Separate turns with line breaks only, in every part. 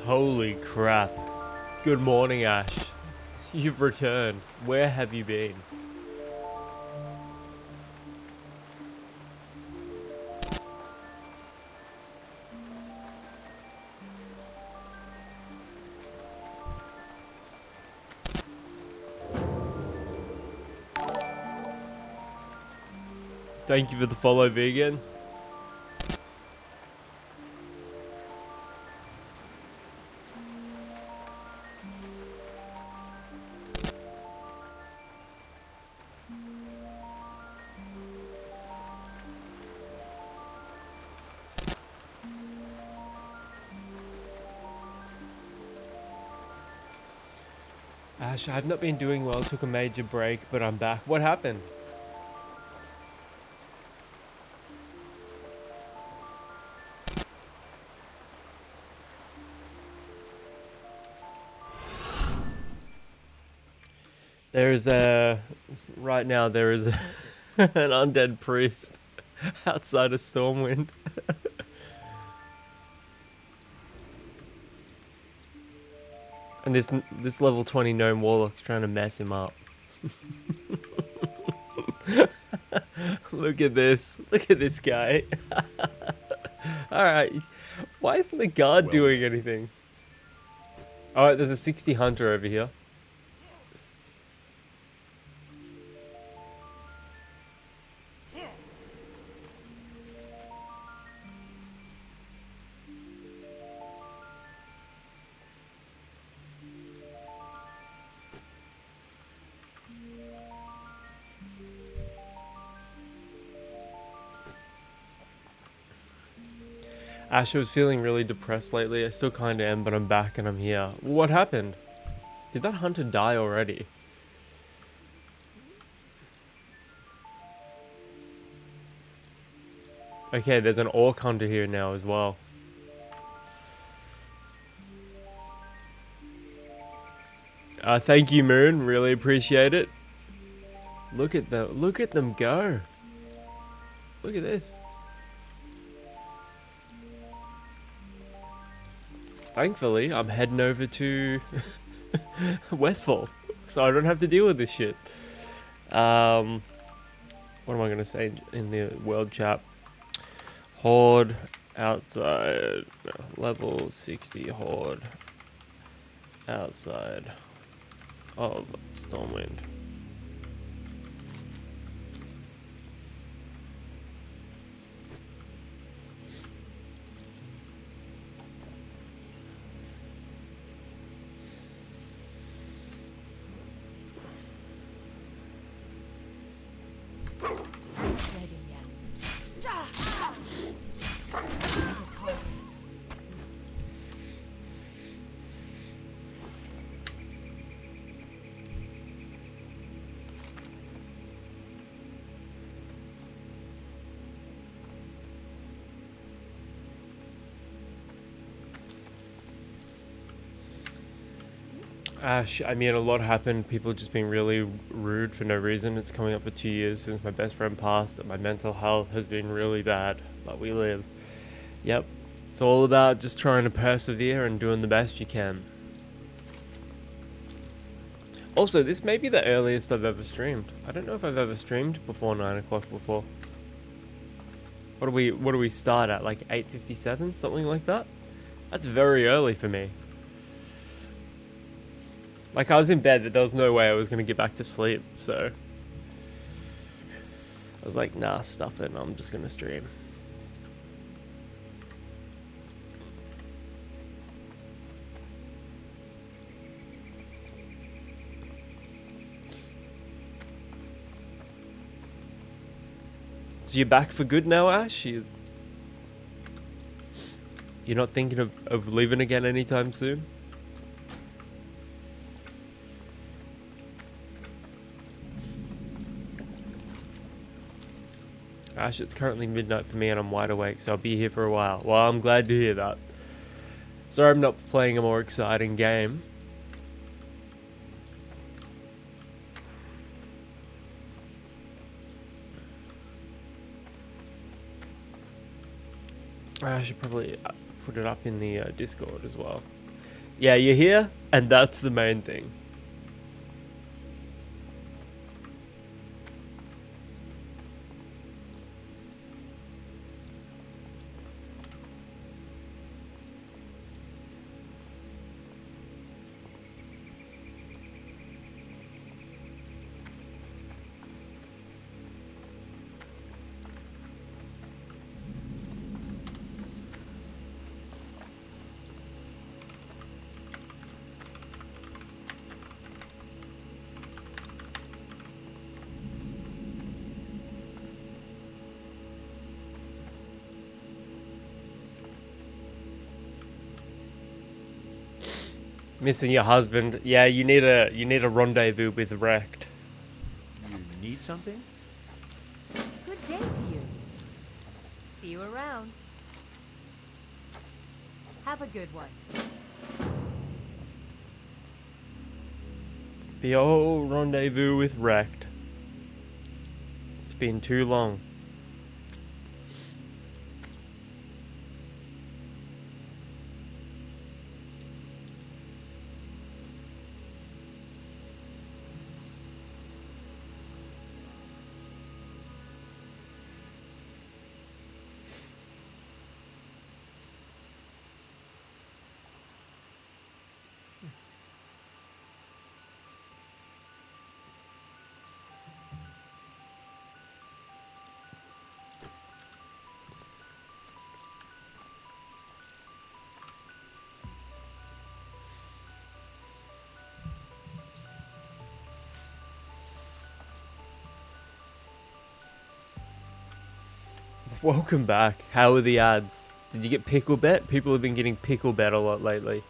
Holy crap. Good morning, Ash. You've returned. Where have you been? Thank you for the follow, vegan. Ash, I've not been doing well. Took a major break, but I'm back. What happened? There's a... Right now, there is a an undead priest outside of Stormwind. And this level 20 gnome warlock's trying to mess him up. Look at this. Look at this guy. Alright. Why isn't the guard doing anything? Alright, there's a 60 hunter over here. Ash, I was feeling really depressed lately. I still kinda am, but I'm back and I'm here. What happened? Did that hunter die already? Okay, there's an orc hunter here now as well. Thank you, Moon. Really appreciate it. Look at them go. Look at this. Thankfully, I'm heading over to Westfall, so I don't have to deal with this shit. What am I gonna say in the world chat? Horde outside, level 60 horde outside of Stormwind. Ash, I mean, a lot happened. People just being really rude for no reason. It's coming up for 2 years since my best friend passed, and my mental health has been really bad. But we live. Yep. It's all about just trying to persevere and doing the best you can. Also, this may be the earliest I've ever streamed. I don't know if I've ever streamed before 9 o'clock before. What do we start at? Like 8:57? Something like that? That's very early for me. Like, I was in bed, but there was no way I was going to get back to sleep, so... I was like, nah, stuff it, I'm just going to stream. So you're back for good now, Ash? You're not thinking of leaving again anytime soon? Ash, it's currently midnight for me and I'm wide awake, so I'll be here for a while. Well, I'm glad to hear that. Sorry I'm not playing a more exciting game. I should probably put it up in the Discord as well. Yeah, you're here, and that's the main thing. Missing your husband. Yeah, you need a rendezvous with Wrecked.
You need something?
Good day to you. See you around. Have a good one.
The old rendezvous with Wrecked. It's been too long. Welcome back. How are the ads? Did you get pickle bet? People have been getting pickle bet a lot lately.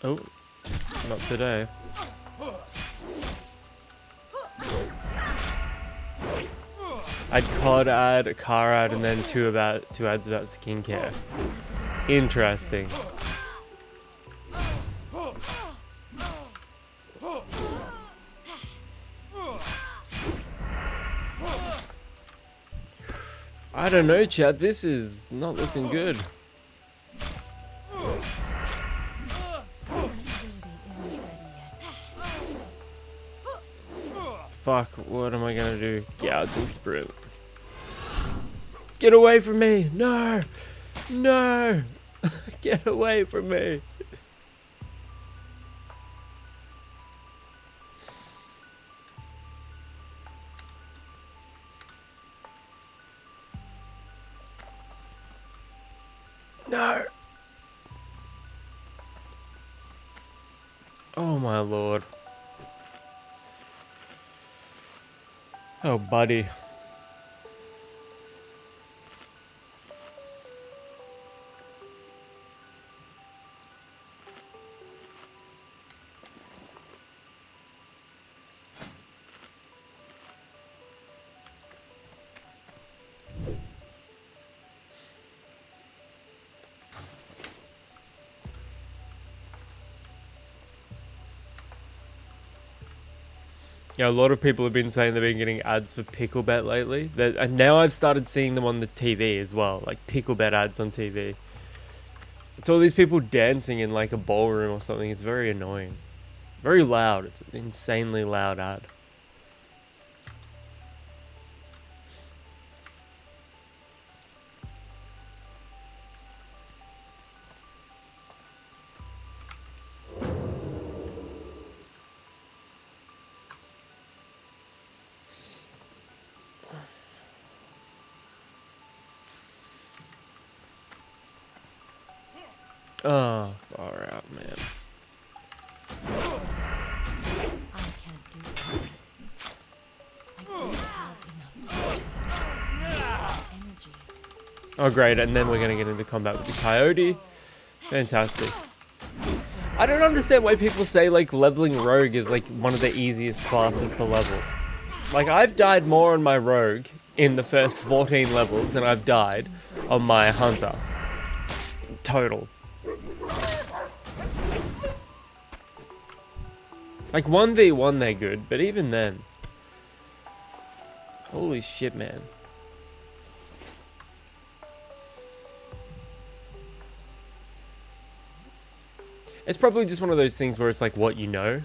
Oh, not today. I'd COD ad, a car ad, and then two ads about skincare. Interesting. I don't know, Chad. This is not looking good. Fuck, what am I gonna do? Gouge and sprint. Get away from me! No! No! Get away from me! No! Oh my lord. Oh, buddy. Yeah, a lot of people have been saying they've been getting ads for Picklebet lately. And now I've started seeing them on the TV as well, like Picklebet ads on TV. It's all these people dancing in like a ballroom or something. It's very annoying. Very loud. It's an insanely loud ad. Oh, far out, man.
I can't do that. I don't have enough energy.
Oh, great. And then we're going to get into combat with the coyote. Fantastic. I don't understand why people say, like, leveling rogue is, like, one of the easiest classes to level. Like, I've died more on my rogue in the first 14 levels than I've died on my hunter. total. Like 1v1 they're good, but even then. Holy shit, man. It's probably just one of those things where it's like what you know.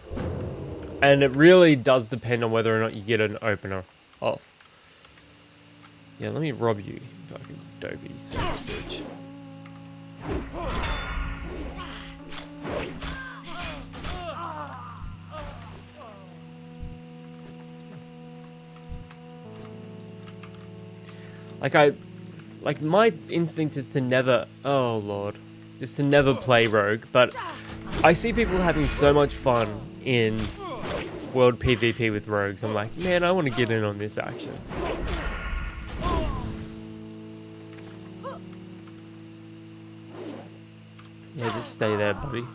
And it really does depend on whether or not you get an opener off. Yeah, let me rob you, fucking dopey son of a bitch. Like my instinct is to never, oh lord, is to never play rogue, but I see people having so much fun in world PvP with rogues. I'm like, man, I want to get in on this action. Yeah, just stay there, buddy.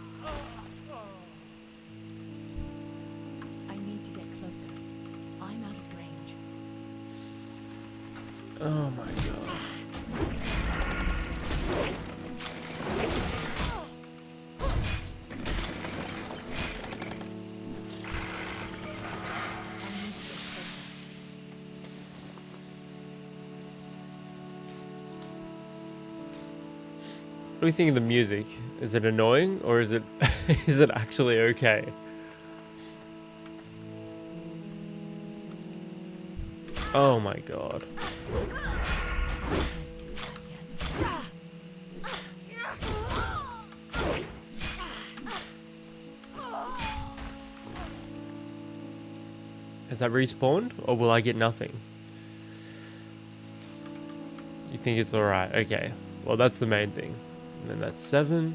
I need to get closer. I'm out of range.
Oh my god. What do you think of the music? Is it annoying or is it is it actually okay? Oh my god. Has that respawned or will I get nothing? You think it's alright? Okay. Well, that's the main thing. And then that's 7.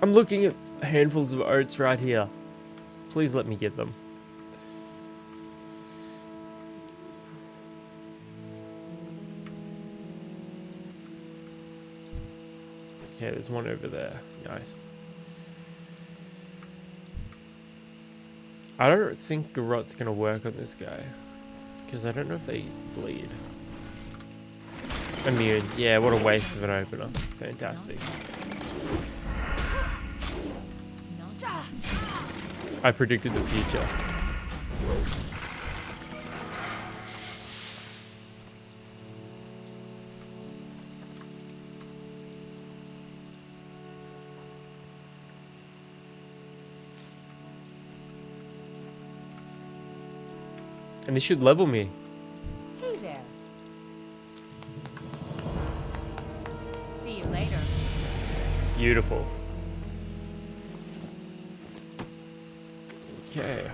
I'm looking at handfuls of oats right here. Please let me get them. Okay, there's one over there. Nice. I don't think Garrot's gonna work on this guy. Because I don't know if they bleed. Immune. Yeah, what a waste of an opener. Fantastic. I predicted the future. And this should level me.
Hey there. See you later.
Beautiful. Okay.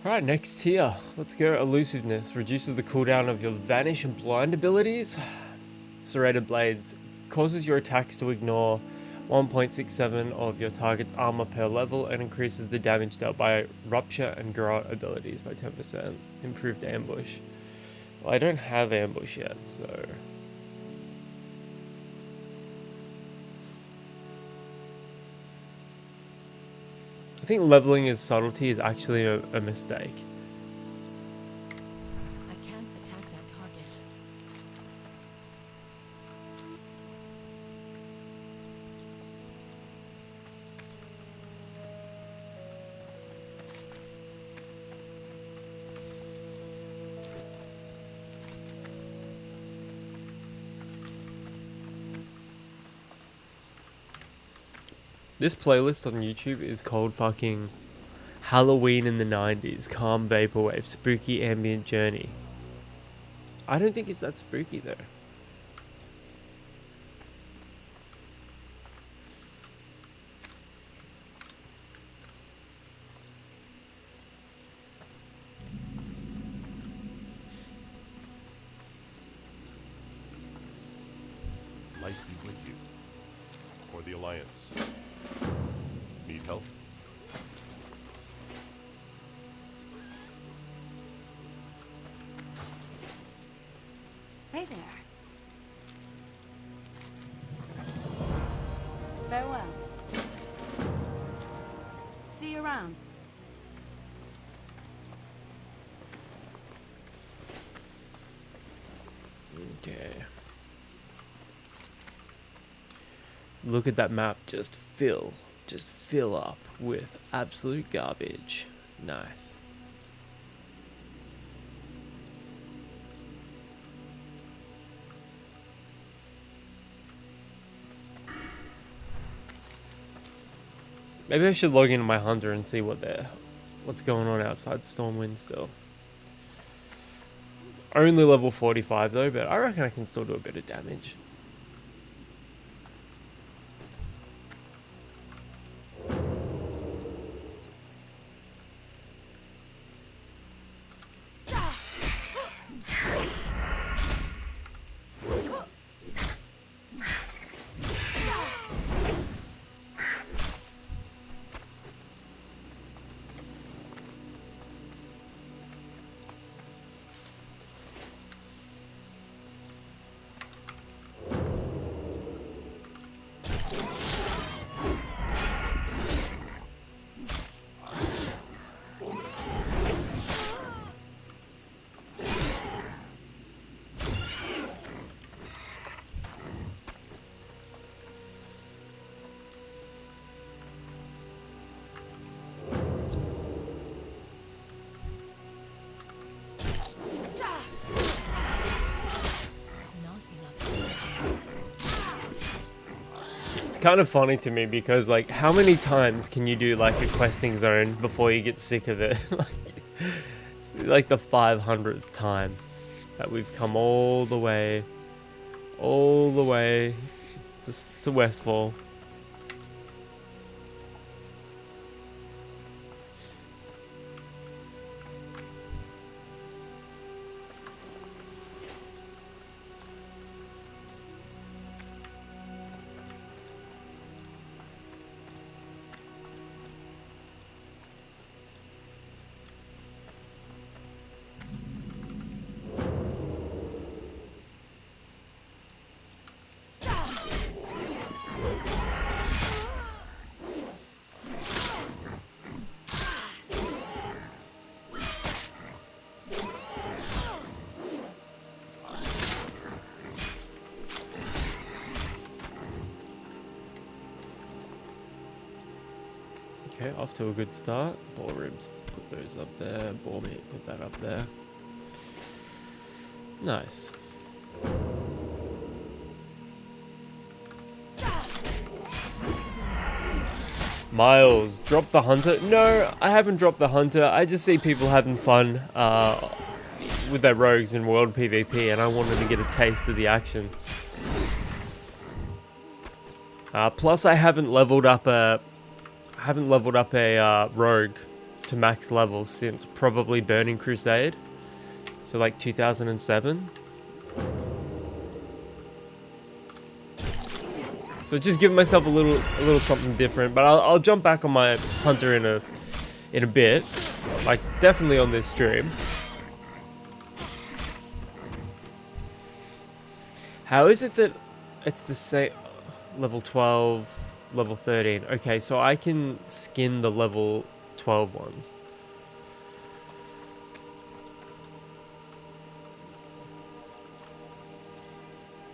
Alright, next tier. Let's go elusiveness. Reduces the cooldown of your vanish and blind abilities. Serrated blades causes your attacks to ignore 1.67 of your target's armor per level and increases the damage dealt by rupture and garrote abilities by 10%. Improved ambush. Well, I don't have ambush yet, so... I think leveling his subtlety is actually a mistake.
I can't attack that target.
This playlist on YouTube is called fucking Halloween in the 90s, Calm Vaporwave, Spooky Ambient Journey. I don't think it's that spooky though.
Light be with you. For the Alliance. Need help?
Hey there. Farewell. See you around.
Okay. Look at that map just fill up with absolute garbage. Nice. Maybe I should log into my hunter and see what's going on outside Stormwind still. Only level 45 though, but I reckon I can still do a bit of damage. Kind of funny to me because like how many times can you do like a questing zone before you get sick of it? It's like the 500th time that we've come all the way just to Westfall. Okay, off to a good start. Boar ribs, put those up there. Boar meat, put that up there. Nice. Miles, drop the hunter. No, I haven't dropped the hunter. I just see people having fun with their rogues in world PvP, and I wanted to get a taste of the action. Plus, I haven't leveled up a rogue to max level since probably Burning Crusade, so like 2007. So just giving myself a little something different, but I'll jump back on my hunter in a bit, like definitely on this stream. How is it that it's the same level 12? Level 13. Okay, so I can skin the level 12 ones.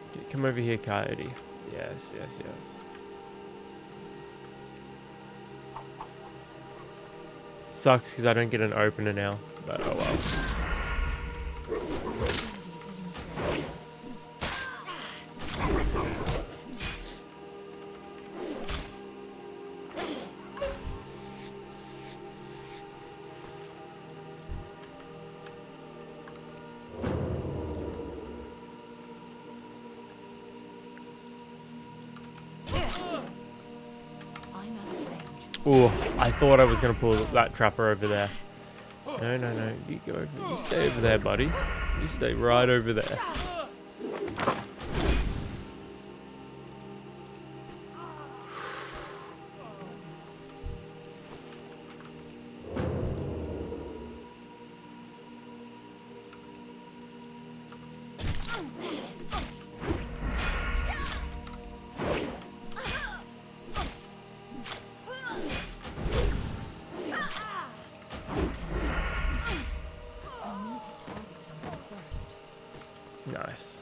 Okay, come over here, Coyote. Yes, yes, yes. Sucks because I don't get an opener now, but oh well. Ooh, I thought I was going to pull that trapper over there. No, no, no. You go over. You stay over there, buddy. You stay right over there. Nice.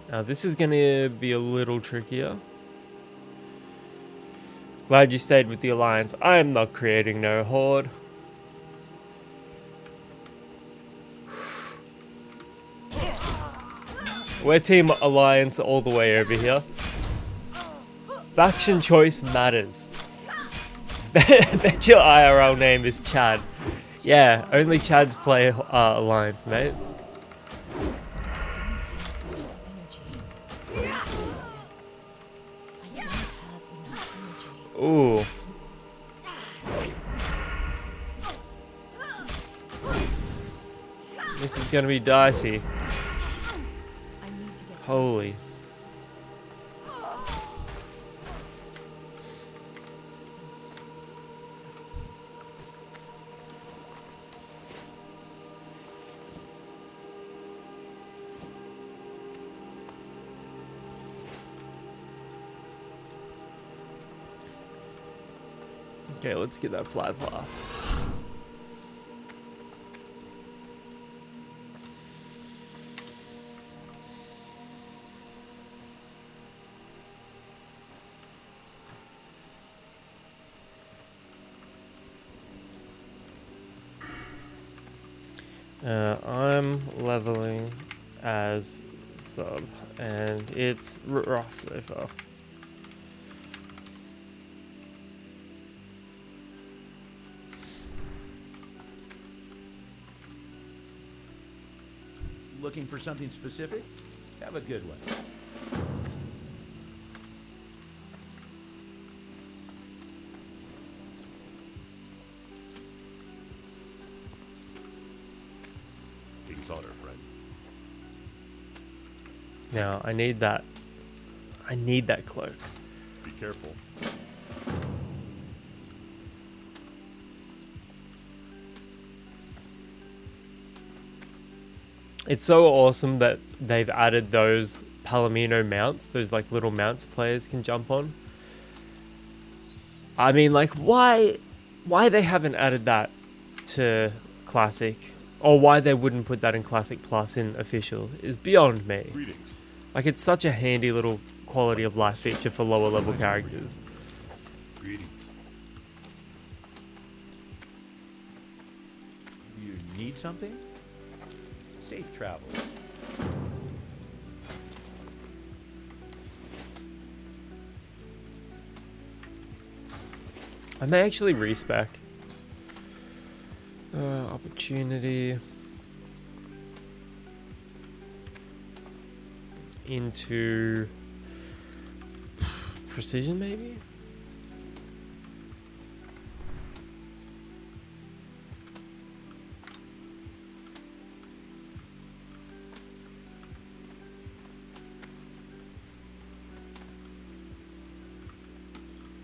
Now this is gonna be a little trickier. Glad you stayed with the Alliance. I am not creating no horde. We're Team Alliance all the way over here. Faction choice matters. Bet your IRL name is Chad. Yeah, only Chads play Alliance, mate. Ooh. This is gonna be dicey. Holy. Okay, let's get that flat path. I'm leveling as sub, and it's rough so far.
Looking for something specific? Have a good one.
King's honor, friend.
Now, I need that. I need that cloak.
Be careful.
It's so awesome that they've added those Palomino mounts, those like little mounts players can jump on. I mean, like, why they haven't added that to Classic, or why they wouldn't put that in Classic Plus in Official is beyond me.
Greetings.
Like, it's such a handy little quality of life feature for lower level characters.
Greetings.
You need something? Safe travels.
I may actually respec. Opportunity into precision, maybe?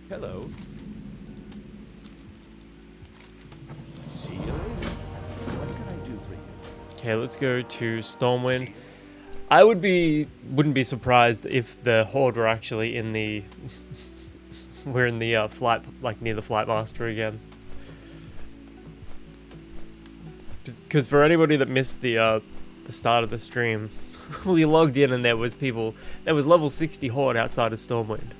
Hello. See you later. What can I do for you?
Okay, let's go to Stormwind. I wouldn't be surprised if the Horde were actually in the we're in the flight, like near the Flight Master again. Because for anybody that missed the start of the stream, we logged in and there was level 60 Horde outside of Stormwind.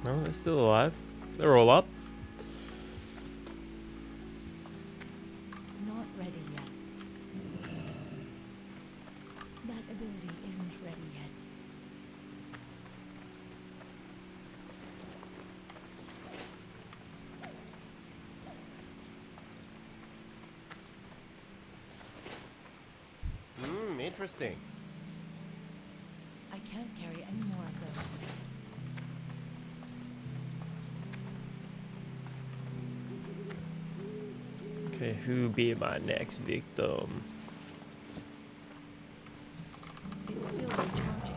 No, they're still alive. They're all up.
Not ready yet. That ability isn't ready yet.
Interesting.
I can't carry any more of those.
Okay, who be my next victim?
It's still recharging.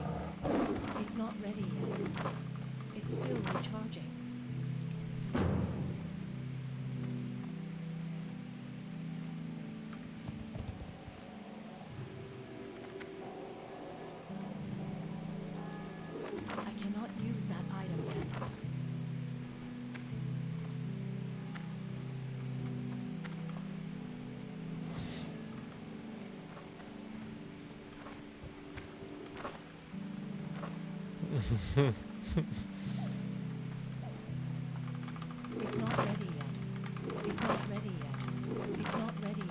It's not ready yet. It's still recharging. I cannot use that item yet. It's not ready yet. It's not ready yet. It's not ready yet.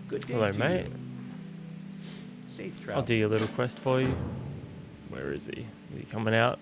Good day
Hello,
to
mate.
you. Safe
I'll
travel.
do your little quest for you. Where is he? Is he coming out?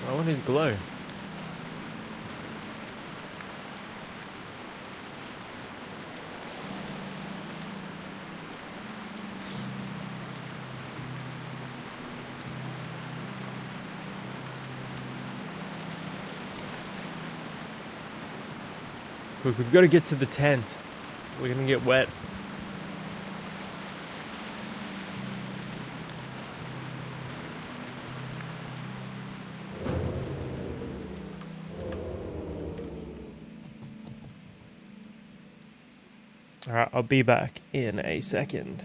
I want his glow. Quick, we've got to get to the tent. We're gonna get wet. Alright, I'll be back in a second.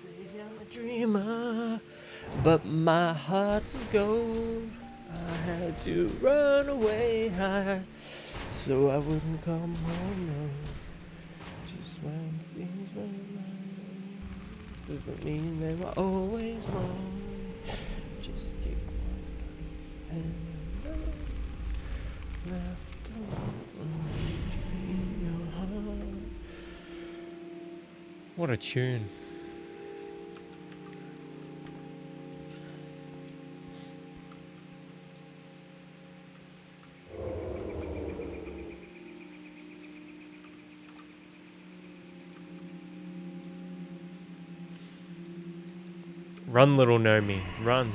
Say I'm a dreamer, but my heart's of gold. I had to run away high, so I wouldn't come home. No. Just when things went right, doesn't mean they were always wrong. Just take one and another left in your heart. What a tune. Run, little Nomi, run.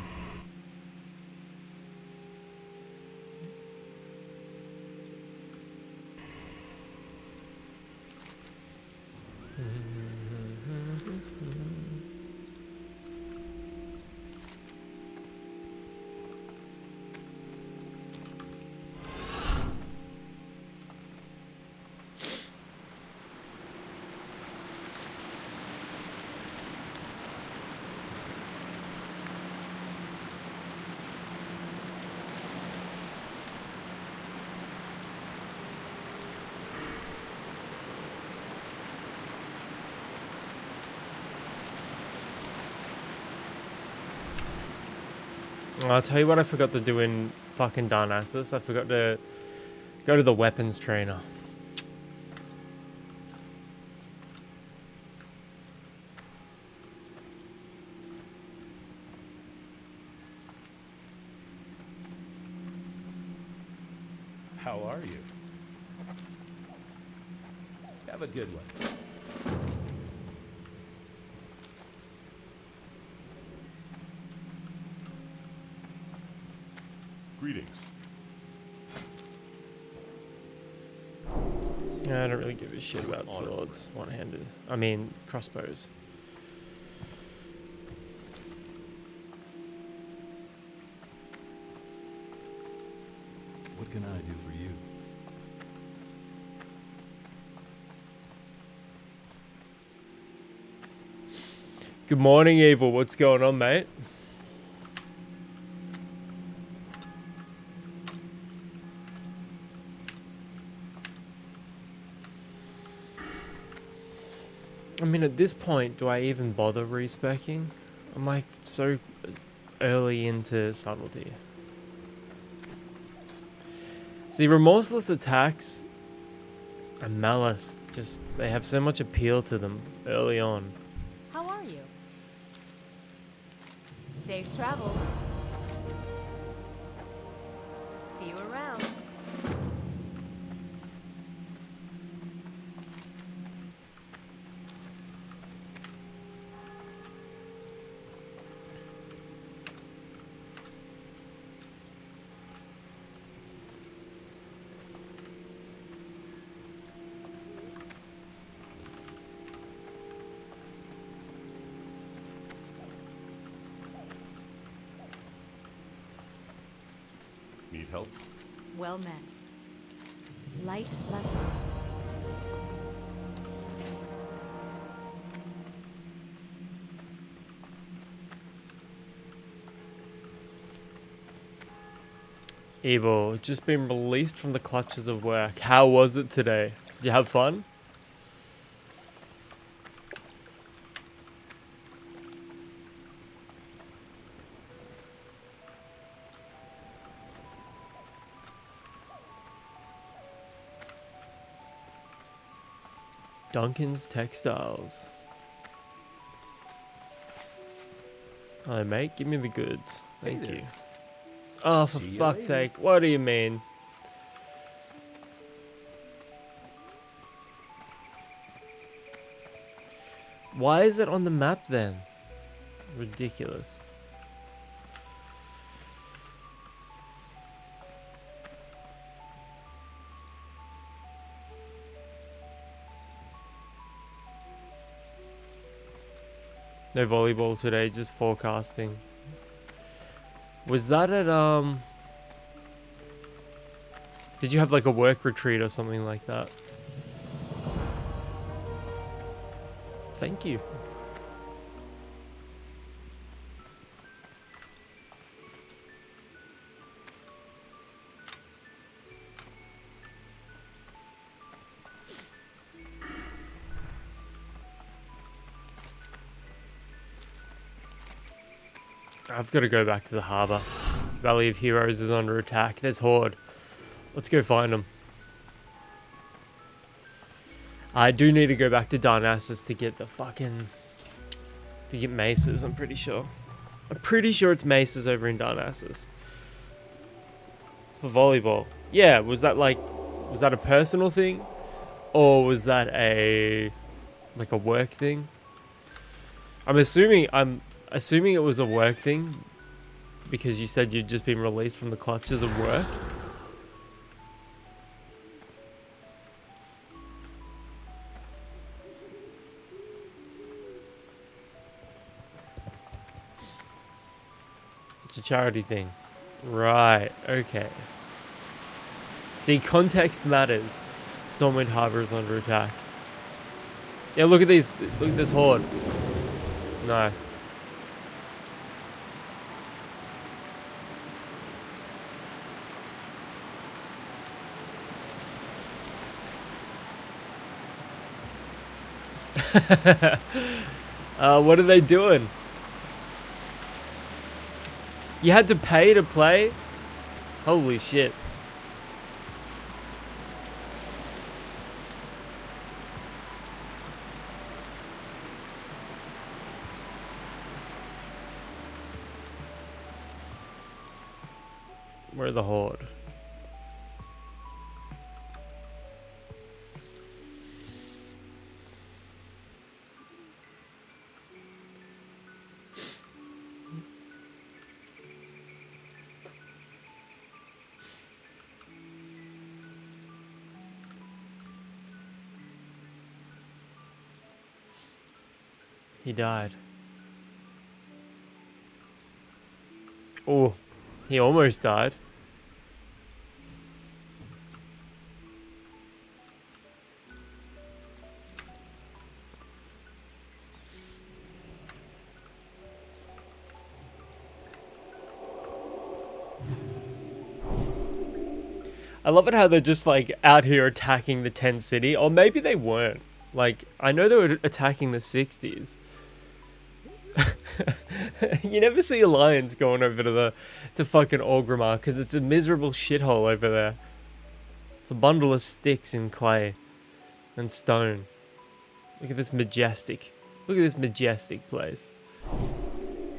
I'll tell you what I forgot to do in fucking Darnassus. I forgot to go to the weapons trainer.
How are you? Have a good one.
Greetings.
Yeah, I don't really give a shit about swords, one-handed. I mean, crossbows.
What can I do for you?
Good morning, Evil. What's going on, mate? I mean, at this point, do I even bother respecing? I'm like so early into subtlety. See, remorseless attacks and malice, just, they have so much appeal to them early on.
How are you? Safe travels. See you around.
Need help?
Well met. Light blessing.
Evil, just been released from the clutches of work. How was it today? Did you have fun? Duncan's Textiles. Hello, mate. Give me the goods. Thank
there.
you. Oh, for
See you
fuck's
later.
sake. What do you mean? Why is it on the map then? Ridiculous. No volleyball today, just forecasting. Was that at, did you have like a work retreat or something like that? Thank you. I've got to go back to the harbour. Valley of Heroes is under attack. There's Horde. Let's go find them. I do need to go back to Darnassus to get the fucking... to get maces, I'm pretty sure. I'm pretty sure it's maces over in Darnassus. For volleyball. Yeah, was that like... was that a personal thing? Or was that a... like a work thing? I'm assuming it was a work thing. Because you said you'd just been released from the clutches of work. It's a charity thing. Right, okay. See, context matters. Stormwind Harbor is under attack. Yeah, look at these. Look at this horde. Nice. What are they doing? You had to pay to play? Holy shit. Where are the horde? He died. Oh, he almost died. I love it how they're just like out here attacking the 10 city, or maybe they weren't. Like, I know they were attacking the 60s. You never see Alliance going over to fucking Orgrimmar because it's a miserable shithole over there. It's a bundle of sticks in clay and stone. Look at this majestic place.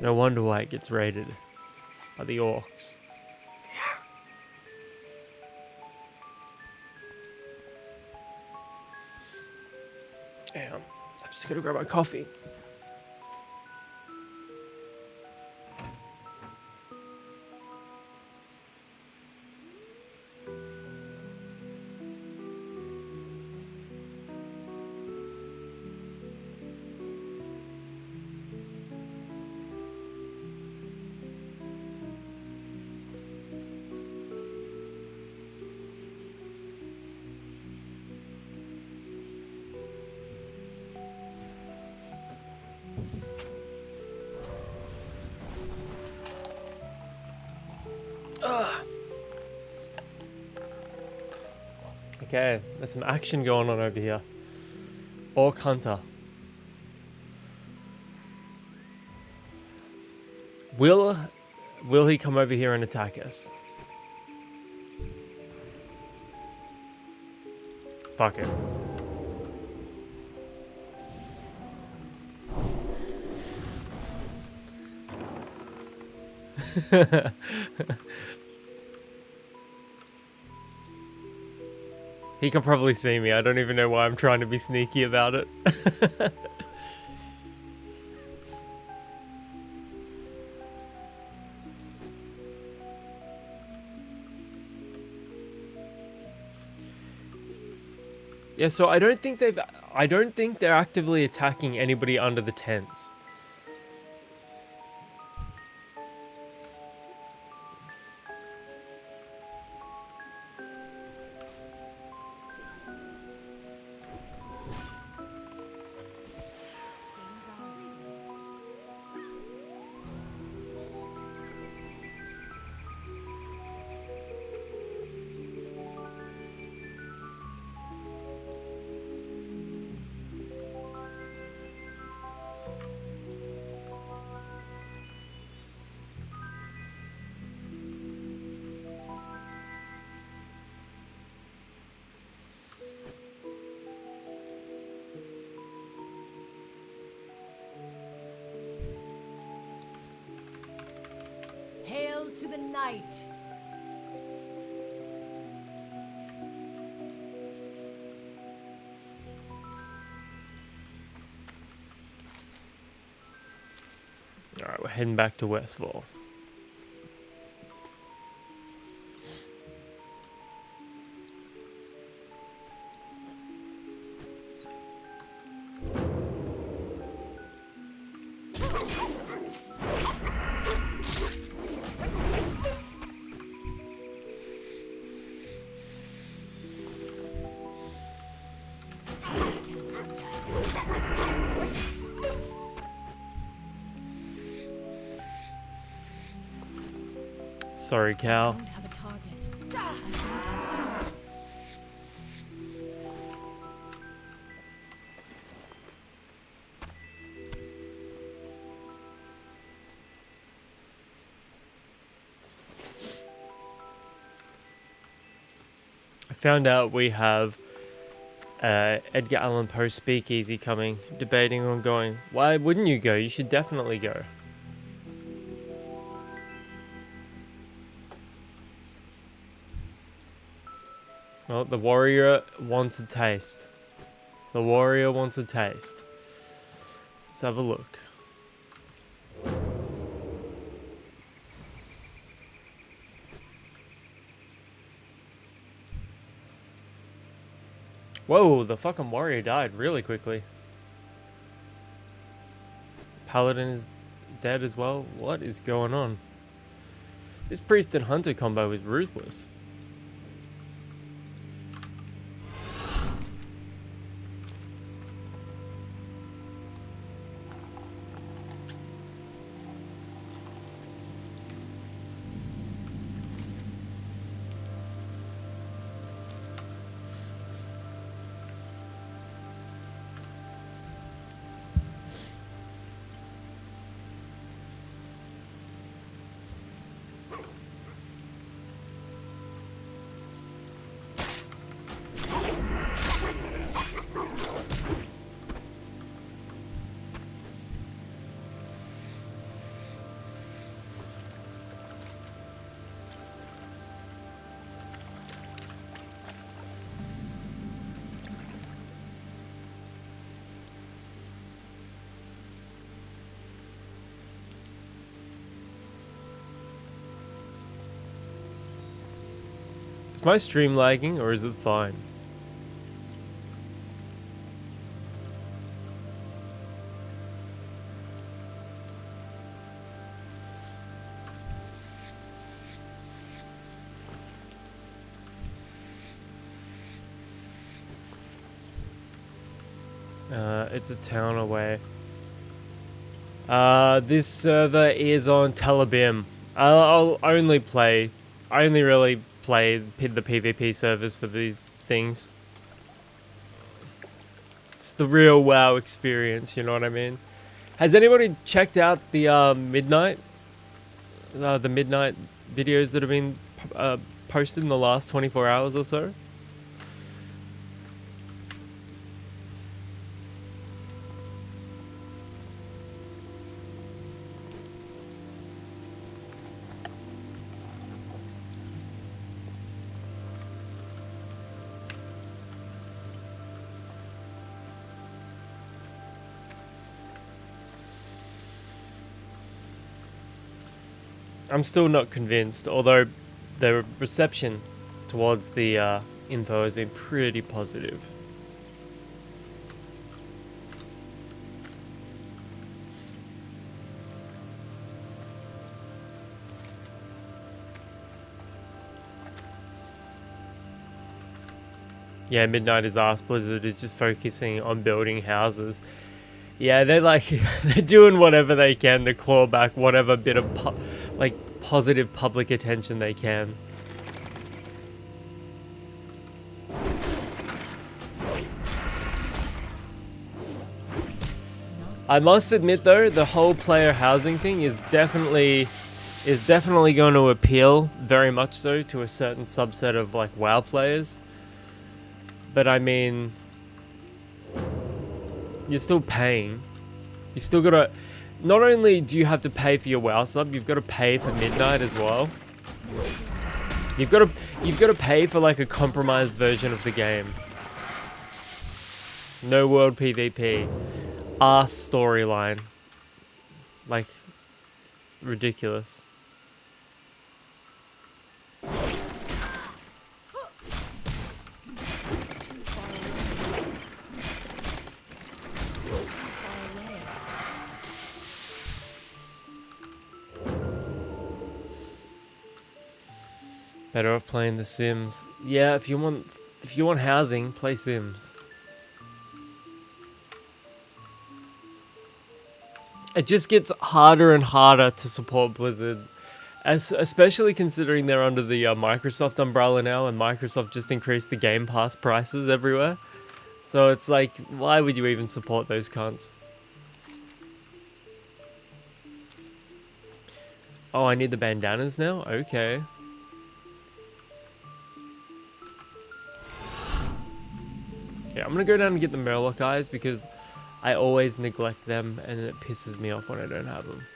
No wonder why it gets raided by the orcs. Damn, I've just got to grab my coffee. Okay, there's some action going on over here. Orc Hunter. Will he come over here and attack us? Fuck it. He can probably see me. I don't even know why I'm trying to be sneaky about it. Yeah, so I don't think they're actively attacking anybody under the tents.
to the night.
Alright, we're heading back to Westfall. Sorry,
I
Cal.
don't have a target. I don't have a target.
I found out we have Edgar Allan Poe speakeasy coming, debating on going. Why wouldn't you go? You should definitely go. Well, the warrior wants a taste. The warrior wants a taste. Let's have a look. Whoa, the fucking warrior died really quickly. Paladin is dead as well. What is going on? This priest and hunter combo is ruthless. Is my stream lagging or is it fine? It's a town away. This server is on Telebim. I only really play the PvP servers for these things. It's the real WoW experience, you know what I mean? Has anybody checked out the midnight videos that have been posted in the last 24 hours or so? I'm still not convinced, although the reception towards the info has been pretty positive. Yeah, Midnight is asked. Blizzard is just focusing on building houses. Yeah, they're like, they're doing whatever they can to claw back whatever bit of positive public attention they can. I must admit though, the whole player housing thing is definitely going to appeal very much so to a certain subset of like WoW players. But I mean, you're still paying. You still gotta. not only do you have to pay for your WoW sub, you've got to pay for Midnight as well. You've got to pay for like a compromised version of the game. No world PvP. Arse storyline. Like, ridiculous. Better off playing The Sims. Yeah, if you want housing, play Sims. It just gets harder and harder to support Blizzard, especially considering they're under the Microsoft umbrella now, and Microsoft just increased the Game Pass prices everywhere. So it's like, why would you even support those cunts? Oh, I need the bandanas now? Okay. Yeah, I'm gonna go down and get the Murloc eyes because I always neglect them and it pisses me off when I don't have them.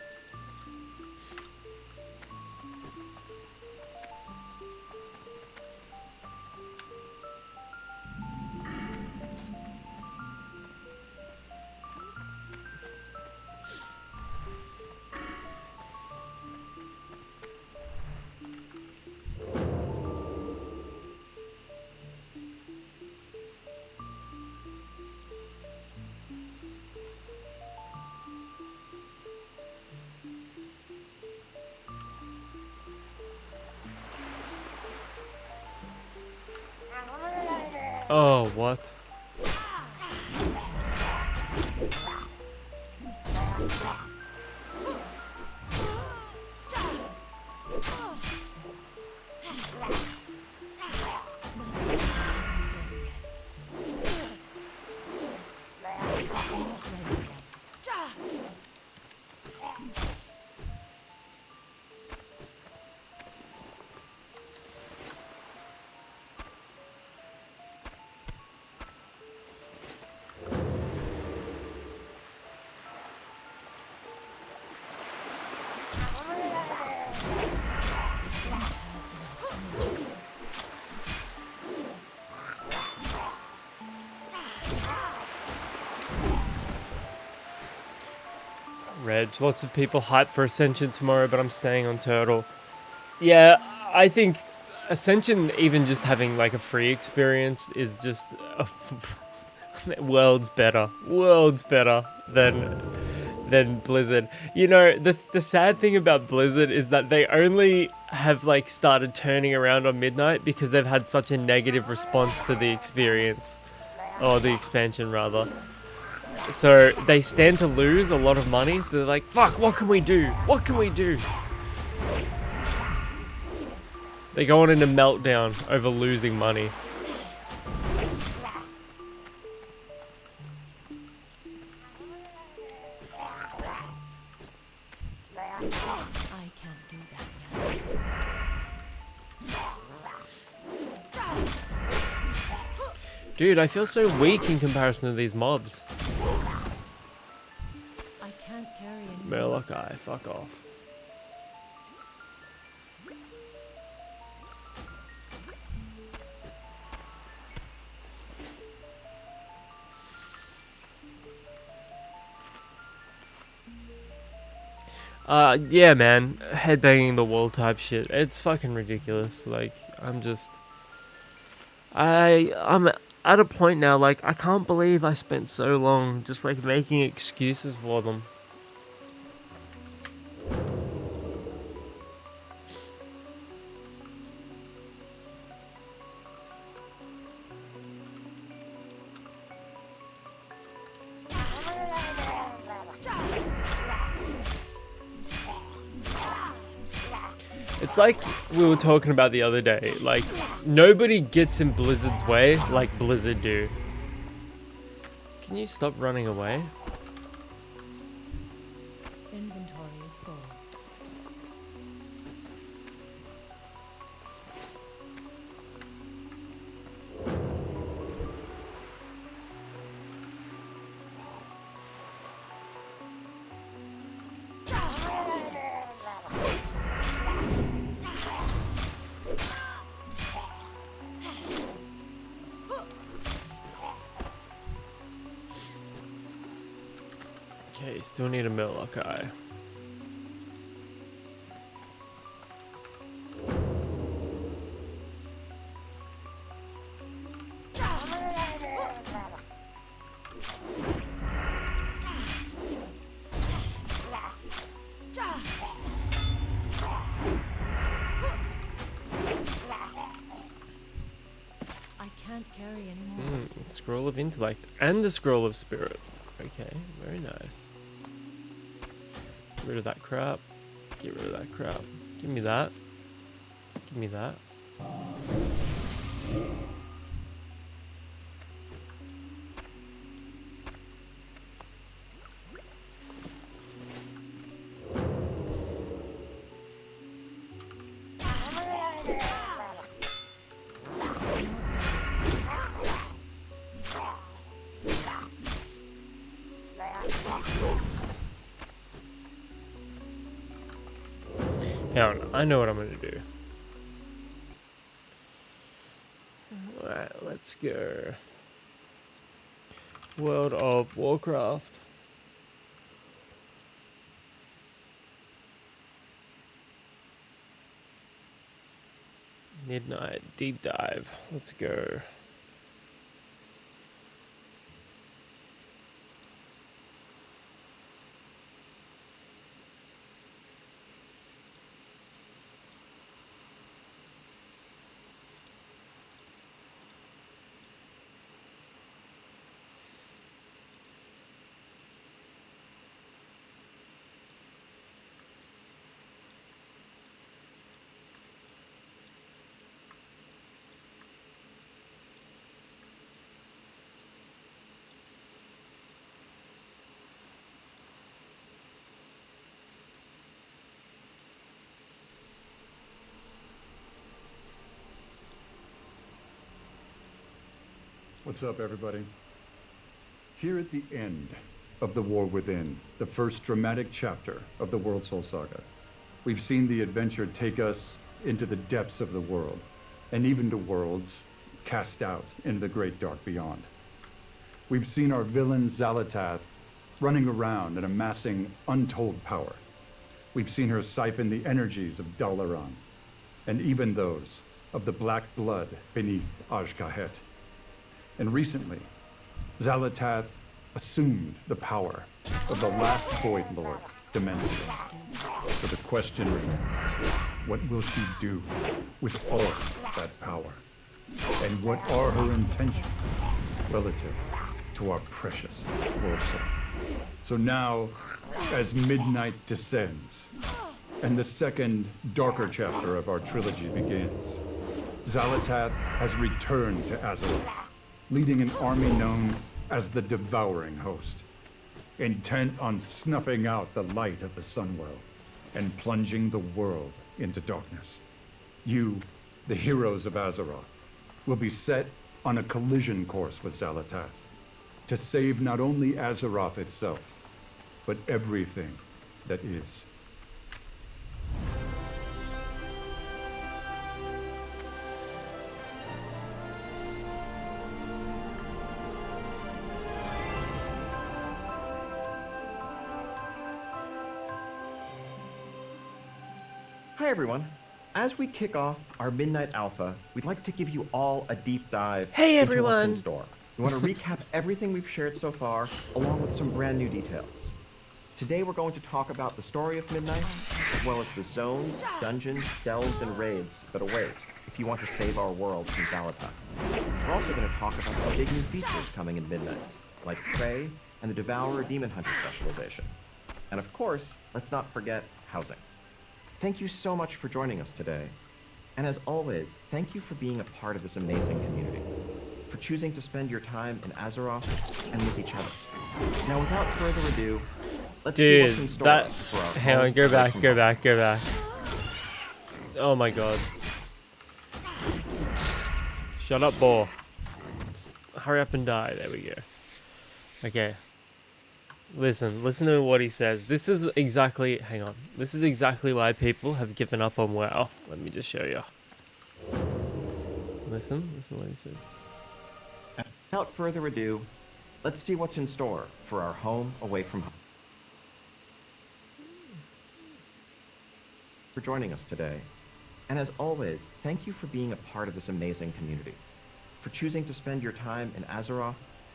Oh, what? Reg, lots of people hyped for Ascension tomorrow, but I'm staying on Turtle. Yeah, I think Ascension, even just having like a free experience, is just worlds better than Blizzard. You know, the sad thing about Blizzard is that they only have like started turning around on Midnight because they've had such a negative response to the experience, or the expansion rather. So they stand to lose a lot of money, so they're like, fuck, what can we do? What can we do? They go on in a meltdown over losing money.
I can't do that now.
Dude, I feel so weak in comparison to these mobs.
I can't carry any more.
Murloc eye, fuck off. Yeah, man, headbanging the wall type shit. It's fucking ridiculous. Like, I'm at a point now, like, I can't believe I spent so long just, like, making excuses for them. It's like we were talking about the other day, like, nobody gets in Blizzard's way like Blizzard do. Can you stop running away?
Inventory is full.
Still need a Murloc eye.
I can't carry anymore.
Scroll of intellect and the scroll of spirit. Okay, very nice. Get rid of that crap. Get rid of that crap. Give me that. Give me that. Hang on, I know what I'm gonna do. Alright, let's go. World of Warcraft. Midnight deep dive. Let's go.
What's up, everybody? Here at the end of The War Within, the first dramatic chapter of the World Soul Saga, we've seen the adventure take us into the depths of the world, and even to worlds cast out into the great dark beyond. We've seen our villain Xalatath running around and amassing untold power. We've seen her siphon the energies of Dalaran, and even those of the black blood beneath Ajkahet. And recently, Xalatath assumed the power of the last Void Lord, Demensius. So the question remains, what will she do with all that power? And what are her intentions relative to our precious World Soul? So now, as midnight descends, and the second, darker chapter of our trilogy begins, Xalatath has returned to Azeroth, leading an army known as the Devouring Host, intent on snuffing out the light of the Sunwell and plunging the world into darkness. You, the heroes of Azeroth, will be set on a collision course with Xalatath to save not only Azeroth itself, but everything that is.
Hi everyone. As we kick off our Midnight Alpha, we'd like to give you all a deep dive
Hey,
into what's
everyone.
in store. We want to recap everything we've shared so far, along with some brand new details. Today we're going to talk about the story of Midnight, as well as the zones, dungeons, delves, and raids that await if you want to save our world from Xalatath. We're also going to talk about some big new features coming in Midnight, like Prey and the Devourer Demon Hunter specialization. And of course, let's not forget housing. Thank you so much for joining us today. And as always, thank you for being a part of this amazing community, for choosing to spend your time in Azeroth and with each other. Now, without further ado, let's see what's in
Dude,
store
that...
for our
Hang
home
on, go
away
back,
from
go
home.
back, go back. Oh my god. Shut up, boar. Hurry up and die. There we go. Okay. Listen to what he says. This is exactly, hang on. This is exactly why people have given up on WoW. Let me just show you. Listen to what he says.
Without further ado, let's see what's in store for our home away from home. for joining us today. And as always, thank you for being a part of this amazing community, for choosing to spend your time in Azeroth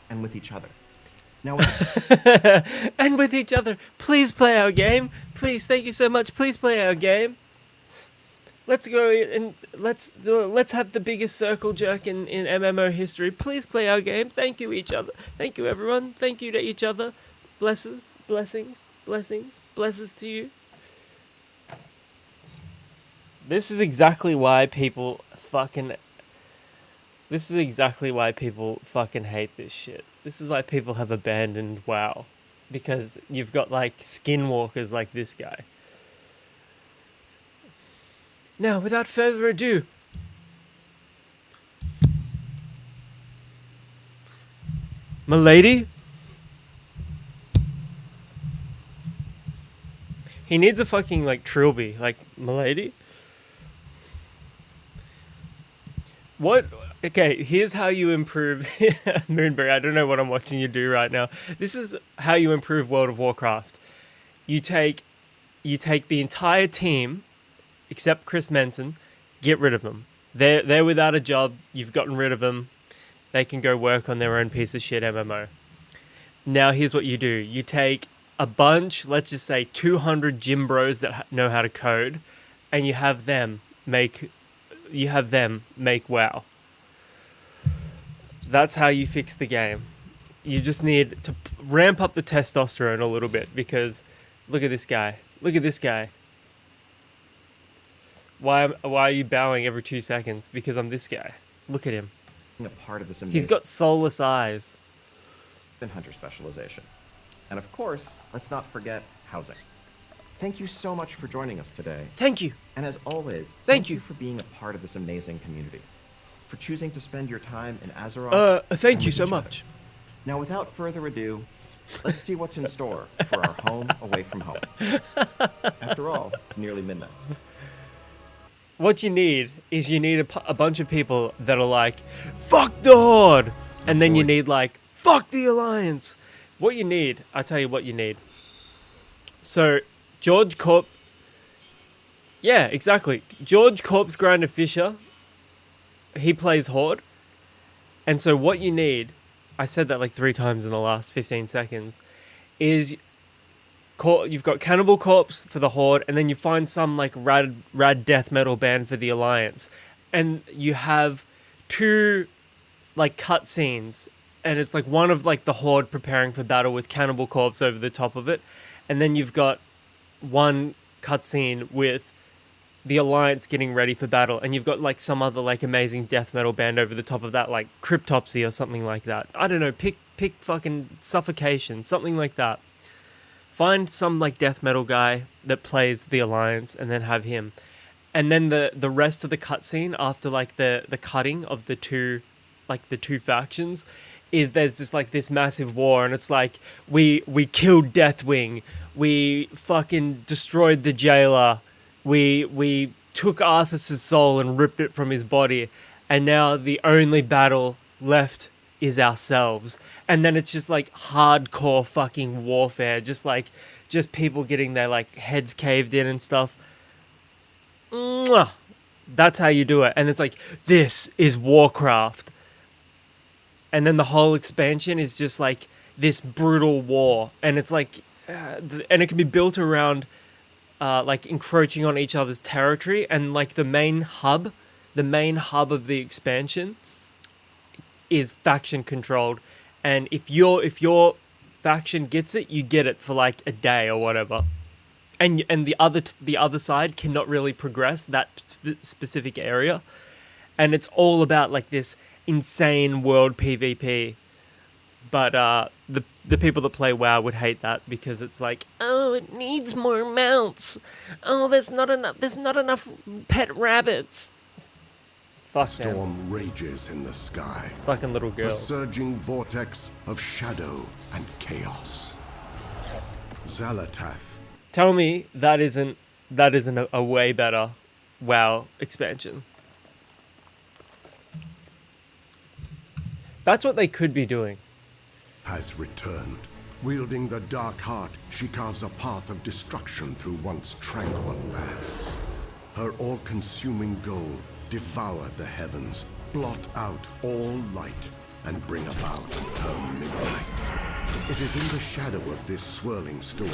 and with each other. Now,
And with each other. Please play our game. Please, thank you so much. Please play our game. Let's go and let's have the biggest circle jerk in MMO history. Please play our game. Thank you, each other. Thank you, everyone. Thank you to each other. Blessings, blessings to you. This is exactly why people fucking hate this shit. This is why people have abandoned WoW. Because you've got like skinwalkers like this guy. Now, without further ado, milady? He needs a fucking like trilby, like milady. What? Okay, here's how you improve Moonberry. I don't know what I'm watching you do right now. This is how you improve World of Warcraft. You take the entire team, except Chris Menson, get rid of them. They're without a job. You've gotten rid of them. They can go work on their own piece of shit MMO. Now here's what you do. You take a bunch, let's just say 200 gym bros that know how to code, and you have them make WoW. That's how you fix the game. You just need to ramp up the testosterone a little bit, because look at this guy. Look at this guy. Why are you bowing every 2 seconds? Because I'm this guy. Look at him.
a part of this amazing
He's got soulless eyes.
hunter specialization. And of course, let's not forget housing. Thank you so much for joining us today.
Thank you.
And as always,
Thank you
for being a part of this amazing community. For choosing to spend your time in Azeroth.
Thank
and
you
with
so
each other.
much.
Now, without further ado, let's see what's in store for our home away from home. After all, it's nearly midnight.
What you need is a bunch of people that are like, fuck the Horde! And then you need like, fuck the Alliance! What you need, I'll tell you what you need. So, George Corp... Yeah, exactly. George Corpse Grinder Fisher, he plays Horde. And so what you need, I said that like 3 times in the last 15 seconds, is... You've got Cannibal Corpse for the Horde, and then you find some like rad death metal band for the Alliance, and you have 2 like cutscenes, and it's like one of like the Horde preparing for battle with Cannibal Corpse over the top of it, and then you've got one cutscene with the Alliance getting ready for battle, and you've got like some other like amazing death metal band over the top of that, like Cryptopsy or something like that. I don't know, pick fucking Suffocation, something like that. Find some like death metal guy that plays the Alliance, and then have him. And then the rest of the cutscene after like the cutting of the two factions is there's this massive war, and it's like we killed Deathwing, we fucking destroyed the jailer, we took Arthas's soul and ripped it from his body, and now the only battle left is ourselves. And then it's just like hardcore fucking warfare, just people getting their like heads caved in and stuff. Mwah! That's how you do it. And it's like, this is Warcraft. And then the whole expansion is just like this brutal war, and it's like and it can be built around like encroaching on each other's territory, and like the main hub of the expansion is faction controlled, and if your faction gets it, you get it for like a day or whatever, and the other side cannot really progress that specific area, and it's all about like this insane world PvP. But the people that play WoW would hate that, because it's like, oh, it needs more mounts. Oh, there's not enough pet rabbits. Fuck them.
Storm rages in the sky.
Fucking little
A
girls.
surging vortex of shadow and chaos. Xalatath.
Tell me that isn't a way better WoW expansion. That's what they could be doing.
Has returned. Wielding the dark heart, she carves a path of destruction through once tranquil lands. her all-consuming goal, devour the heavens, blot out all light, and bring about her midnight. It is in the shadow of this swirling storm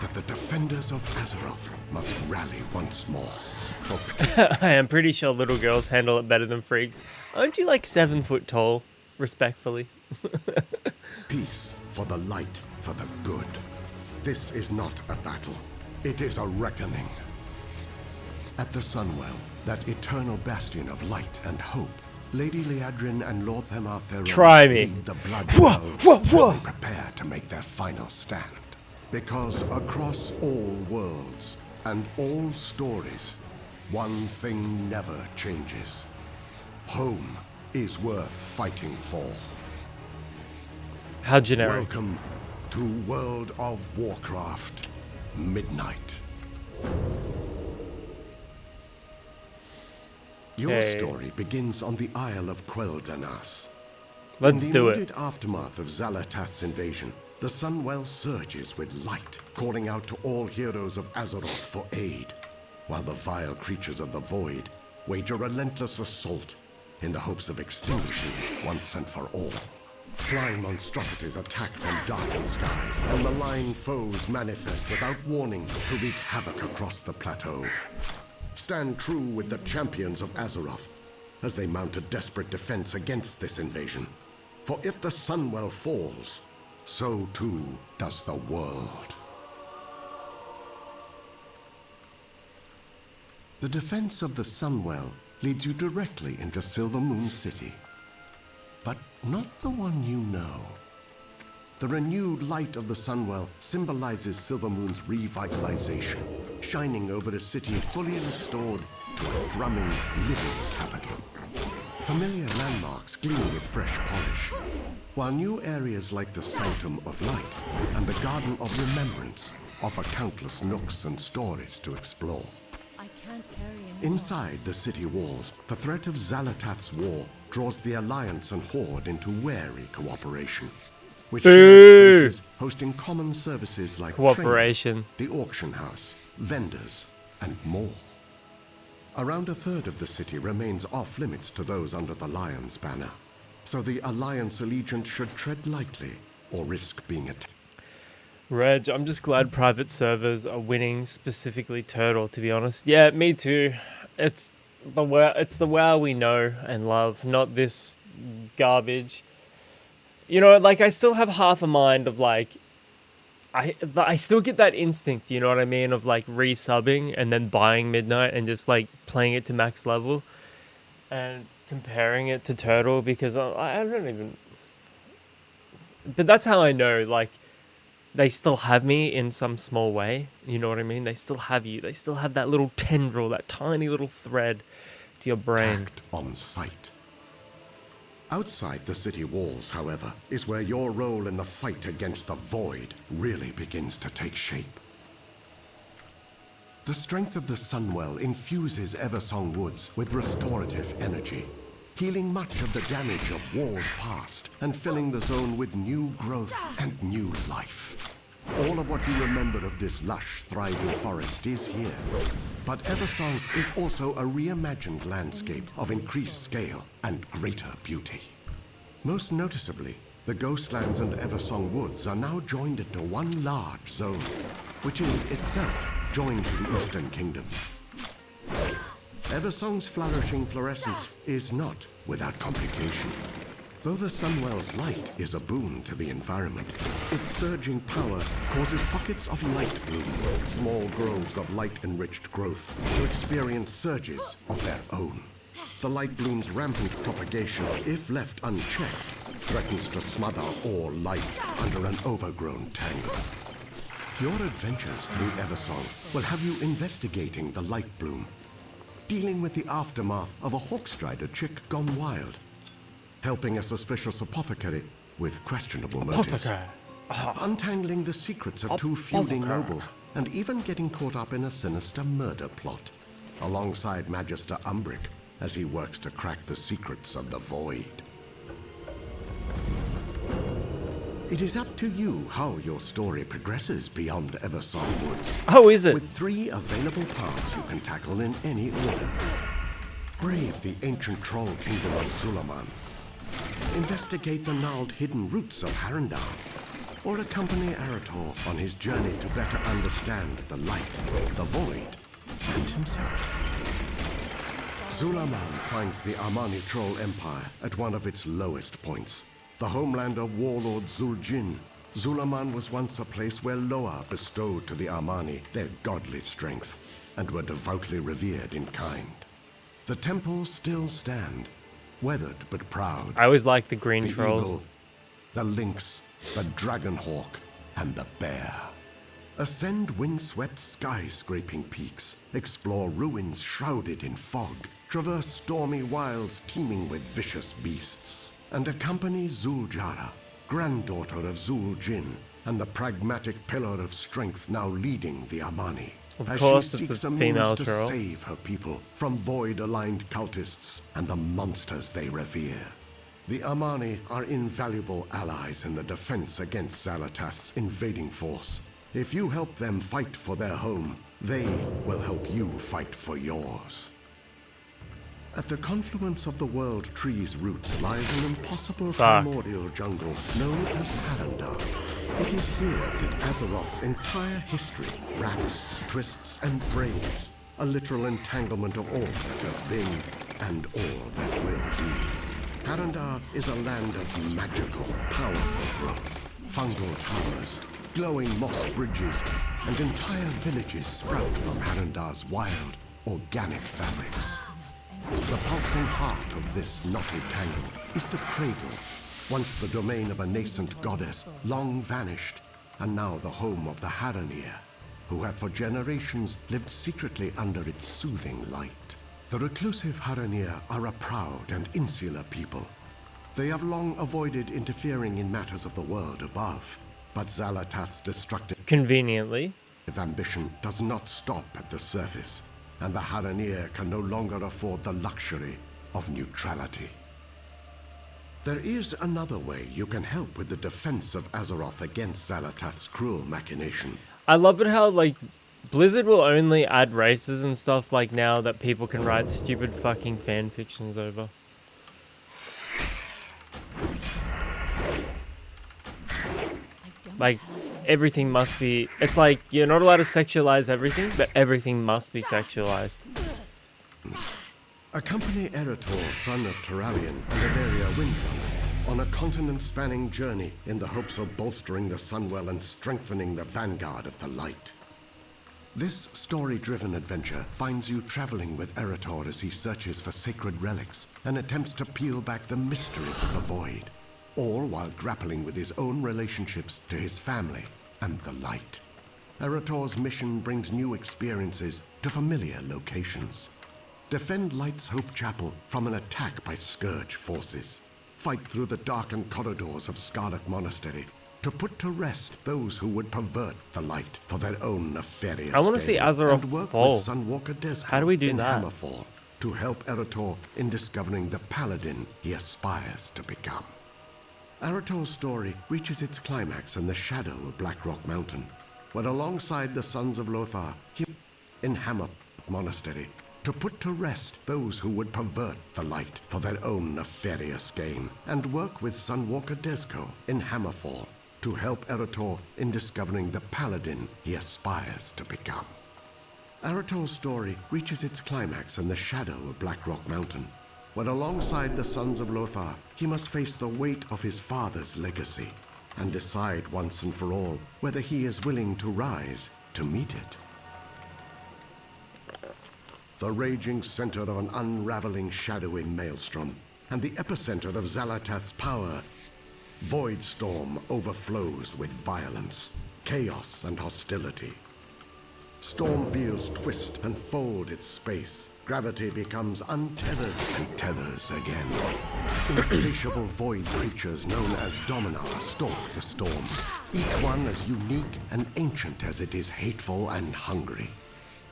that the defenders of Azeroth must rally once more. For
I am pretty sure little girls handle it better than freaks. Aren't you like 7 foot tall? Respectfully.
peace, for the light, for the good. This is not a battle. It is a reckoning. At the Sunwell, that eternal bastion of light and hope, Lady Liadrin and Lord Themartheron
Try me.
lead the blood elves as they prepare to make their final stand. Because across all worlds and all stories, one thing never changes. Home is worth fighting for.
How generic.
Welcome to World of Warcraft Midnight. Your
Okay.
story begins on the Isle of Quel'Danas.
Let's
In the
do
immediate
it.
aftermath of Xal'atath's invasion, the Sunwell surges with light, calling out to all heroes of Azeroth for aid, while the vile creatures of the Void wage a relentless assault in the hopes of extinguishing it once and for all. Flying monstrosities attack from darkened skies, and malign foes manifest without warning to wreak havoc across the plateau. Stand true with the champions of Azeroth as they mount a desperate defense against this invasion. For if the Sunwell falls, so too does the world. The defense of the Sunwell leads you directly into Silvermoon City. But not the one you know. The renewed light of the Sunwell symbolizes Silvermoon's revitalization, shining over a city fully restored to a thrumming, living capital. Familiar landmarks gleam with fresh polish, while new areas like the Sanctum of Light and the Garden of Remembrance offer countless nooks and stories to explore.
I can't carry anymore.
Inside the city walls, the threat of Xal'atath's war draws the Alliance and Horde into wary cooperation, which
Boo!
shares spaces hosting common services like
Cooperation.
training, the auction house, vendors, and more. Around a third of the city remains off-limits to those under the Lion's banner, so the Alliance allegiant should tread lightly or risk being attacked.
Reg, I'm just glad private servers are winning, specifically Turtle, to be honest. Yeah, me too. It's the WoW we know and love, not this garbage. You know, like, I still have half a mind of, like, I still get that instinct, you know what I mean, of, like, resubbing and then buying Midnight and just, like, playing it to max level and comparing it to Turtle, because I don't even... But that's how I know, like, they still have me in some small way, you know what I mean? They still have you. They still have that little tendril, that tiny little thread to your brain.
Attacked on sight. Outside the city walls, however, is where your role in the fight against the Void really begins to take shape. The strength of the Sunwell infuses Eversong Woods with restorative energy, healing much of the damage of wars past and filling the zone with new growth and new life. All of what you remember of this lush, thriving forest is here. But Eversong is also a reimagined landscape of increased scale and greater beauty. Most noticeably, the Ghostlands and Eversong Woods are now joined into one large zone, which is itself joined to the Eastern Kingdom. Eversong's flourishing fluorescence is not without complication. Though the Sunwell's light is a boon to the environment, its surging power causes pockets of light bloom, small groves of light-enriched growth, to experience surges of their own. The light bloom's rampant propagation, if left unchecked, threatens to smother all life under an overgrown tangle. Your adventures through Eversong will have you investigating the light bloom, dealing with the aftermath of a Hawkstrider chick gone wild, helping a suspicious apothecary with questionable motives, untangling the secrets of two feuding nobles, and even getting caught up in a sinister murder plot, alongside Magister Umbric as he works to crack the secrets of the Void. It is up to you how your story progresses beyond Eversong Woods.
Oh, is it?
With 3 available paths you can tackle in any order. Brave the ancient troll kingdom of Zulaman. Investigate the gnarled hidden roots of Harandar. Or accompany Arator on his journey to better understand the light, the void, and himself. Zulaman finds the Armani Troll Empire at one of its lowest points. The homeland of warlord Zuljin, Zulaman was once a place where Loa bestowed to the Armani their godly strength, and were devoutly revered in kind. The temples still stand, weathered but proud.
I always like the green
The
trolls.
eagle, the lynx, the dragonhawk, and the bear. Ascend wind-swept sky-scraping peaks, explore ruins shrouded in fog, traverse stormy wilds teeming with vicious beasts, and accompany Zuljara, granddaughter of Zuljin, and the pragmatic pillar of strength now leading the Armani.
Of
as
course,
she
it's
seeks
a
means
female
to
troll.
save her people from void-aligned cultists and the monsters they revere. The Armani are invaluable allies in the defense against Xalatath's invading force. If you help them fight for their home, they will help you fight for yours. At the confluence of the world tree's roots lies an impossible
Fuck.
primordial jungle known as Harandar. It is here that Azeroth's entire history wraps, twists, and braves, a literal entanglement of all that has been and all that will be. Harandar is a land of magical, powerful growth. Fungal towers, glowing moss bridges, and entire villages sprout from Harandar's wild, organic fabrics. The pulsing heart of this knotted tangle is the cradle, once the domain of a nascent goddess, long vanished, and now the home of the Haranir, who have for generations lived secretly under its soothing light. The reclusive Haranir are a proud and insular people. They have long avoided interfering in matters of the world above, but Xalatath's destructive
Conveniently.
ambition does not stop at the surface, and the Haranir can no longer afford the luxury of neutrality. There is another way you can help with the defense of Azeroth against Xalatath's cruel machination.
I love it how, like, Blizzard will only add races and stuff like now that people can write stupid fucking fan fictions over. Like, everything must be... It's like, you're not allowed to sexualize everything, but everything must be sexualized.
Accompany Erator, son of Terralion and Averia Windrunner, on a continent-spanning journey in the hopes of bolstering the Sunwell and strengthening the vanguard of the light. This story-driven adventure finds you traveling with Erator as he searches for sacred relics and attempts to peel back the mysteries of the void, all while grappling with his own relationships to his family and the light. Erator's mission brings new experiences to familiar locations. Defend Light's Hope Chapel from an attack by Scourge forces. Fight through the darkened corridors of Scarlet Monastery to put to rest those who would pervert the light for their own nefarious
I wanna see
gain,
Azeroth
and work
fall.
with Sunwalker Desco
How do we do
in
that?
Hammerfall to help Erator in discovering the paladin he aspires to become. Erator's story reaches its climax in the shadow of Blackrock Mountain, when alongside the Sons of Lothar, he in Hammer Monastery to put to rest those who would pervert the light for their own nefarious gain, and work with Sunwalker Desco in Hammerfall to help Erator in discovering the paladin he aspires to become. Erator's story reaches its climax in the shadow of Blackrock Mountain, when alongside the Sons of Lothar, he must face the weight of his father's legacy and decide once and for all whether he is willing to rise to meet it. The raging center of an unraveling shadowy maelstrom, and the epicenter of Xalatath's power, Voidstorm overflows with violence, chaos, and hostility. Storm fields twist and fold its space. Gravity becomes untethered and tethers again. Insatiable void creatures known as Dominar stalk the storm, each one as unique and ancient as it is hateful and hungry.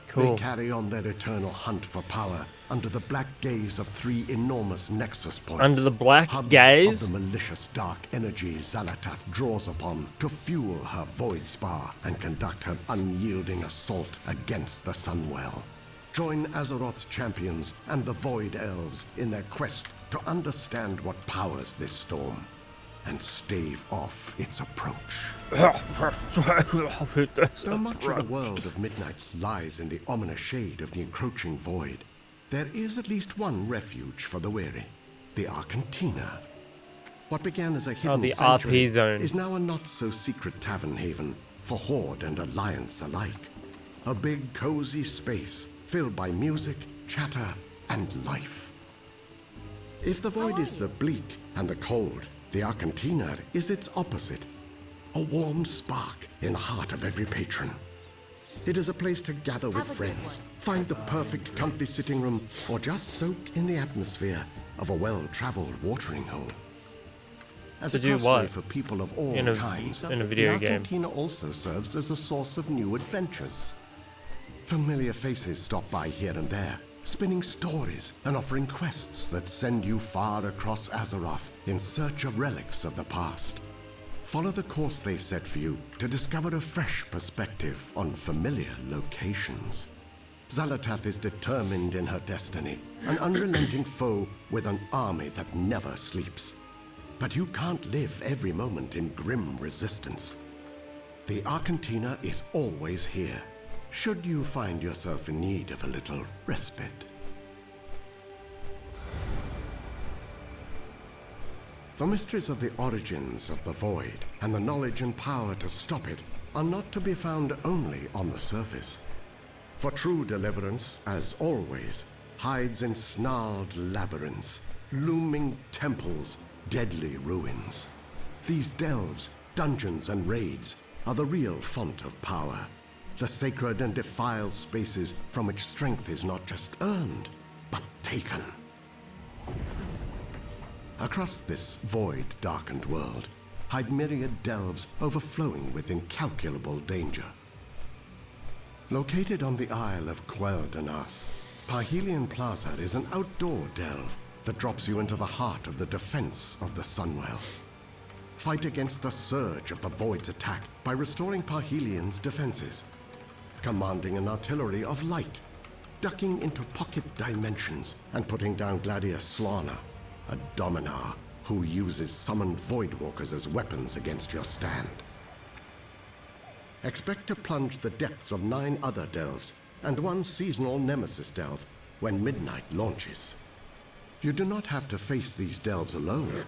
Cool.
They carry on their eternal hunt for power under the black gaze of 3 enormous nexus points.
Under the black
hubs
gaze?
of the malicious dark energy Xalatath draws upon to fuel her void spar and conduct her unyielding assault against the Sunwell. Join Azeroth's champions and the Void Elves in their quest to understand what powers this storm and stave off its approach. So much of the world of Midnight lies in the ominous shade of the encroaching void, there is at least one refuge for the weary, the Arcantina. What began as a hidden
the
sanctuary
RP zone.
is now a not-so-secret tavern haven for Horde and Alliance alike. A big, cozy space filled by music, chatter, and life. If the void is the bleak and the cold, the Arcantina is its opposite. A warm spark in the heart of every patron. It is a place to gather with friends, find the perfect comfy sitting room, or just soak in the atmosphere of a well-traveled watering hole. As
To
a
do
crossway
what?
for people of all
In a
kinds,
video
the
game.
Arcantina also serves as a source of new adventures. Familiar faces stop by here and there, spinning stories and offering quests that send you far across Azeroth in search of relics of the past. Follow the course they set for you to discover a fresh perspective on familiar locations. Xalatath is determined in her destiny, an unrelenting foe with an army that never sleeps. But you can't live every moment in grim resistance. The Arcantina is always here, should you find yourself in need of a little respite. The mysteries of the origins of the Void and the knowledge and power to stop it are not to be found only on the surface. For true deliverance, as always, hides in snarled labyrinths, looming temples, deadly ruins. These delves, dungeons, and raids are the real font of power, the sacred and defiled spaces from which strength is not just earned, but taken. Across this void-darkened world hide myriad delves overflowing with incalculable danger. Located on the Isle of Quel'Danas, Parhelion Plaza is an outdoor delve that drops you into the heart of the defense of the Sunwell. Fight against the surge of the Void's attack by restoring Parhelion's defenses, commanding an artillery of light, ducking into pocket dimensions, and putting down Gladius Slana, a Dominar who uses summoned Voidwalkers as weapons against your stand. Expect to plunge the depths of 9 other delves and 1 seasonal nemesis delve when Midnight launches. You do not have to face these delves alone.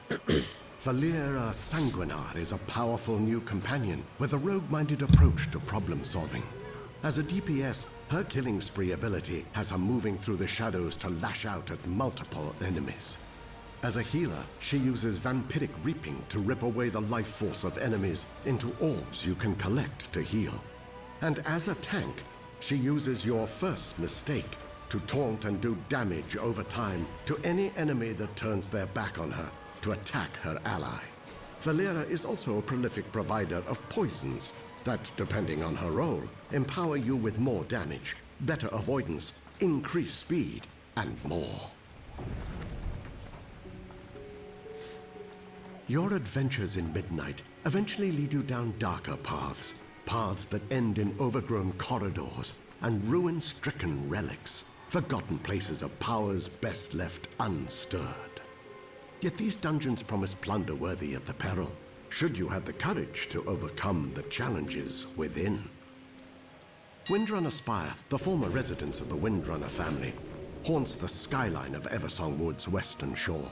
Valera Sanguinar is a powerful new companion with a rogue-minded approach to problem-solving. As a DPS, her killing spree ability has her moving through the shadows to lash out at multiple enemies. As a healer, she uses vampiric reaping to rip away the life force of enemies into orbs you can collect to heal. And as a tank, she uses your first mistake to taunt and do damage over time to any enemy that turns their back on her to attack her ally. Valera is also a prolific provider of poisons that, depending on her role, empower you with more damage, better avoidance, increased speed, and more. Your adventures in Midnight eventually lead you down darker paths, paths that end in overgrown corridors and ruin-stricken relics, forgotten places of powers best left unstirred. Yet these dungeons promise plunder worthy of the peril, should you have the courage to overcome the challenges within. Windrunner Spire, the former residence of the Windrunner family, haunts the skyline of Eversong Wood's western shore.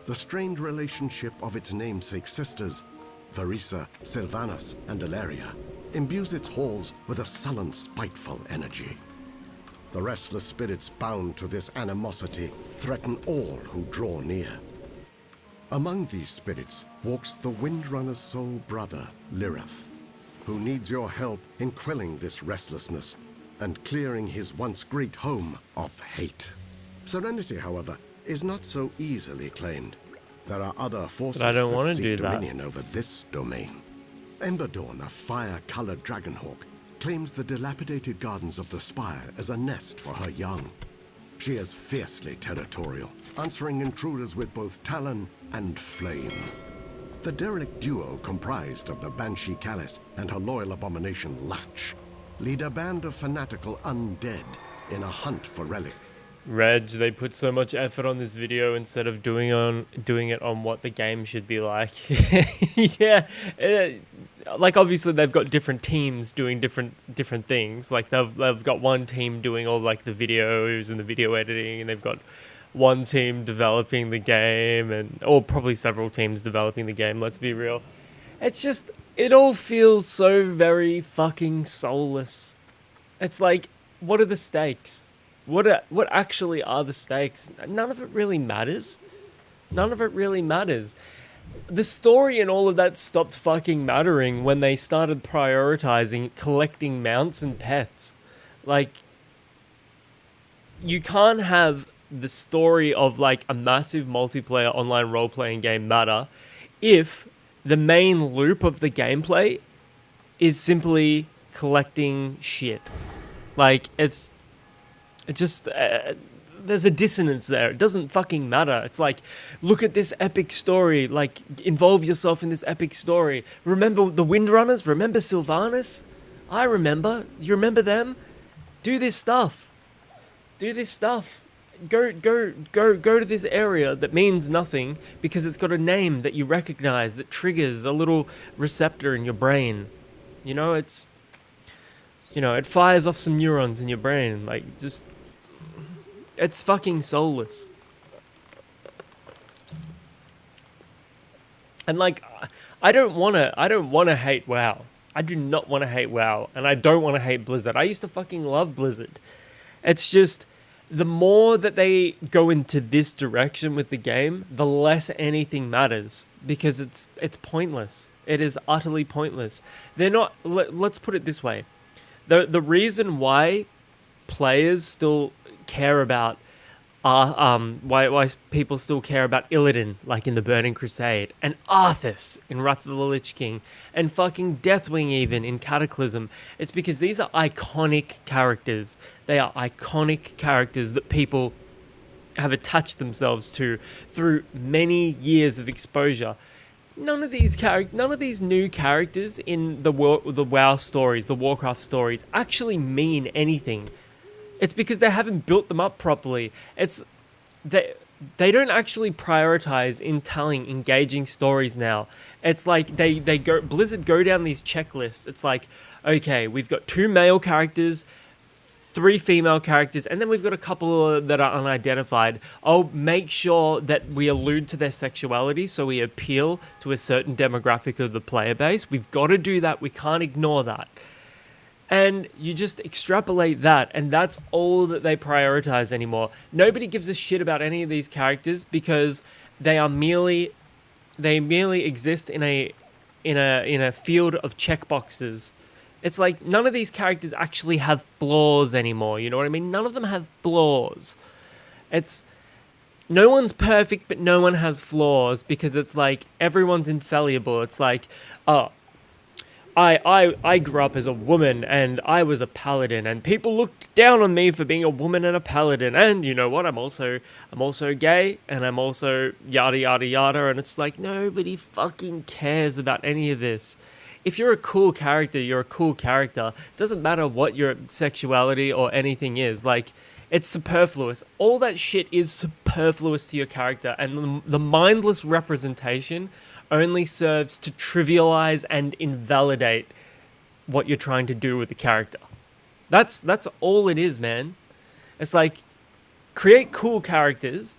The strained relationship of its namesake sisters, Varisa, Sylvanas, and Ilaria, imbues its halls with a sullen, spiteful energy. The restless spirits bound to this animosity threaten all who draw near. Among these spirits walks the Windrunner's sole brother, Lirith, who needs your help in quelling this restlessness and clearing his once great home of hate. Serenity, however, is not so easily claimed. There are other forces
I don't
that
wanna
seek
do that.
dominion over this domain. Emberdawn, a fire-colored dragonhawk, claims the dilapidated gardens of the Spire as a nest for her young. She is fiercely territorial, answering intruders with both talon and flame. The derelict duo comprised of the Banshee Callis and her loyal abomination Latch lead a band of fanatical undead in a hunt for relic.
Reg, they put so much effort on this video instead of doing it on what the game should be like. Yeah, like obviously they've got different teams doing different things. Like they've got one team doing all like the videos and the video editing, and they've got one team developing the game, or probably several teams developing the game. Let's be real. It's just, it all feels so very fucking soulless. It's like, what are the stakes? What actually are the stakes? None of it really matters. None of it really matters. The story and all of that stopped fucking mattering when they started prioritizing collecting mounts and pets. Like, you can't have the story of like a massive multiplayer online role-playing game matter if the main loop of the gameplay is simply collecting shit. Like, it's just, there's a dissonance there. It doesn't fucking matter. It's like, look at this epic story. Like, involve yourself in this epic story. Remember the Windrunners? Remember Sylvanas? I remember. You remember them? Do this stuff. Do this stuff. Go to this area that means nothing because it's got a name that you recognize that triggers a little receptor in your brain. You know, it fires off some neurons in your brain. Like, just, it's fucking soulless. And like, I don't want to hate WoW. I do not want to hate WoW, and I don't want to hate Blizzard. I used to fucking love Blizzard. It's just, the more that they go into this direction with the game, the less anything matters, because it's pointless. It is utterly pointless. They're not. Let's put it this way: the reason why players still care about why people still care about Illidan, like in the Burning Crusade, and Arthas in Wrath of the Lich King, and fucking Deathwing even in Cataclysm, it's because these are iconic characters. They are iconic characters that people have attached themselves to through many years of exposure. None of these new characters in the WoW stories, the Warcraft stories, actually mean anything. It's because they haven't built them up properly. They don't actually prioritize in telling engaging stories now. It's like Blizzard go down these checklists. It's like, okay, we've got 2 male characters, 3 female characters, and then we've got a couple that are unidentified. I'll make sure that we allude to their sexuality so we appeal to a certain demographic of the player base. We've got to do that. We can't ignore that. And you just extrapolate that, and that's all that they prioritize anymore. Nobody gives a shit about any of these characters because they merely exist in a field of checkboxes. It's like none of these characters actually have flaws anymore. You know what I mean? None of them have flaws. It's no one's perfect, but no one has flaws because it's like everyone's infallible. It's like, oh, I grew up as a woman and I was a paladin and people looked down on me for being a woman and a paladin, and you know what, I'm also gay and I'm also yada yada yada, and it's like nobody fucking cares about any of this. If you're a cool character, you're a cool character. It doesn't matter what your sexuality or anything is. Like, it's superfluous. All that shit is superfluous to your character, and the mindless representation only serves to trivialize and invalidate what you're trying to do with the character. That's all it is, man. It's like, create cool characters.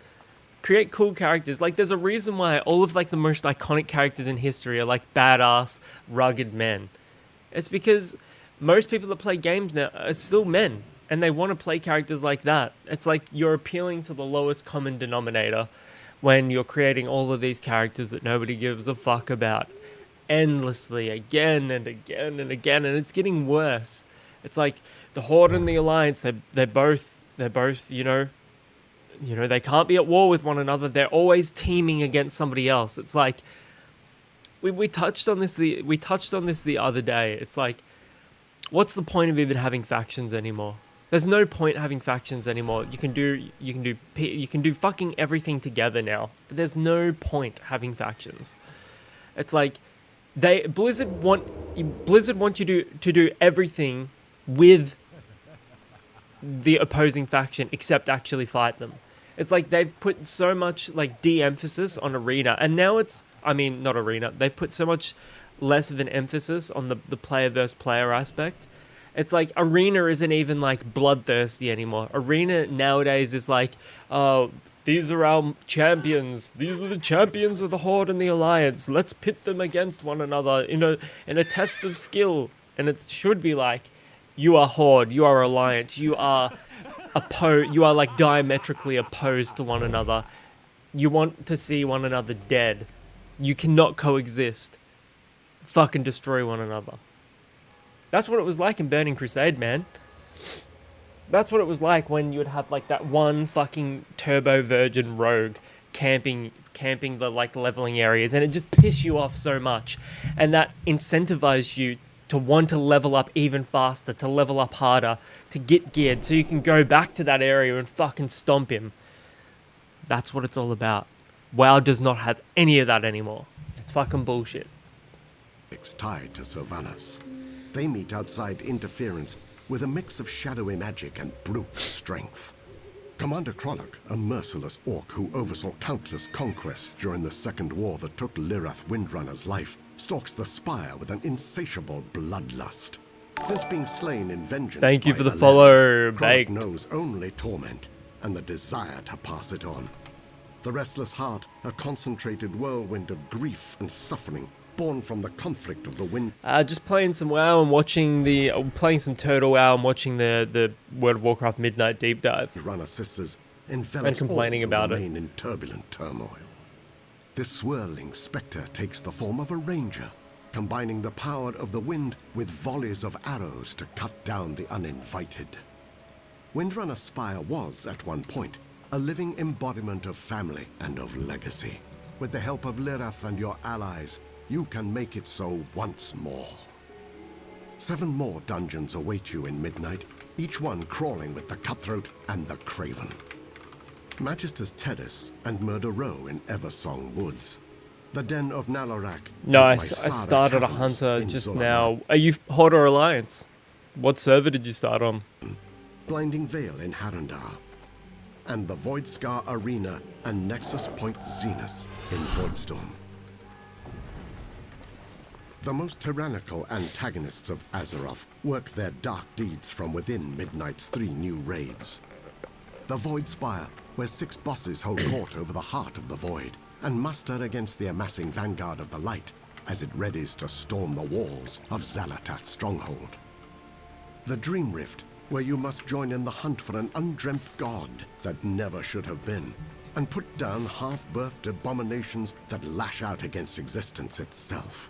Like, there's a reason why all of like the most iconic characters in history are like badass, rugged men. It's because most people that play games now are still men, and they want to play characters like that. It's like you're appealing to the lowest common denominator when you're creating all of these characters that nobody gives a fuck about endlessly, again and again and again, and it's getting worse. It's like the Horde and the Alliance, they're both, you know, they can't be at war with one another. They're always teaming against somebody else. It's like we touched on this the other day. It's like what's the point of even having factions anymore? There's no point having factions anymore. You can do fucking everything together now. There's no point having factions. It's like Blizzard want you to do everything with the opposing faction except actually fight them. It's like they've put so much like de-emphasis on arena, and now not arena. They've put so much less of an emphasis on the player versus player aspect. It's like arena isn't even like bloodthirsty anymore. Arena nowadays is like, oh, these are our champions. These are the champions of the Horde and the Alliance. Let's pit them against one another in a test of skill. And it should be like, you are Horde, you are Alliance, you are like diametrically opposed to one another. You want to see one another dead. You cannot coexist. Fucking destroy one another. That's what it was like in Burning Crusade, man. That's what it was like when you would have like that one fucking turbo virgin rogue camping the like leveling areas, and it just pissed you off so much, and that incentivized you to want to level up even faster, to level up harder, to get geared so you can go back to that area and fucking stomp him. That's what it's all about. WoW does not have any of that anymore. It's fucking bullshit.
Tied to Sylvanas. They meet outside interference with a mix of shadowy magic and brute strength. Commander Krolok, a merciless orc who oversaw countless conquests during the Second War that took Lirath Windrunner's life, stalks the Spire with an insatiable bloodlust. Since being slain in vengeance,
thank you
by
for the
Valen,
follow,
Krolok
Baked.
knows only torment and the desire to pass it on. The restless heart, a concentrated whirlwind of grief and suffering, born from the conflict of the wind.
Just playing some WoW and watching playing some Turtle WoW and watching the World of Warcraft Midnight Deep Dive.
Runner sisters
And
envelops
complaining
all who
about it.
remain in turbulent turmoil. This swirling spectre takes the form of a ranger, combining the power of the wind with volleys of arrows to cut down the uninvited. Windrunner Spire was, at one point, a living embodiment of family and of legacy. With the help of Lirath and your allies, you can make it so once more. 7 more dungeons await you in Midnight, each one crawling with the Cutthroat and the Craven. Magister's Terrace and Murder Row in Eversong Woods. The Den of Nalorak.
Nice.
and
I
Lysara
started a
Caverns
hunter
in
just
Zul'Aman.
now. Are you Horde or Alliance? What server did you start on?
Blinding Veil in Harandar. And the Voidscar Arena and Nexus Point Zenith in Voidstorm. The most tyrannical antagonists of Azeroth work their dark deeds from within Midnight's 3 new raids. The Void Spire, where 6 bosses hold court over the heart of the Void, and muster against the amassing vanguard of the Light as it readies to storm the walls of Xalatath's stronghold. The Dream Rift, where you must join in the hunt for an undreamt god that never should have been, and put down half-birthed abominations that lash out against existence itself.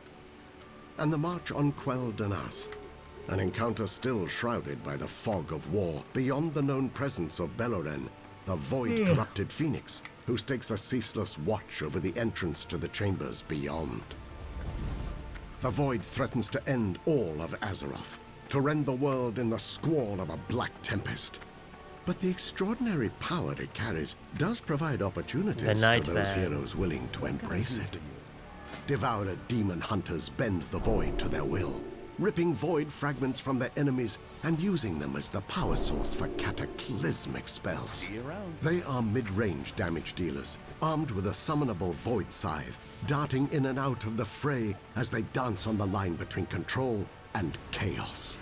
And the march on Quell Danas, an encounter still shrouded by the fog of war beyond the known presence of Beloren, the void-corrupted phoenix who stakes a ceaseless watch over the entrance to the chambers beyond. The void threatens to end all of Azeroth, to rend the world in the squall of a black tempest. But the extraordinary power it carries does provide opportunities
The
to
Nightmare.
those heroes willing to embrace it. Devoured demon hunters bend the void to their will, ripping void fragments from their enemies and using them as the power source for cataclysmic spells.
See you around.
They are mid-range damage dealers, armed with a summonable void scythe, darting in and out of the fray as they dance on the line between control and chaos.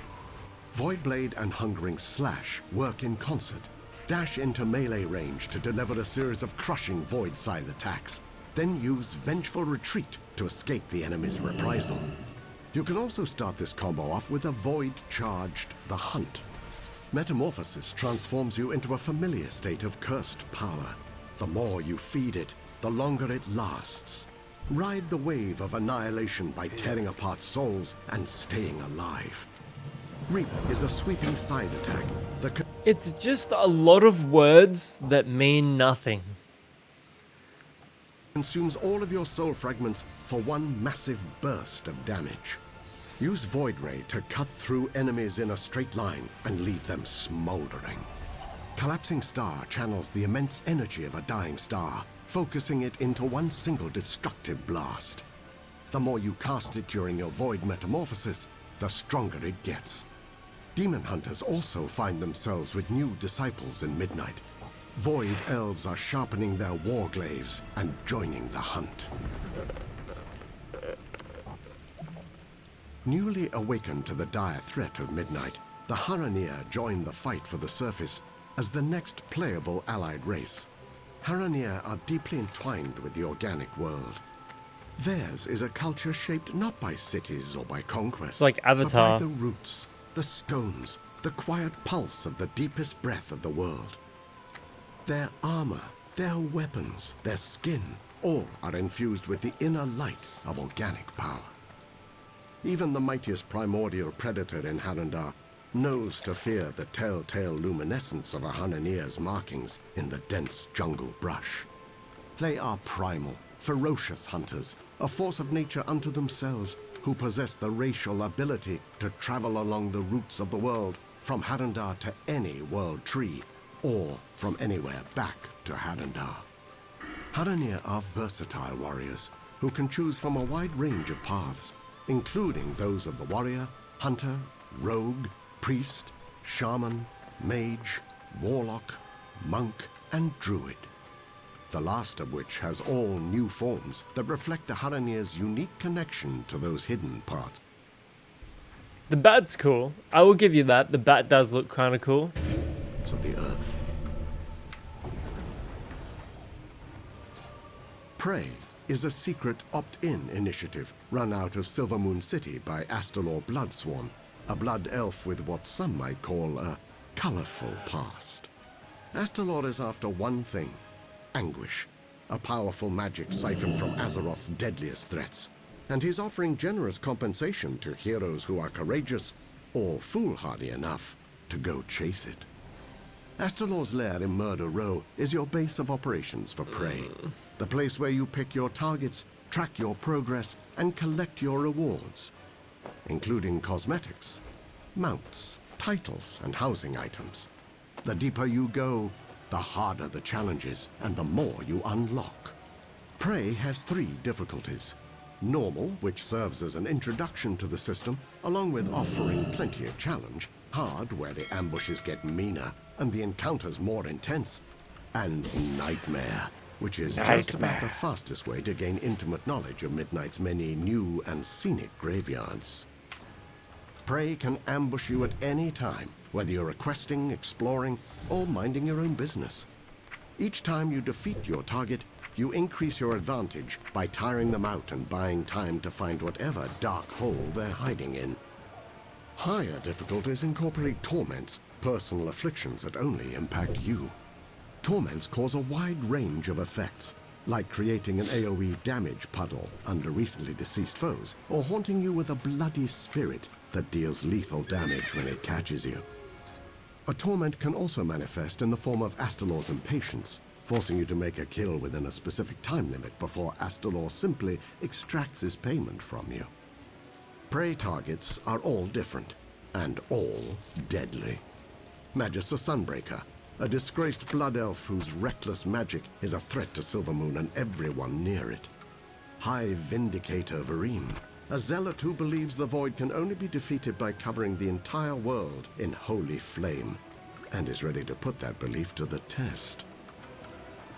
Voidblade and Hungering Slash work in concert, dash into melee range to deliver a series of crushing void scythe attacks, then use Vengeful Retreat to escape the enemy's reprisal. You can also start this combo off with a Void-charged The Hunt. Metamorphosis transforms you into a familiar state of cursed power. The more you feed it, the longer it lasts. Ride the wave of annihilation by tearing apart souls and staying alive. Reap is a sweeping side attack that
It's just a lot of words that mean nothing.
consumes all of your soul fragments for one massive burst of damage. Use Void Ray to cut through enemies in a straight line and leave them smoldering. Collapsing Star channels the immense energy of a dying star, focusing it into one single destructive blast. The more you cast it during your Void metamorphosis, the stronger it gets. Demon Hunters also find themselves with new disciples in Midnight. Void Elves are sharpening their warglaives and joining the hunt. Newly awakened to the dire threat of Midnight, the Haranir join the fight for the surface as the next playable allied race. Haranir are deeply entwined with the organic world. Theirs is a culture shaped not by cities or by conquest,
It's like Avatar.
but by the roots, the stones, the quiet pulse of the deepest breath of the world. Their armor, their weapons, their skin, all are infused with the inner light of organic power. Even the mightiest primordial predator in Harandar knows to fear the telltale luminescence of a Haranir's markings in the dense jungle brush. They are primal, ferocious hunters, a force of nature unto themselves, who possess the racial ability to travel along the roots of the world, from Harandar to any world tree, or from anywhere back to Harandar. Haranir are versatile warriors, who can choose from a wide range of paths, including those of the warrior, hunter, rogue, priest, shaman, mage, warlock, monk, and druid. The last of which has all new forms that reflect the Haranir's unique connection to those hidden parts.
The bat's cool. I will give you that. The bat does look kind of cool.
Of the earth. Prey is a secret opt-in initiative run out of Silvermoon City by Astalor Bloodsworn, a blood elf with what some might call a colorful past. Astalor is after one thing: anguish, a powerful magic siphoned from Azeroth's deadliest threats, and he's offering generous compensation to heroes who are courageous or foolhardy enough to go chase it. Astalor's lair in Murder Row is your base of operations for Prey, the place where you pick your targets, track your progress, and collect your rewards, including cosmetics, mounts, titles, and housing items. The deeper you go, the harder the challenges, and the more you unlock. Prey has 3 difficulties. Normal, which serves as an introduction to the system, along with offering plenty of challenge. Hard, where the ambushes get meaner and the encounters more intense. And Nightmare, which is just about the fastest way to gain intimate knowledge of Midnight's many new and scenic graveyards. Prey can ambush you at any time, whether you're questing, exploring, or minding your own business. Each time you defeat your target, you increase your advantage by tiring them out and buying time to find whatever dark hole they're hiding in. Higher difficulties incorporate torments, personal afflictions that only impact you. Torments cause a wide range of effects, like creating an AoE damage puddle under recently deceased foes, or haunting you with a bloody spirit that deals lethal damage when it catches you. A torment can also manifest in the form of Astalor's impatience, forcing you to make a kill within a specific time limit before Astalor simply extracts his payment from you. Prey targets are all different, and all deadly. Magister Sunbreaker, a disgraced blood elf whose reckless magic is a threat to Silvermoon and everyone near it. High Vindicator Vareem, a zealot who believes the Void can only be defeated by covering the entire world in holy flame, and is ready to put that belief to the test.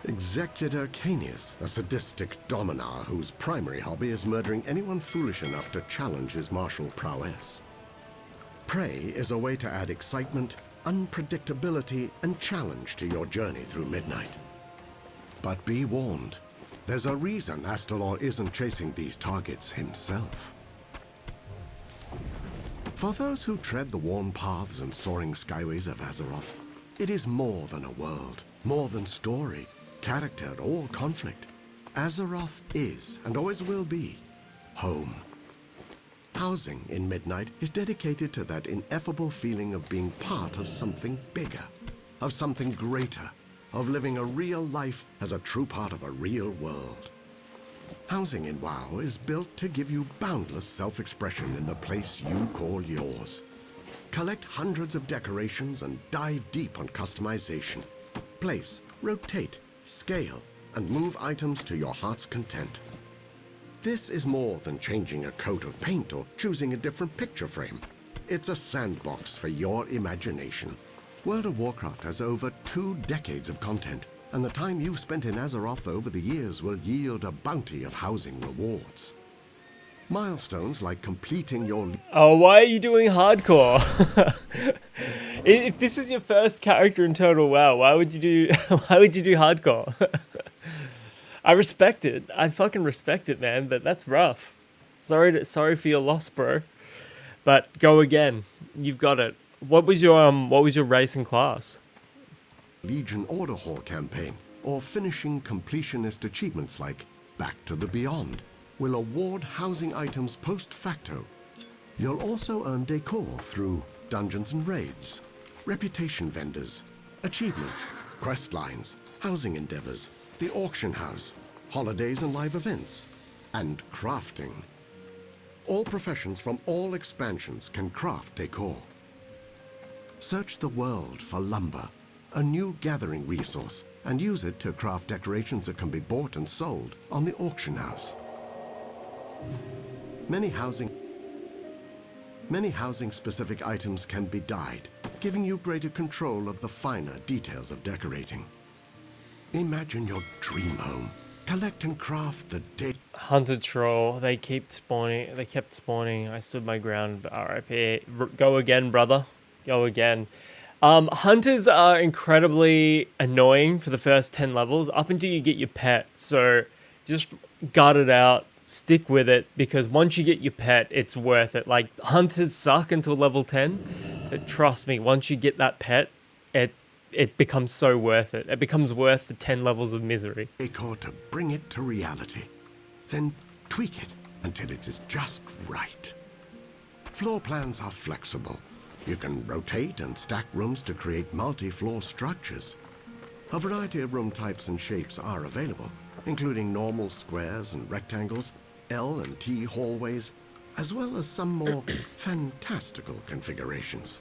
Executor Canius, a sadistic dominar whose primary hobby is murdering anyone foolish enough to challenge his martial prowess. Prey is a way to add excitement, unpredictability, and challenge to your journey through Midnight. But be warned, there's a reason Astalor isn't chasing these targets himself. For those who tread the worn paths and soaring skyways of Azeroth, it is more than a world, more than story, character, or conflict. Azeroth is, and always will be, home. Housing in Midnight is dedicated to that ineffable feeling of being part of something bigger, of something greater, of living a real life as a true part of a real world. Housing in WoW is built to give you boundless self-expression in the place you call yours. Collect hundreds of decorations and dive deep on customization. Place, rotate, scale, and move items to your heart's content. This is more than changing a coat of paint or choosing a different picture frame. It's a sandbox for your imagination. World of Warcraft has over 2 decades of content, and the time you've spent in Azeroth over the years will yield a bounty of housing rewards. Milestones like completing your...
Oh, why are you doing hardcore? If this is your first character in Total WoW, why would you do hardcore? I respect it. I fucking respect it, man, but that's rough. Sorry for your loss, bro. But go again. You've got it. What was your race and class?
Legion Order Hall campaign, or finishing completionist achievements like Back to the Beyond, will award housing items post facto. You'll also earn decor through dungeons and raids, reputation vendors, achievements, quest lines, housing endeavors, the auction house, holidays and live events, and crafting. All professions from all expansions can craft decor. Search the world for lumber, a new gathering resource, and use it to craft decorations that can be bought and sold on the auction house. Many housing-specific items can be dyed, giving you greater control of the finer details of decorating. Imagine your dream home. Collect and craft the day.
Hunter troll. They kept spawning. I stood my ground. But RIP. Go again, brother. Go again. Hunters are incredibly annoying for the first 10 levels up until you get your pet. So just gut it out, stick with it, because once you get your pet, it's worth it. Like, hunters suck until level 10, but trust me, once you get that pet, it becomes so worth it. It becomes worth the 10 levels of misery.
Decor to bring it to reality. Then tweak it until it is just right. Floor plans are flexible. You can rotate and stack rooms to create multi-floor structures. A variety of room types and shapes are available, including normal squares and rectangles, L and T hallways, as well as some more fantastical configurations.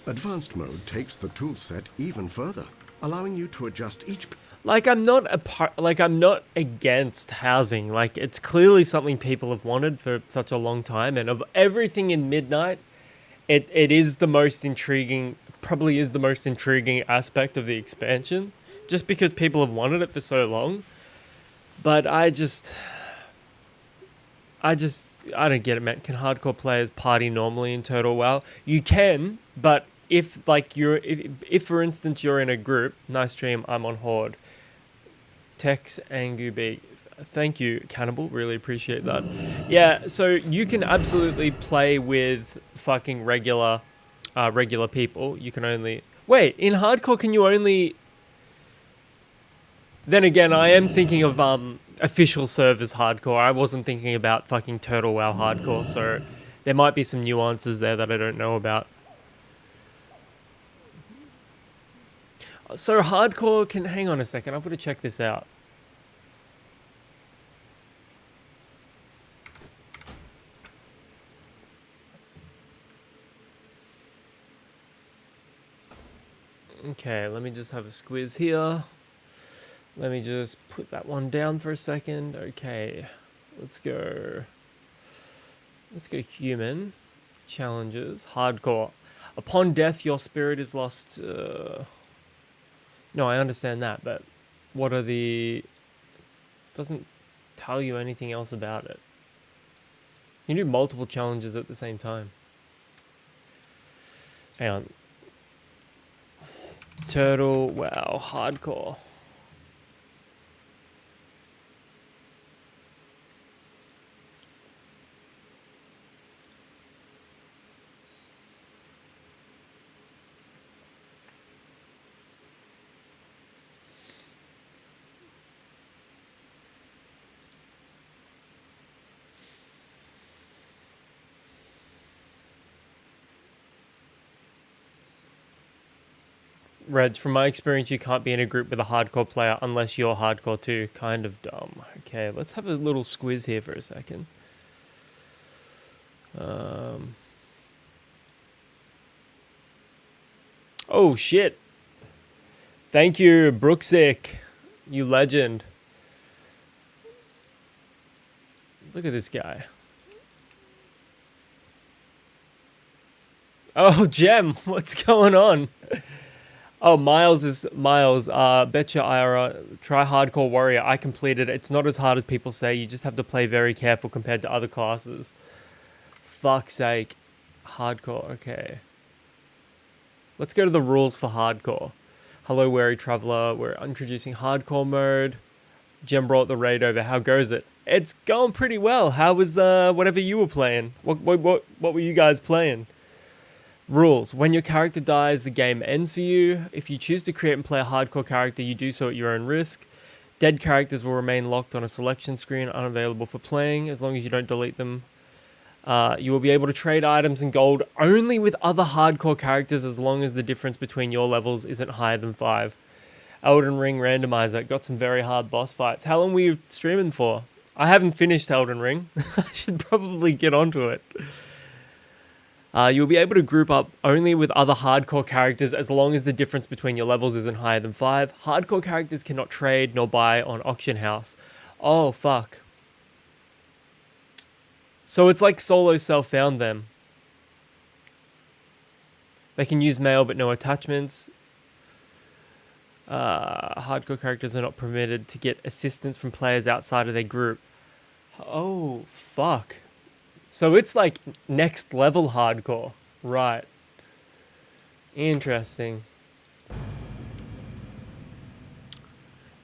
Advanced mode takes the toolset even further, allowing you to adjust each...
Like, I'm not against housing. Like, it's clearly something people have wanted for such a long time, and of everything in Midnight, it is the most intriguing, probably is the most intriguing aspect of the expansion, just because people have wanted it for so long. But I don't get it, man. Can hardcore players party normally in Total WoW? You can, but if for instance you're in a group, nice stream, I'm on Horde. Tex Angu B. Thank you, Cannibal. Really appreciate that. Yeah, so you can absolutely play with fucking regular people. You can only... Wait, in hardcore can you only... Then again, I am thinking of official servers hardcore. I wasn't thinking about fucking Total WoW hardcore, so there might be some nuances there that I don't know about. So hardcore can... Hang on a second, I've got to check this out. Okay, let me just have a squiz here. Let me just put that one down for a second. Okay, let's go human. Challenges. Hardcore. Upon death, your spirit is lost. No, I understand that, but what are the... Doesn't tell you anything else about it. You do multiple challenges at the same time. Hang on. Turtle, wow, hardcore. Reg, from my experience, you can't be in a group with a hardcore player unless you're hardcore too. Kind of dumb. Okay, let's have a little squiz here for a second. Oh, shit. Thank you, Brooksick. You legend. Look at this guy. Oh, Gem, what's going on? Oh, Miles. Betcha IRA. Try Hardcore Warrior. I completed it. It's not as hard as people say. You just have to play very careful compared to other classes. Fuck's sake. Hardcore. Okay. Let's go to the rules for Hardcore. Hello, Wary Traveler. We're introducing Hardcore mode. Gem brought the raid over. How goes it? It's going pretty well. How was the whatever you were playing? What were you guys playing? Rules. When your character dies, the game ends for you. If you choose to create and play a hardcore character, you do so at your own risk. Dead characters will remain locked on a selection screen, unavailable for playing, as long as you don't delete them. You will be able to trade items and gold only with other hardcore characters as long as the difference between your levels isn't higher than 5. Elden Ring Randomizer. Got some very hard boss fights. How long were you streaming for? I haven't finished Elden Ring. I should probably get onto it. You'll be able to group up only with other hardcore characters as long as the difference between your levels isn't higher than 5. Hardcore characters cannot trade nor buy on Auction House. Oh, fuck. So it's like solo self-found them. They can use mail but no attachments. Hardcore characters are not permitted to get assistance from players outside of their group. Oh, fuck. So it's like next level hardcore. Right. Interesting. You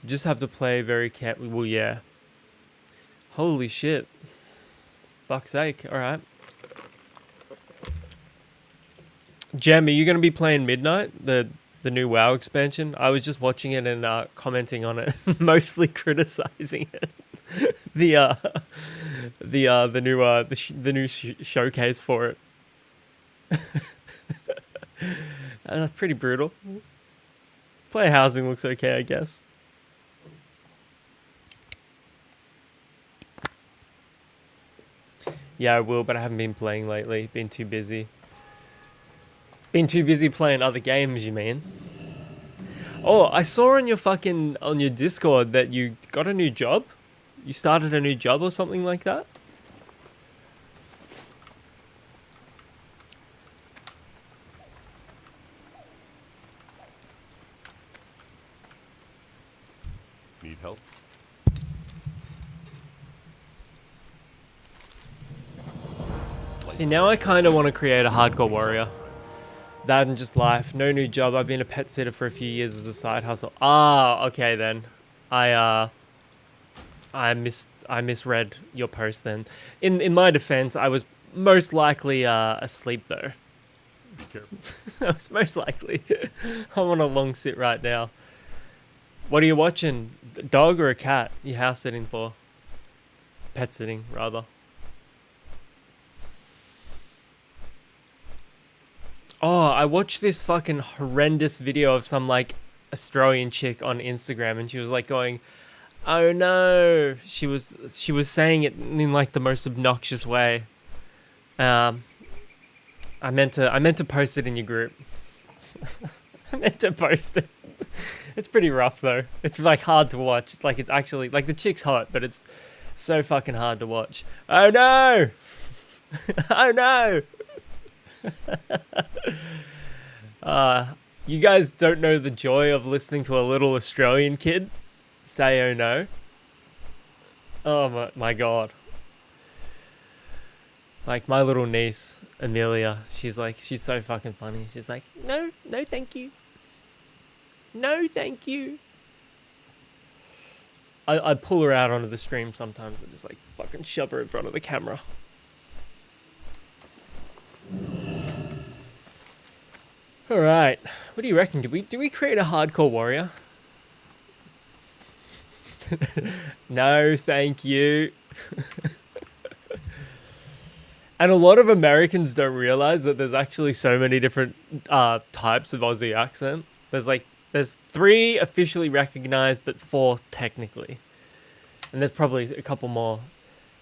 just have to play very carefully. Well, yeah. Holy shit. Fuck's sake. Alright. Gem, are you going to be playing Midnight? The new WoW expansion? I was just watching it and commenting on it. Mostly criticizing it. The new showcase for it. Pretty brutal. Player housing looks okay, I guess. Yeah, I will, but I haven't been playing lately. Been too busy. Been too busy playing other games, you mean? Oh, I saw on your Discord that you got a new job. You started a new job or something like that?
Need help?
See, now I kind of want to create a hardcore warrior. That and just life. No new job. I've been a pet sitter for a few years as a side hustle. Ah, okay then. I misread your post then. In my defense, I was most likely asleep though.
Be careful.
I was most likely. I'm on a long sit right now. What are you watching? A dog or a cat? You house sitting for? Pet sitting, rather. Oh, I watched this fucking horrendous video of some like Australian chick on Instagram, and she was like going, "Oh no!" She was saying it in like the most obnoxious way. I meant to post it in your group. I meant to post it. It's pretty rough though. It's like hard to watch. It's like it's actually like the chick's hot, but it's so fucking hard to watch. Oh no! Oh no! You guys don't know the joy of listening to a little Australian kid say oh no. Oh my god. Like my little niece, Amelia, she's so fucking funny. She's like, no thank you. No thank you. I pull her out onto the stream sometimes and just like fucking shove her in front of the camera. Alright, what do you reckon? Do we create a hardcore warrior? No, thank you. And a lot of Americans don't realize that there's actually so many different types of Aussie accent. There's 3 officially recognized, but 4 technically. And there's probably a couple more.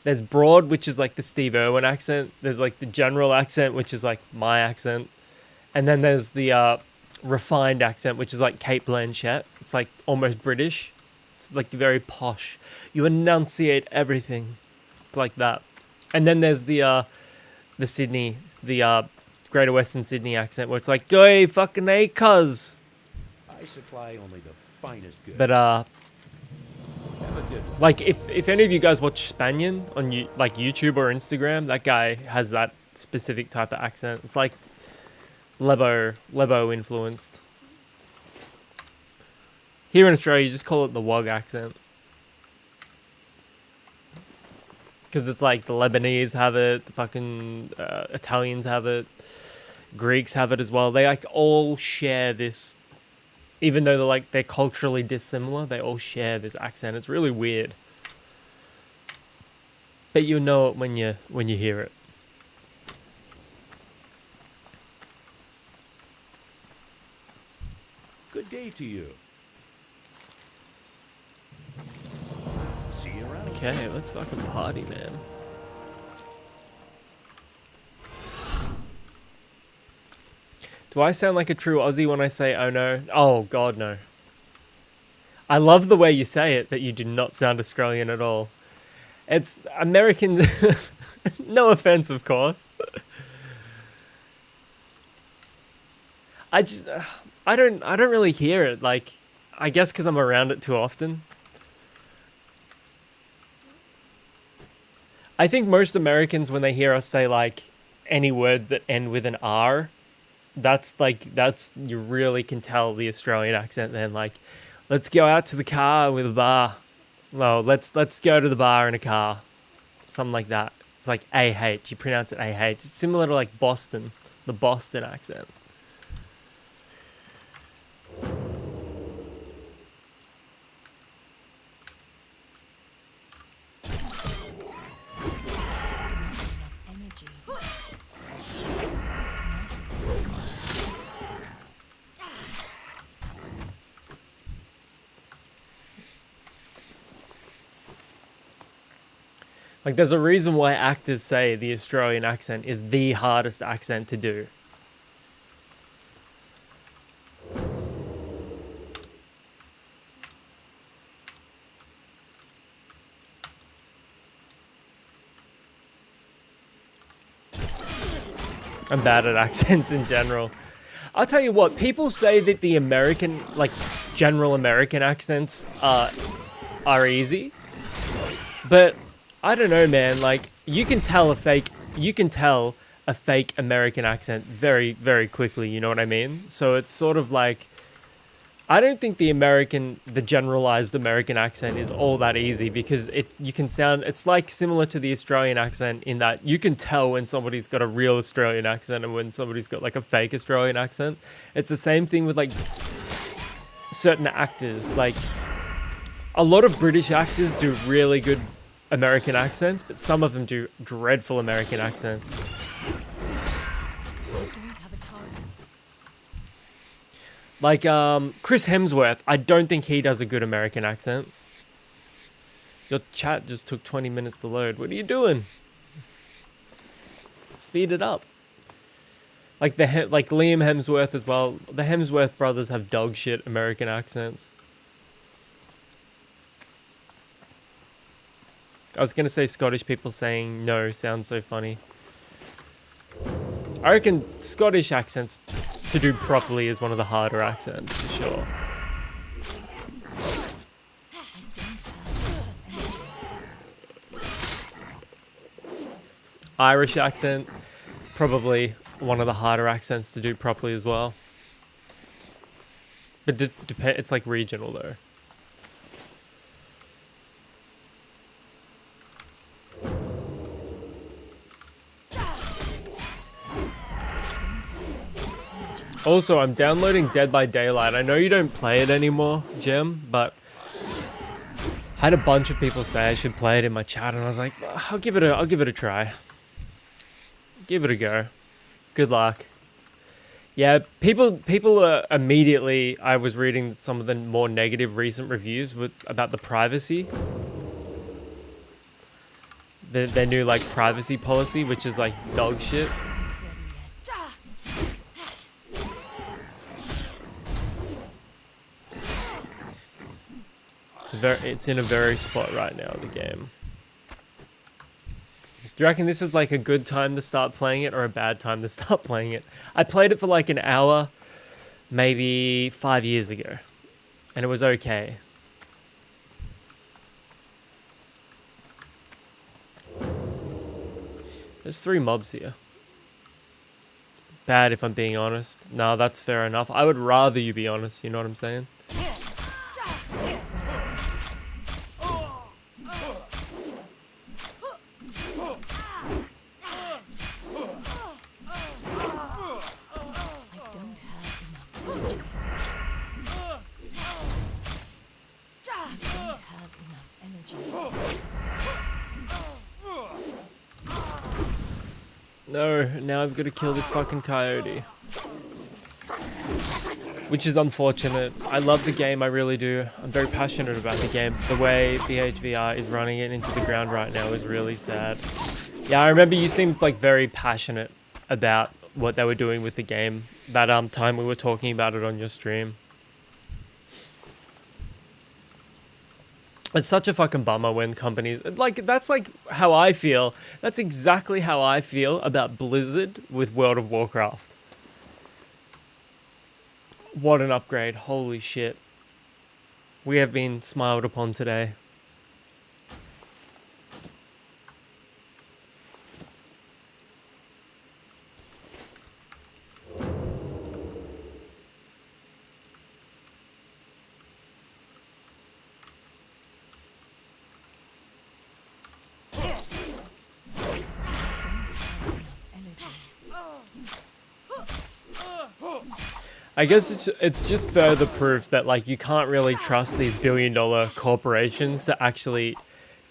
There's broad, which is like the Steve Irwin accent. There's like the general accent, which is like my accent. And then there's the refined accent, which is like Kate Blanchett. It's like almost British. It's like very posh. You enunciate everything. It's like that. And then there's the Sydney, the Greater Western Sydney accent, where it's like, "Go fucking A, cuz."
I supply only the finest goods.
But
Have a good one.
like if any of you guys watch Spanian on like YouTube or Instagram, that guy has that specific type of accent. It's like Lebo influenced. Here in Australia, you just call it the WOG accent. Because it's like the Lebanese have it, the fucking Italians have it, Greeks have it as well. They like all share this, even though they're culturally dissimilar, they all share this accent. It's really weird. But you'll know it when you hear it.
Good day to you. See you around.
Okay, let's fucking party, man. Do I sound like a true Aussie when I say "oh no"? Oh god, no. I love the way you say it, but you do not sound Australian at all. It's American. No offense, of course. I don't really hear it. Like, I guess because I'm around it too often. I think most Americans, when they hear us say like any words that end with an R, that's you really can tell the Australian accent then. Like, let's go out to the car with a bar. No, let's go to the bar in a car. Something like that. It's like AH. You pronounce it AH. It's similar to like Boston, the Boston accent.
Energy.
Like, there's a reason why actors say the Australian accent is the hardest accent to do. I'm bad at accents in general. I'll tell you what, people say that the American, like, general American accents are easy. But I don't know, man. Like, you can tell a fake American accent very, very quickly, you know what I mean? So it's sort of like, I don't think the generalized American accent is all that easy, because it's like similar to the Australian accent in that you can tell when somebody's got a real Australian accent and when somebody's got like a fake Australian accent. It's the same thing with like certain actors. Like, a lot of British actors do really good American accents, but some of them do dreadful American accents.
Don't have a target.
Like, Chris Hemsworth, I don't think he does a good American accent. Your chat just took 20 minutes to load. What are you doing? Speed it up. Like like Liam Hemsworth as well. The Hemsworth brothers have dog shit American accents. I was gonna say Scottish people saying no sounds so funny. I reckon Scottish accents to do properly is one of the harder accents, for sure. Irish accent, probably one of the harder accents to do properly as well. But it's like regional though. Also, I'm downloading Dead by Daylight. I know you don't play it anymore, Gem, but I had a bunch of people say I should play it in my chat, and I was like, I'll give it a try. Give it a go. Good luck. Yeah, people immediately. I was reading some of the more negative recent reviews about the privacy. Their new like privacy policy, which is like dog shit. It's in a very spot right now, the game. Do you reckon this is like a good time to start playing it or a bad time to start playing it? I played it for like an hour, maybe 5 years ago, and it was okay. There's 3 mobs here. Bad if I'm being honest. No, that's fair enough. I would rather you be honest, you know what I'm saying? No, now I've got to kill this fucking coyote. Which is unfortunate. I love the game, I really do. I'm very passionate about the game. The way BHVR is running it into the ground right now is really sad. Yeah, I remember you seemed like very passionate about what they were doing with the game. That time we were talking about it on your stream. It's such a fucking bummer when companies like that's like how I feel. That's exactly how I feel about Blizzard with World of Warcraft. What an upgrade. Holy shit. We have been smiled upon today. I guess it's just further proof that like you can't really trust these billion-dollar corporations to actually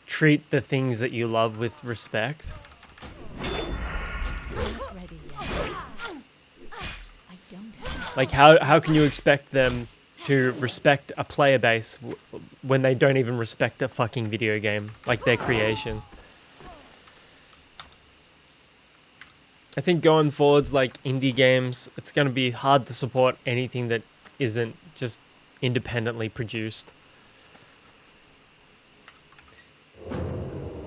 treat the things that you love with respect. Like how can you expect them to respect a player base when they don't even respect a fucking video game, like their creation? I think going forwards, like indie games, it's going to be hard to support anything that isn't just independently produced.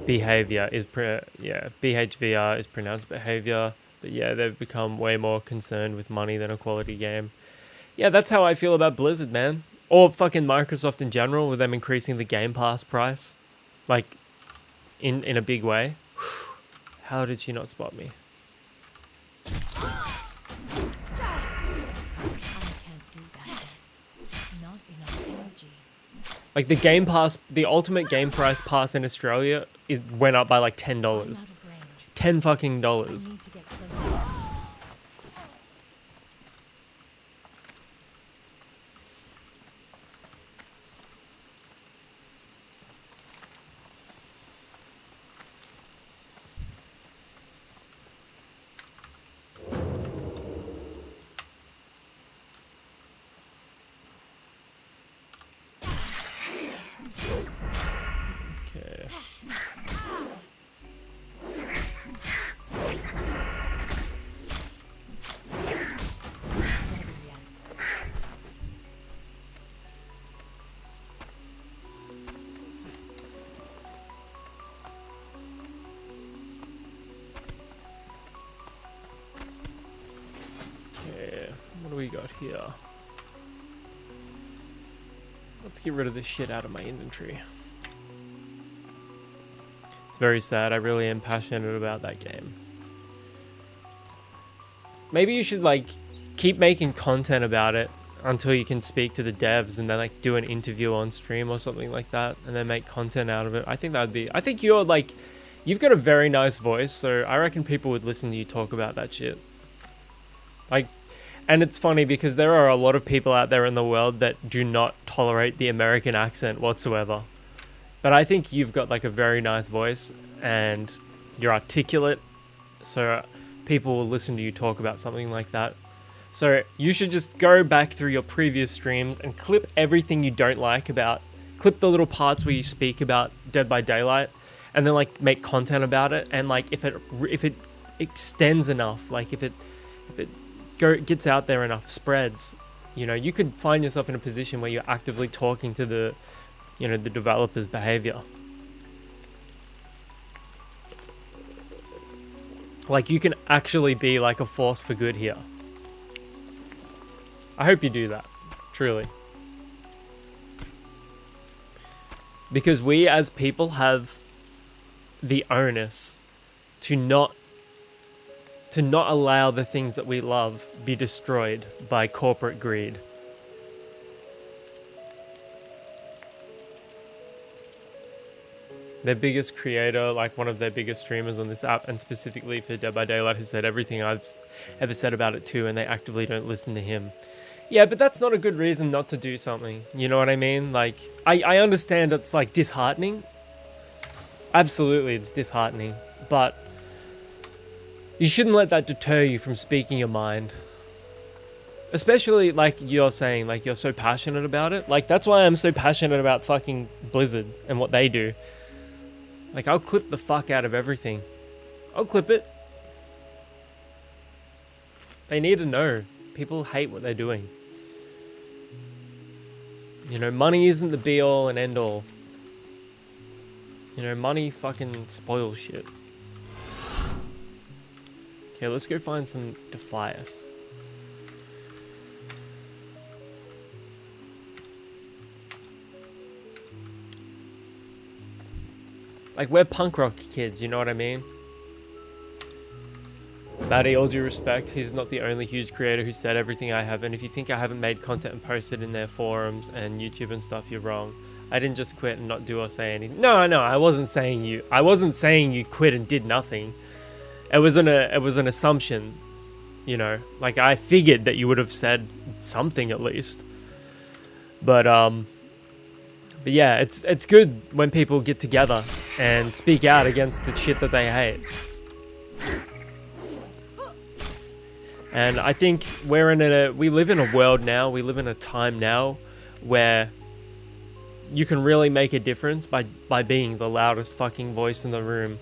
BHVR is pronounced behavior, but yeah, they've become way more concerned with money than a quality game. Yeah, that's how I feel about Blizzard, man. Or fucking Microsoft in general, with them increasing the Game Pass price, like in a big way. How did she not spot me? Like the Game Pass, the ultimate Game Price pass in Australia went up by like $10. $10 fucking dollars. Okay. Okay, what do we got here? Let's get rid of this shit out of my inventory. It's very sad. I really am passionate about that game. Maybe you should like keep making content about it until you can speak to the devs and then like do an interview on stream or something like that and then make content out of it. I think that'd be, I think you're like, you've got a very nice voice, so I reckon people would listen to you talk about that shit. Like, and it's funny because there are a lot of people out there in the world that do not tolerate the American accent whatsoever. But I think you've got like a very nice voice and you're articulate, so people will listen to you talk about something like that. So you should just go back through your previous streams and clip everything you don't like about, clip the little parts where you speak about Dead by Daylight, and then like make content about it. And like if it extends enough, like if it gets out there enough, spreads, you know, you could find yourself in a position where you're actively talking to the, you know, the developer's behavior. Like you can actually be like a force for good here. I hope you do that, truly. Because we as people have the onus to not allow the things that we love be destroyed by corporate greed. Their biggest creator, like one of their biggest streamers on this app, and specifically for Dead by Daylight, who said everything I've ever said about it too, and they actively don't listen to him. Yeah, but that's not a good reason not to do something. You know what I mean? Like, I understand it's like disheartening. Absolutely, it's disheartening. But you shouldn't let that deter you from speaking your mind. Especially like you're saying, like you're so passionate about it. Like that's why I'm so passionate about fucking Blizzard and what they do. Like I'll clip the fuck out of everything. I'll clip it. They need to know. People hate what they're doing. You know, money isn't the be all and end all. You know, money fucking spoils shit. Okay, let's go find some Defias. Like, we're punk rock kids, you know what I mean? Maddie, all due respect, he's not the only huge creator who said everything I have, and if you think I haven't made content and posted in their forums and YouTube and stuff, you're wrong. I didn't just quit and not do or say anything. No, I wasn't saying you quit and did nothing. It was an assumption, you know. Like, I figured that you would have said something at least. But yeah, it's good when people get together and speak out against the shit that they hate. And I think we live in a world now, we live in a time now where you can really make a difference by being the loudest fucking voice in the room.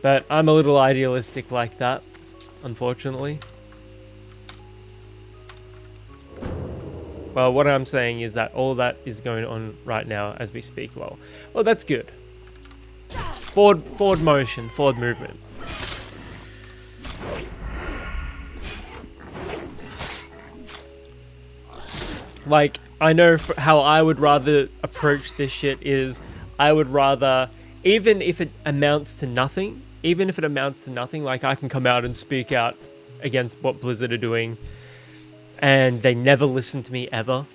But I'm a little idealistic like that, unfortunately. Well, what I'm saying is that all that is going on right now as we speak. Well, that's good. Forward motion, forward movement. Like, I know how I would rather approach this shit is, I would rather, even if it amounts to nothing, like I can come out and speak out against what Blizzard are doing, and they never listen to me ever.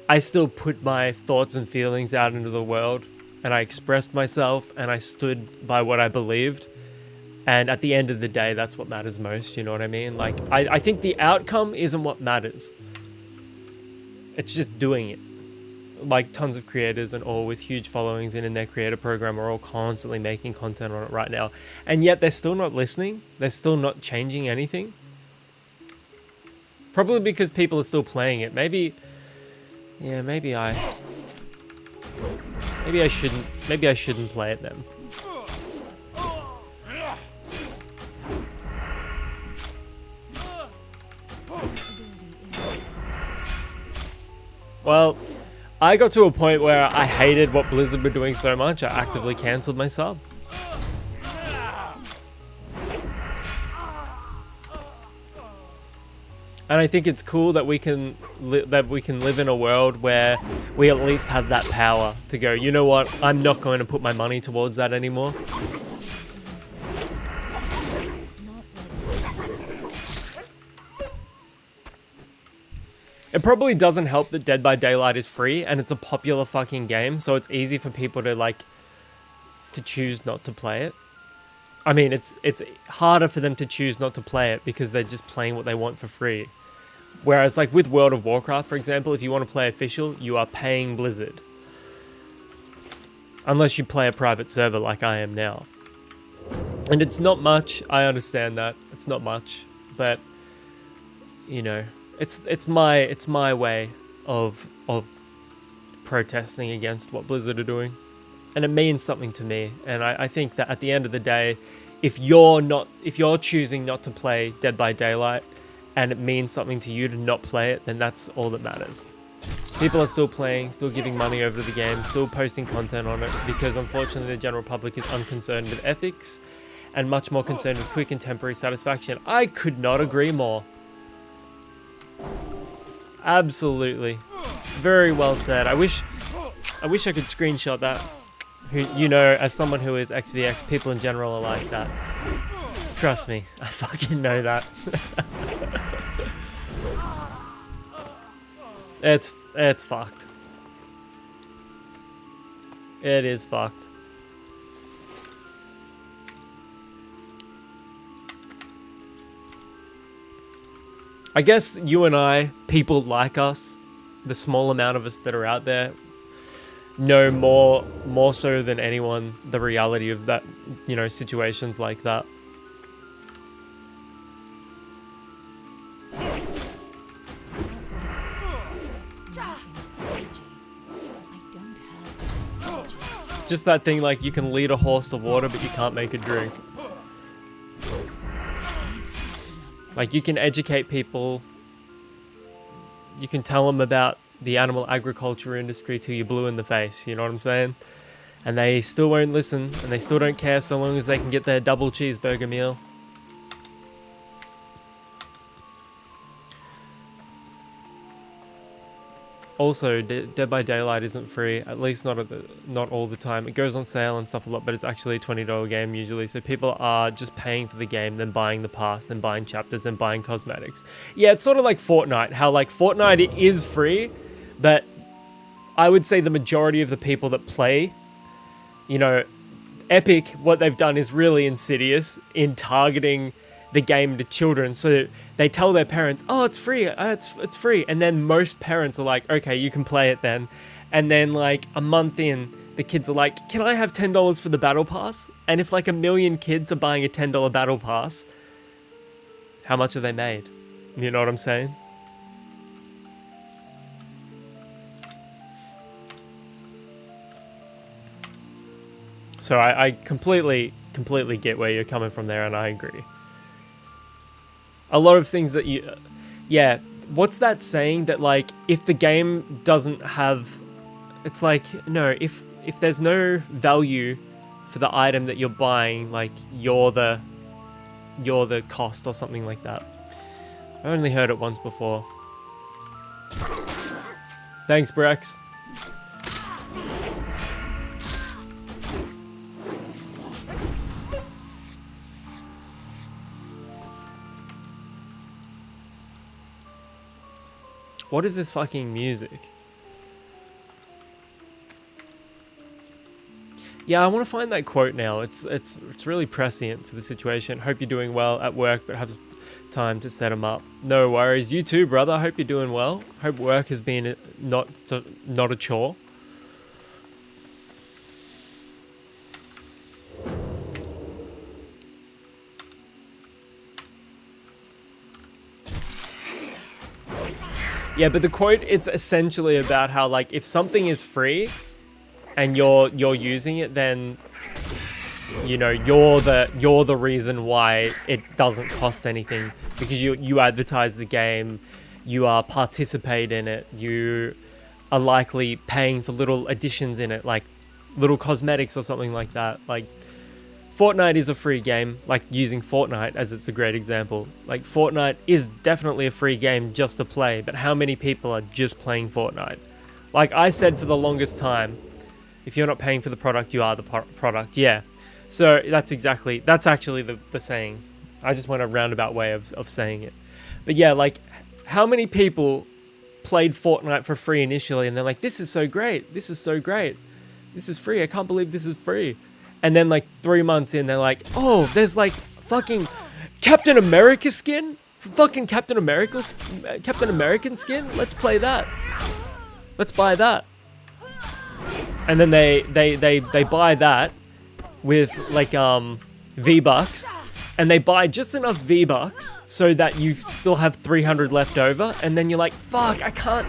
I still put my thoughts and feelings out into the world, and I expressed myself, and I stood by what I believed. And at the end of the day, that's what matters most, you know what I mean? Like, I think the outcome isn't what matters. It's just doing it. Like, tons of creators and all with huge followings and in their creator program are all constantly making content on it right now. And yet they're still not listening. They're still not changing anything. Probably because people are still playing it. Maybe I shouldn't play it then. Well, I got to a point where I hated what Blizzard were doing so much, I actively cancelled my sub. And I think it's cool that we can live in a world where we at least have that power to go, you know what, I'm not going to put my money towards that anymore. It probably doesn't help that Dead by Daylight is free and it's a popular fucking game, so it's easy for people to choose not to play it. I mean, it's harder for them to choose not to play it because they're just playing what they want for free. Whereas like with World of Warcraft, for example, if you want to play official, you are paying Blizzard. Unless you play a private server like I am now. And it's not much, I understand that, it's not much. but you know, it's my way of protesting against what Blizzard are doing, and it means something to me. And I think that at the end of the day, if you're choosing not to play Dead by Daylight, and it means something to you to not play it, then that's all that matters. People are still playing, still giving money over to the game, still posting content on it, because unfortunately the general public is unconcerned with ethics and much more concerned with quick and temporary satisfaction. I could not agree more. Absolutely. Very well said. I wish I could screenshot that. You know, as someone who is XVX, people in general are like that. Trust me, I fucking know that. It's fucked. It is fucked. I guess you and I, people like us, the small amount of us that are out there, know more so than anyone the reality of that, you know, situations like that. Just that thing like you can lead a horse to water, but you can't make it drink. Like you can educate people, you can tell them about the animal agriculture industry till you're blue in the face, you know what I'm saying? And they still won't listen, and they still don't care so long as they can get their double cheeseburger meal. Also, Dead by Daylight isn't free, at least not all the time. It goes on sale and stuff a lot, but it's actually a $20 game usually. So people are just paying for the game, then buying the pass, then buying chapters, then buying cosmetics. Yeah, it's sort of like Fortnite, how like Fortnite is free, but I would say the majority of the people that play, you know, Epic, what they've done is really insidious in targeting the game to children. So they tell their parents, oh, it's free, it's free. And then most parents are like, okay, you can play it then. And then like a month in, the kids are like, can I have $10 for the battle pass? And if like 1 million kids are buying a $10 battle pass, how much have they made? You know what I'm saying? So I completely get where you're coming from there, and I agree. A lot of things that you... yeah, what's that saying that, like, if the game doesn't have... it's like, no, if there's no value for the item that you're buying, like, you're the cost or something like that. I only heard it once before. Thanks, Brex. What is this fucking music? Yeah, I want to find that quote now. It's really prescient for the situation. Hope you're doing well at work, but have time to set them up. No worries. You too, brother. Hope you're doing well. Hope work has been not a chore. Yeah, but the quote, it's essentially about how, like, if something is free and you're using it, then, you know, you're the reason why it doesn't cost anything, because you advertise the game, you participate in it, you are likely paying for little additions in it, like little cosmetics or something like that. Like, Fortnite is a free game, like using Fortnite as it's a great example. Like, Fortnite is definitely a free game just to play, but how many people are just playing Fortnite? Like I said for the longest time, if you're not paying for the product, you are the product. Yeah. So that's actually the saying. I just went a roundabout way of saying it. But yeah, like, how many people played Fortnite for free initially and they're like, this is so great, this is so great, this is free, I can't believe this is free. And then like 3 months in, they're like, oh, there's like fucking Captain America skin? Fucking Captain American skin? Let's play that. Let's buy that. And then they buy that with like V-Bucks, and they buy just enough V-Bucks so that you still have 300 left over, and then you're like, fuck, I can't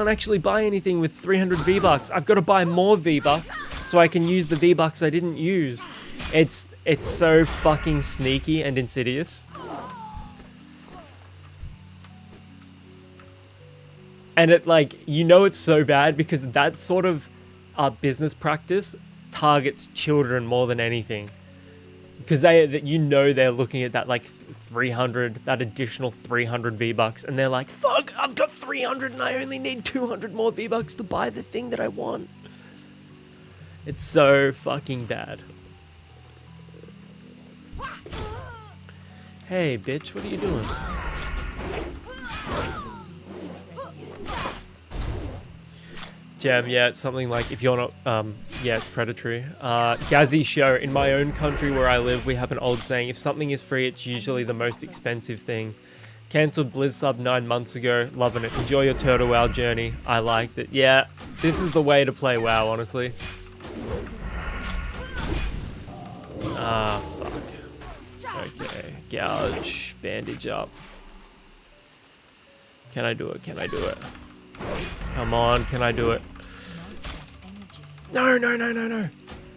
actually buy anything with 300 V-Bucks. I've got to buy more V-Bucks so I can use the V-Bucks I didn't use. It's so fucking sneaky and insidious. And it, like, you know it's so bad because that sort of business practice targets children more than anything. Because you know they're looking at that, like, 300, that additional 300 V-Bucks, and they're like, fuck, I've got 300 and I only need 200 more V-Bucks to buy the thing that I want. It's so fucking bad. Hey, bitch, what are you doing? Jam, yeah, it's something like, if you're not, yeah, it's predatory. Gazzy show, in my own country where I live, we have an old saying, if something is free, it's usually the most expensive thing. Cancelled Blizz sub 9 months ago, loving it. Enjoy your Turtle WoW journey. I liked it. Yeah, this is the way to play WoW, honestly. Ah, fuck. Okay, gouge, bandage up. Can I do it? Can I do it? Come on, can I do it? No, no, no, no, no.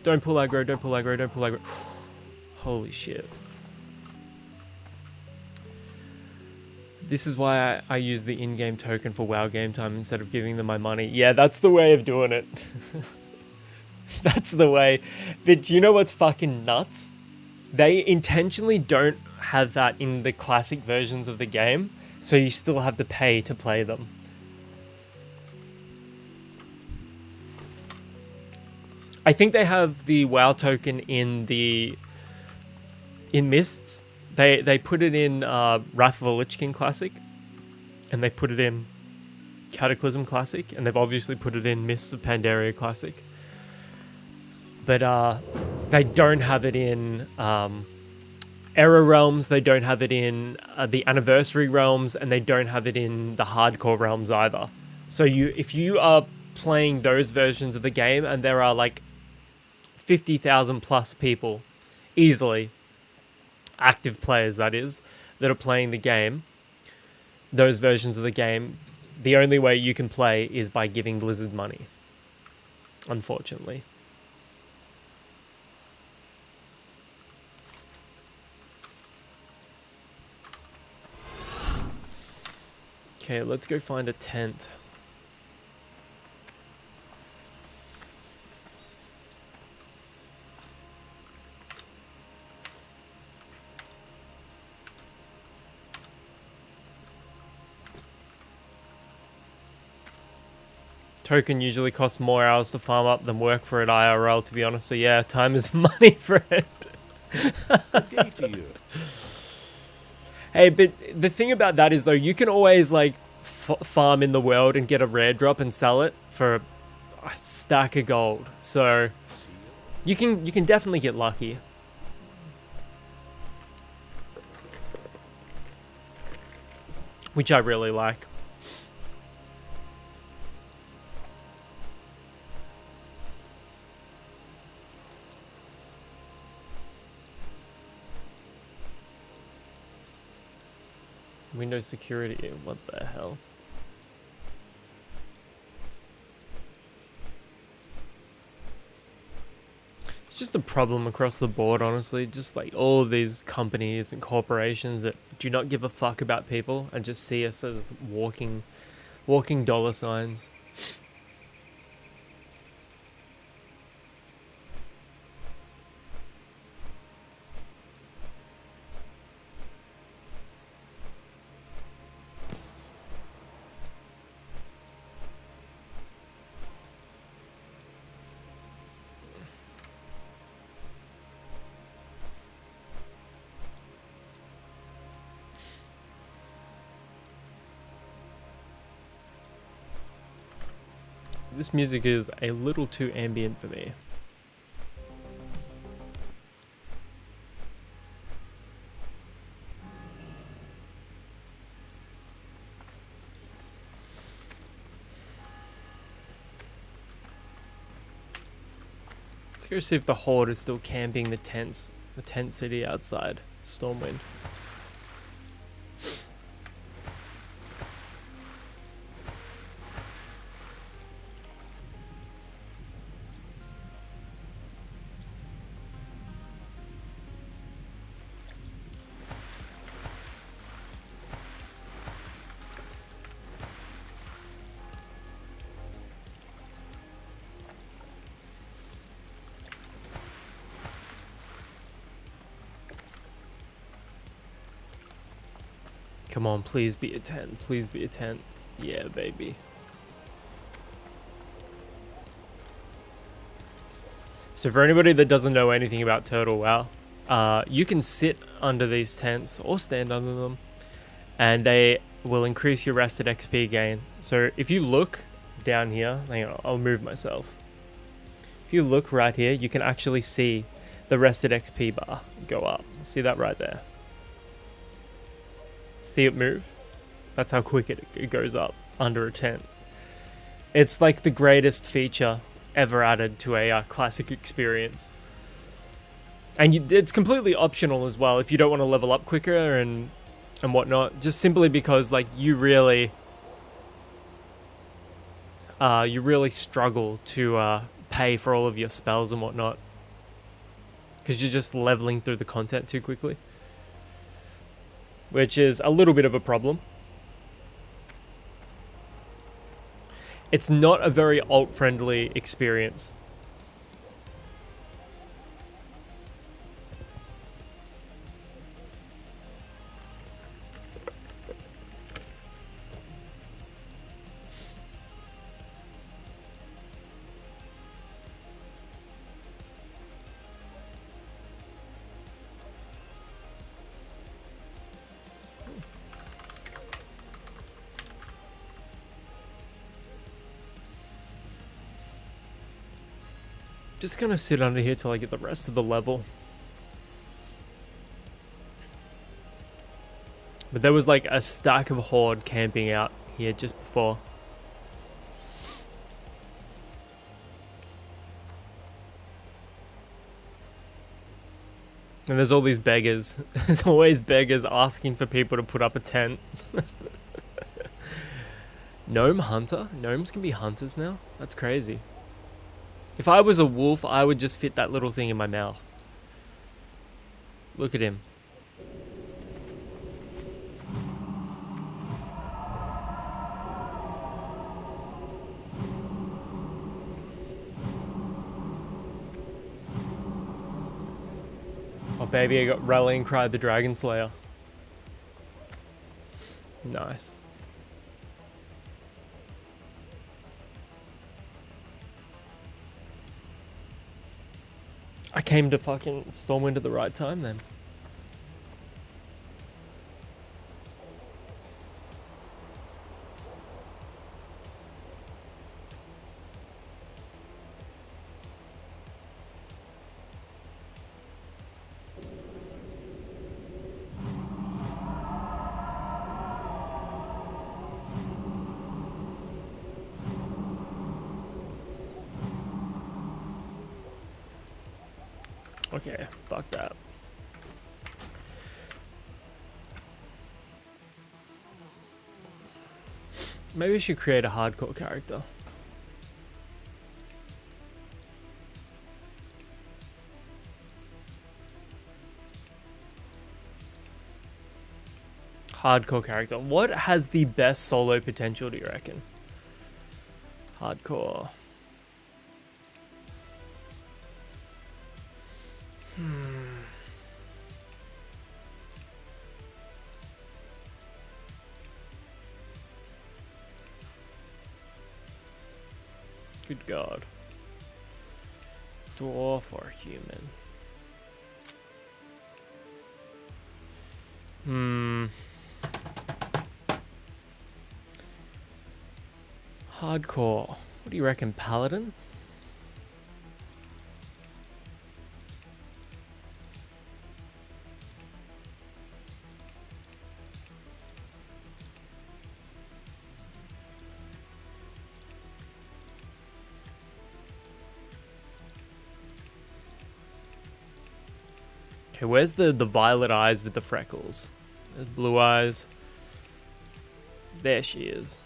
Don't pull aggro, don't pull aggro, don't pull aggro. Holy shit. This is why I use the in-game token for WoW game time instead of giving them my money. Yeah, that's the way of doing it. That's the way. But you know what's fucking nuts? They intentionally don't have that in the classic versions of the game, so you still have to pay to play them. I think they have the WoW token in Mists. They put it in Wrath of the Lich King Classic, and they put it in Cataclysm Classic, and they've obviously put it in Mists of Pandaria Classic. But they don't have it in Era Realms, they don't have it in the Anniversary Realms, and they don't have it in the Hardcore Realms either. So if you are playing those versions of the game, and there are like 50,000 plus people, easily, active players that is, that are playing the game, those versions of the game, the only way you can play is by giving Blizzard money, unfortunately. Okay, let's go find a tent. Token usually costs more hours to farm up than work for it IRL, to be honest. So yeah, time is money for it.
Good day to you.
Hey, but the thing about that is, though, you can always, like, farm in the world and get a rare drop and sell it for a stack of gold. So you can definitely get lucky. Which I really like. Windows security, what the hell? It's just a problem across the board, honestly. Just like all of these companies and corporations that do not give a fuck about people and just see us as walking dollar signs. This music is a little too ambient for me. Let's go see if the Horde is still camping the tent city outside. Stormwind. Come on, please be a tent. Please be a tent. Yeah, baby. So for anybody that doesn't know anything about Turtle WoW, you can sit under these tents or stand under them, and they will increase your rested XP gain. So if you look down here, hang on, I'll move myself. If you look right here, you can actually see the rested XP bar go up. See that right there? See it move? That's how quick it goes up under a tent. It's like the greatest feature ever added to a classic experience. And it's completely optional as well if you don't want to level up quicker and whatnot. Just simply because like you really struggle to pay for all of your spells and whatnot, because you're just leveling through the content too quickly, which is a little bit of a problem. It's not a very alt-friendly experience. Just gonna sit under here till I get the rest of the level. But there was like a stack of horde camping out here just before. And there's all these beggars. There's always beggars asking for people to put up a tent. Gnome hunter? Gnomes can be hunters now? That's crazy. If I was a wolf, I would just fit that little thing in my mouth. Look at him. Oh baby, I got Rallying Cry the Dragon Slayer. Nice. I came to fucking Stormwind at the right time then. Okay, fuck that. Maybe we should create a hardcore character. Hardcore character. What has the best solo potential, do you reckon? Hardcore. Good God. Dwarf or human? Hardcore. What do you reckon, paladin? Okay, where's the violet eyes with the freckles? There's blue eyes. There she is.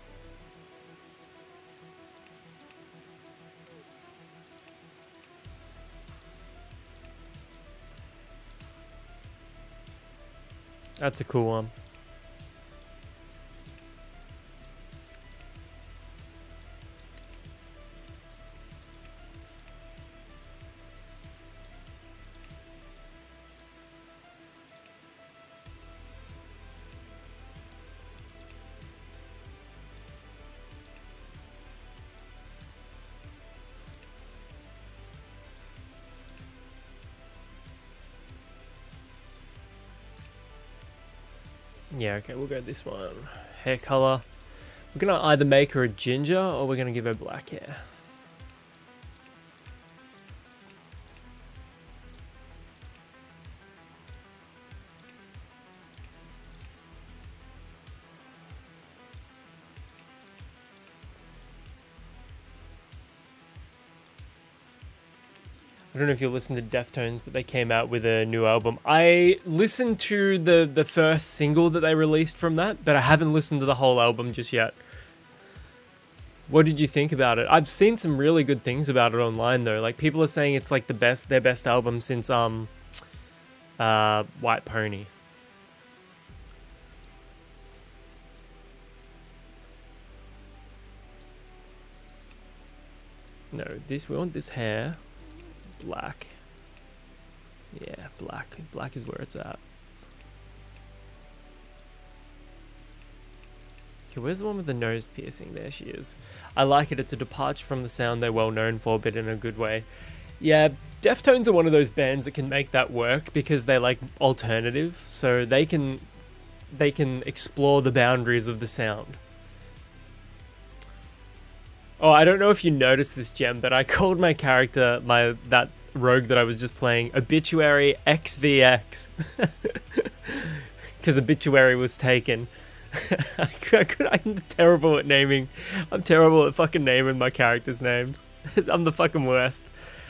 That's a cool one. Yeah, okay, we'll go this one. Hair color. We're gonna either make her a ginger or we're gonna give her black hair. I don't know if you listened to Deftones, but they came out with a new album. I listened to the first single that they released from that, but I haven't listened to the whole album just yet. What did you think about it? I've seen some really good things about it online though. Like people are saying it's like their best album since White Pony. No, we want this hair. Black. Yeah, black. Black is where it's at. Okay, where's the one with the nose piercing? There she is. I like it. It's a departure from the sound they're well known for, but in a good way. Yeah, Deftones are one of those bands that can make that work because they're like alternative, so they can explore the boundaries of the sound. Oh, I don't know if you noticed this, Gem, but I called my character, that rogue that I was just playing, Obituary XVX. Because Obituary was taken. I'm terrible at naming. I'm terrible at fucking naming my characters' names. I'm the fucking worst.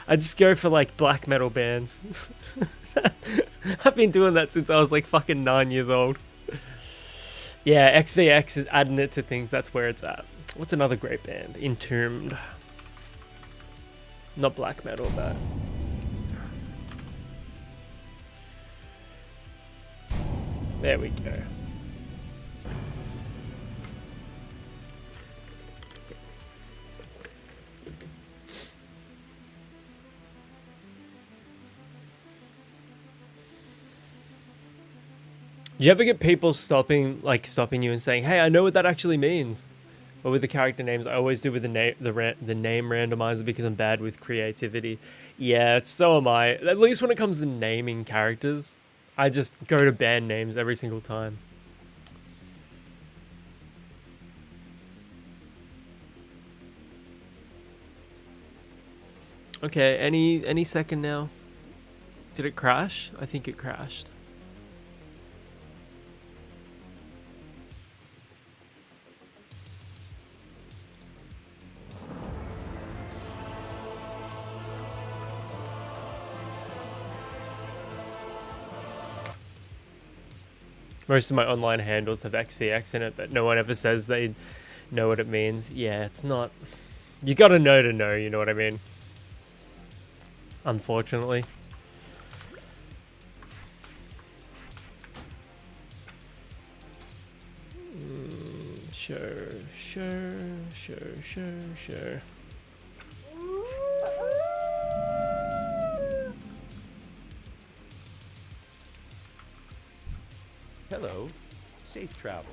I just go for like black metal bands. I've been doing that since I was like fucking 9 years old. Yeah, XVX is adding it to things. That's where it's at. What's another great band? Entombed. Not black metal, but... There we go. Do you ever get people stopping you and saying, "Hey, I know what that actually means"? But with the character names, I always do with the name randomizer because I'm bad with creativity. Yeah, so am I. At least when it comes to naming characters, I just go to band names every single time. Okay, any second now. Did it crash? I think it crashed. Most of my online handles have XVX in it, but no one ever says they know what it means. Yeah, it's not... You gotta know to know, you know what I mean? Unfortunately. Sure.
Hello. Safe travels.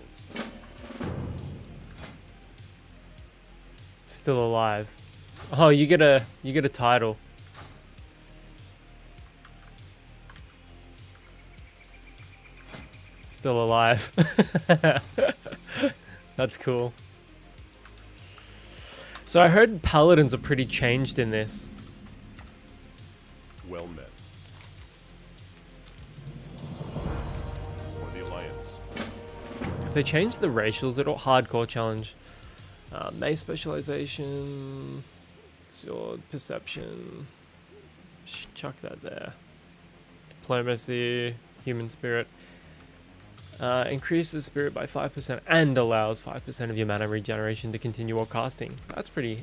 Still alive. Oh, you get a title. Still alive. That's cool. So I heard paladins are pretty changed in this.
Well met. For the Alliance.
If they changed the racials at all, hardcore challenge. Mace specialization. Sword perception. Chuck that there. Diplomacy, human spirit. Increases spirit by 5% and allows 5% of your mana regeneration to continue while casting. That's pretty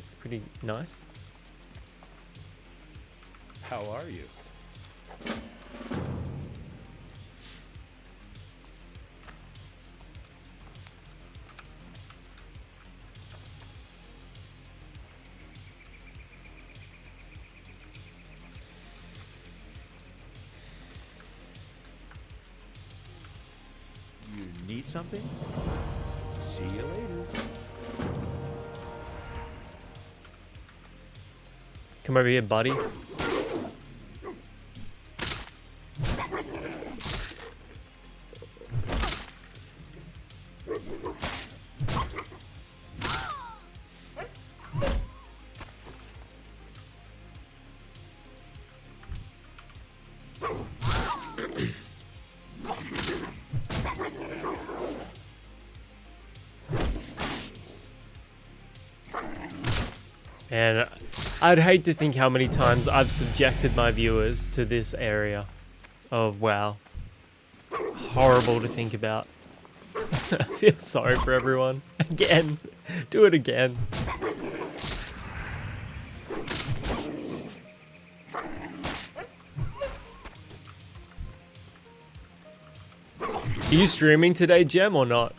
nice.
How are you? You need something? See you later.
Come over here, buddy. And I'd hate to think how many times I've subjected my viewers to this area of WoW. Horrible to think about. I feel sorry for everyone. Again. Do it again. Are you streaming today, Gem, or not?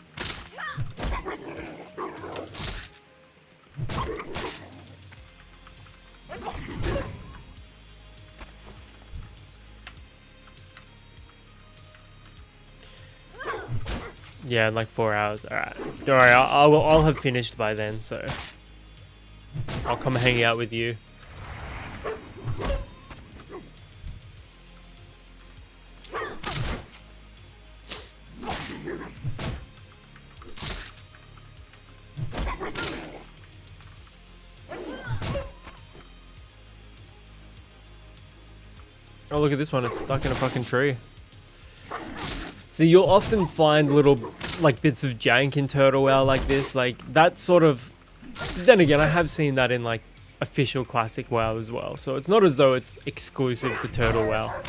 Yeah, in like 4 hours. Alright. Don't worry, I'll have finished by then, so I'll come hang out with you. Oh, look at this one. It's stuck in a fucking tree. So you'll often find little, like, bits of jank in Turtle WoW like this. Like, that sort of... Then again, I have seen that in, like, official classic WoW as well. So it's not as though it's exclusive to Turtle WoW.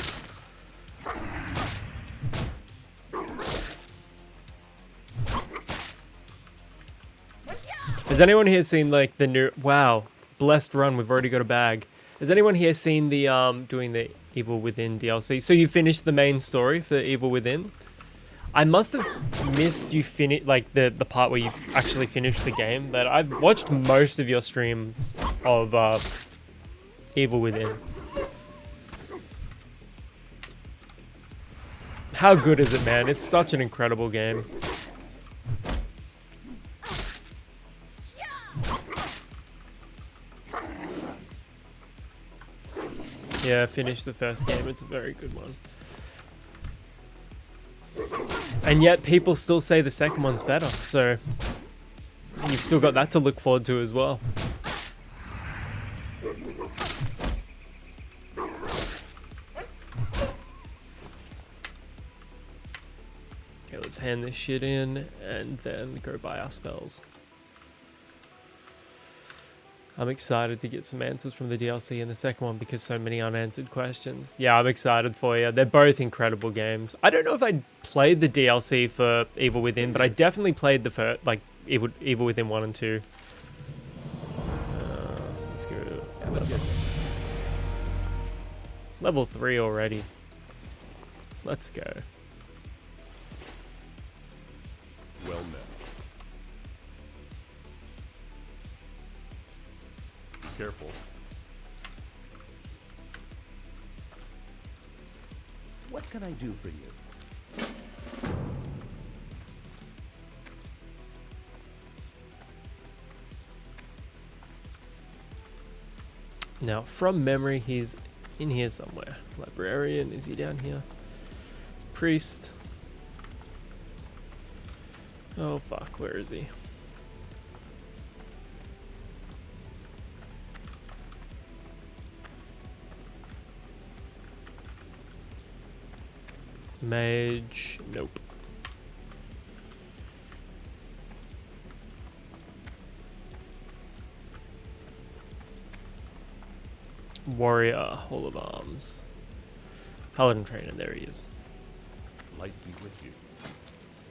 Has anyone here seen, like, the new... Wow. Blessed run. We've already got a bag. Has anyone here seen the, doing the Evil Within DLC? So you finished the main story for Evil Within? I must have missed you finish like the part where you actually finished the game, but I've watched most of your streams of Evil Within. How good is it, man? It's such an incredible game. Yeah, finish the first game. It's a very good one. And yet people still say the second one's better, so you've still got that to look forward to as well. Okay, let's hand this shit in and then go buy our spells. I'm excited to get some answers from the DLC in the second one because so many unanswered questions. Yeah, I'm excited for you. They're both incredible games. I don't know if I played the DLC for Evil Within, but I definitely played the first, like, Evil Within 1 and 2. Let's go. Level 3 already. Let's go.
Well met. Be careful.
What can I do for you?
Now, from memory, he's in here somewhere. Librarian, is he down here? Priest. Oh fuck, where is he? Mage, nope. Warrior, Hall of Arms. Paladin trainer, there he is.
Light be with you.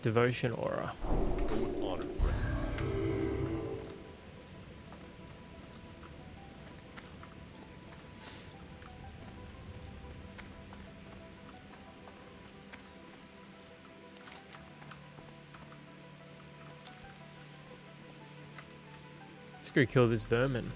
Devotion aura.
Go with honor, friend.
Let's go kill this vermin.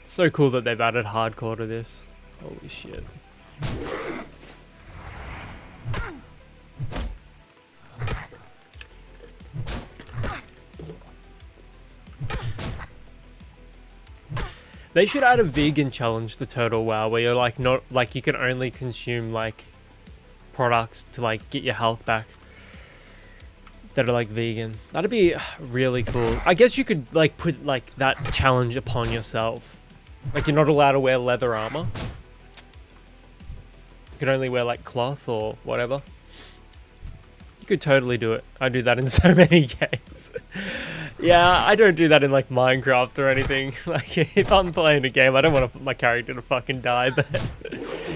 So cool that they've added hardcore to this. Holy shit. They should add a vegan challenge to Turtle WoW where you're like not like you can only consume like products to like get your health back that are like vegan. That'd be really cool. I guess you could like put like that challenge upon yourself. Like you're not allowed to wear leather armor. You could only wear like cloth or whatever. You could totally do it. I do that in so many games. Yeah, I don't do that in like Minecraft or anything. Like if I'm playing a game, I don't want to put my character to fucking die, but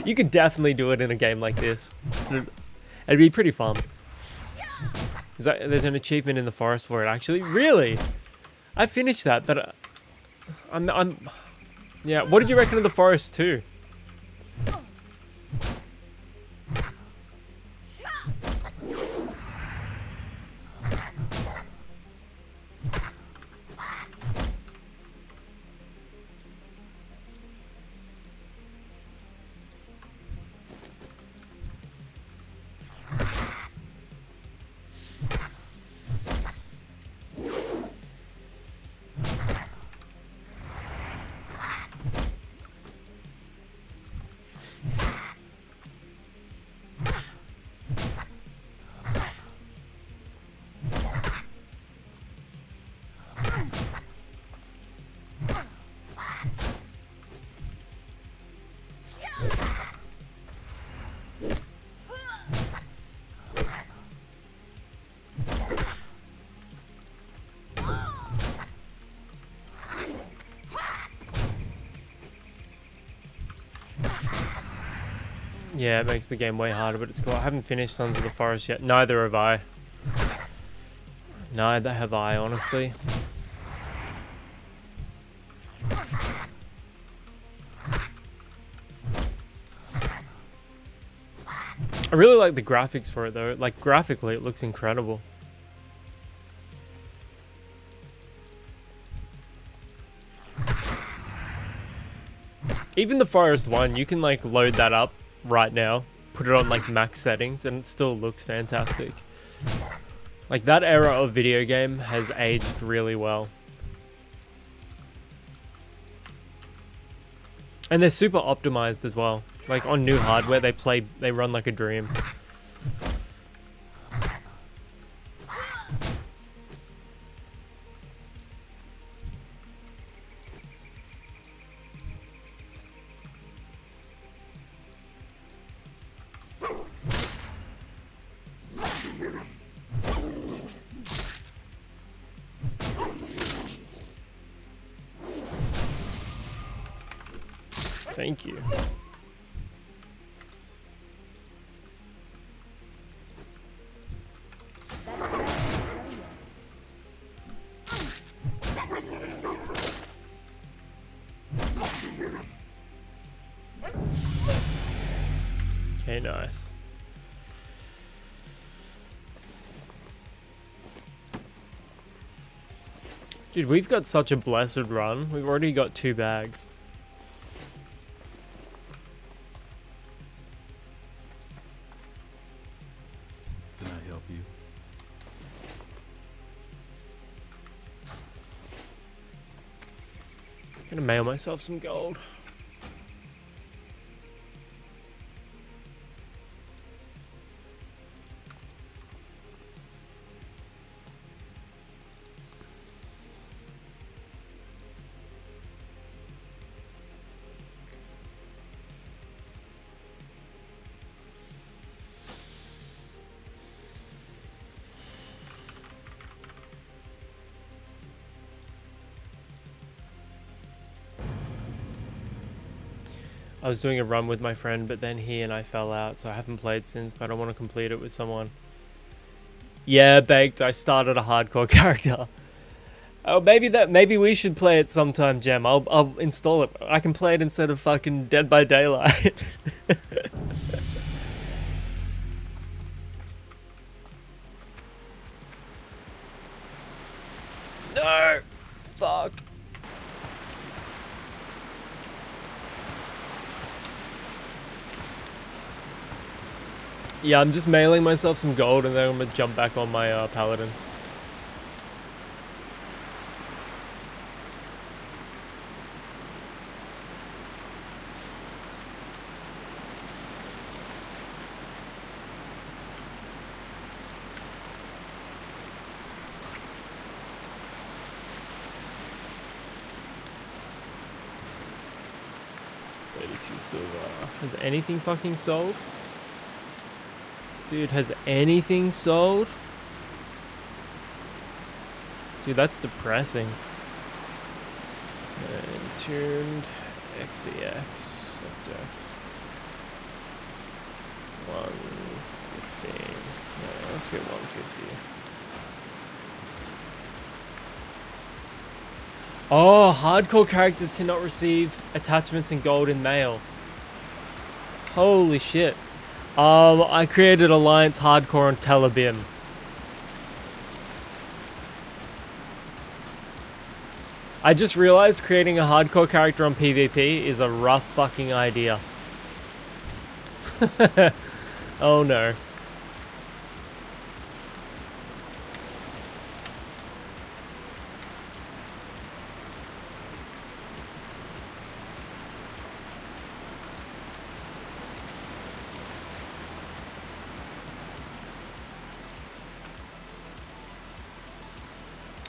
you could definitely do it in a game like this. It'd be pretty fun. There's an achievement in the forest for it actually. Really? I finished that, but yeah, what did you reckon of the forest too? Yeah, it makes the game way harder, but it's cool. I haven't finished Sons of the Forest yet. Neither have I. Neither have I, honestly. I really like the graphics for it though. Like graphically, it looks incredible. Even the Forest one, you can like load that up right now, put it on like max settings, and it still looks fantastic. Like that era of video game has aged really well. And they're super optimized as well. Like on new hardware, they run like a dream. Thank you. Okay, nice. Dude, we've got such a blessed run. We've already got 2 bags.
Can I help you?
Gonna mail myself some gold. I was doing a run with my friend, but then he and I fell out, so I haven't played since, but I want to complete it with someone. Yeah, Baked, I started a hardcore character. Oh, maybe we should play it sometime, Gem. I'll install it. I can play it instead of fucking Dead by Daylight. No! Fuck. Yeah, I'm just mailing myself some gold and then I'm gonna jump back on my paladin. Silver. Has anything fucking sold? Dude, has anything sold? Dude, that's depressing. And tuned XVX subject 115. No, let's get 150. Oh, hardcore characters cannot receive attachments and gold in mail. Holy shit. I created Alliance Hardcore on Telebim. I just realized creating a hardcore character on PvP is a rough fucking idea. Oh no.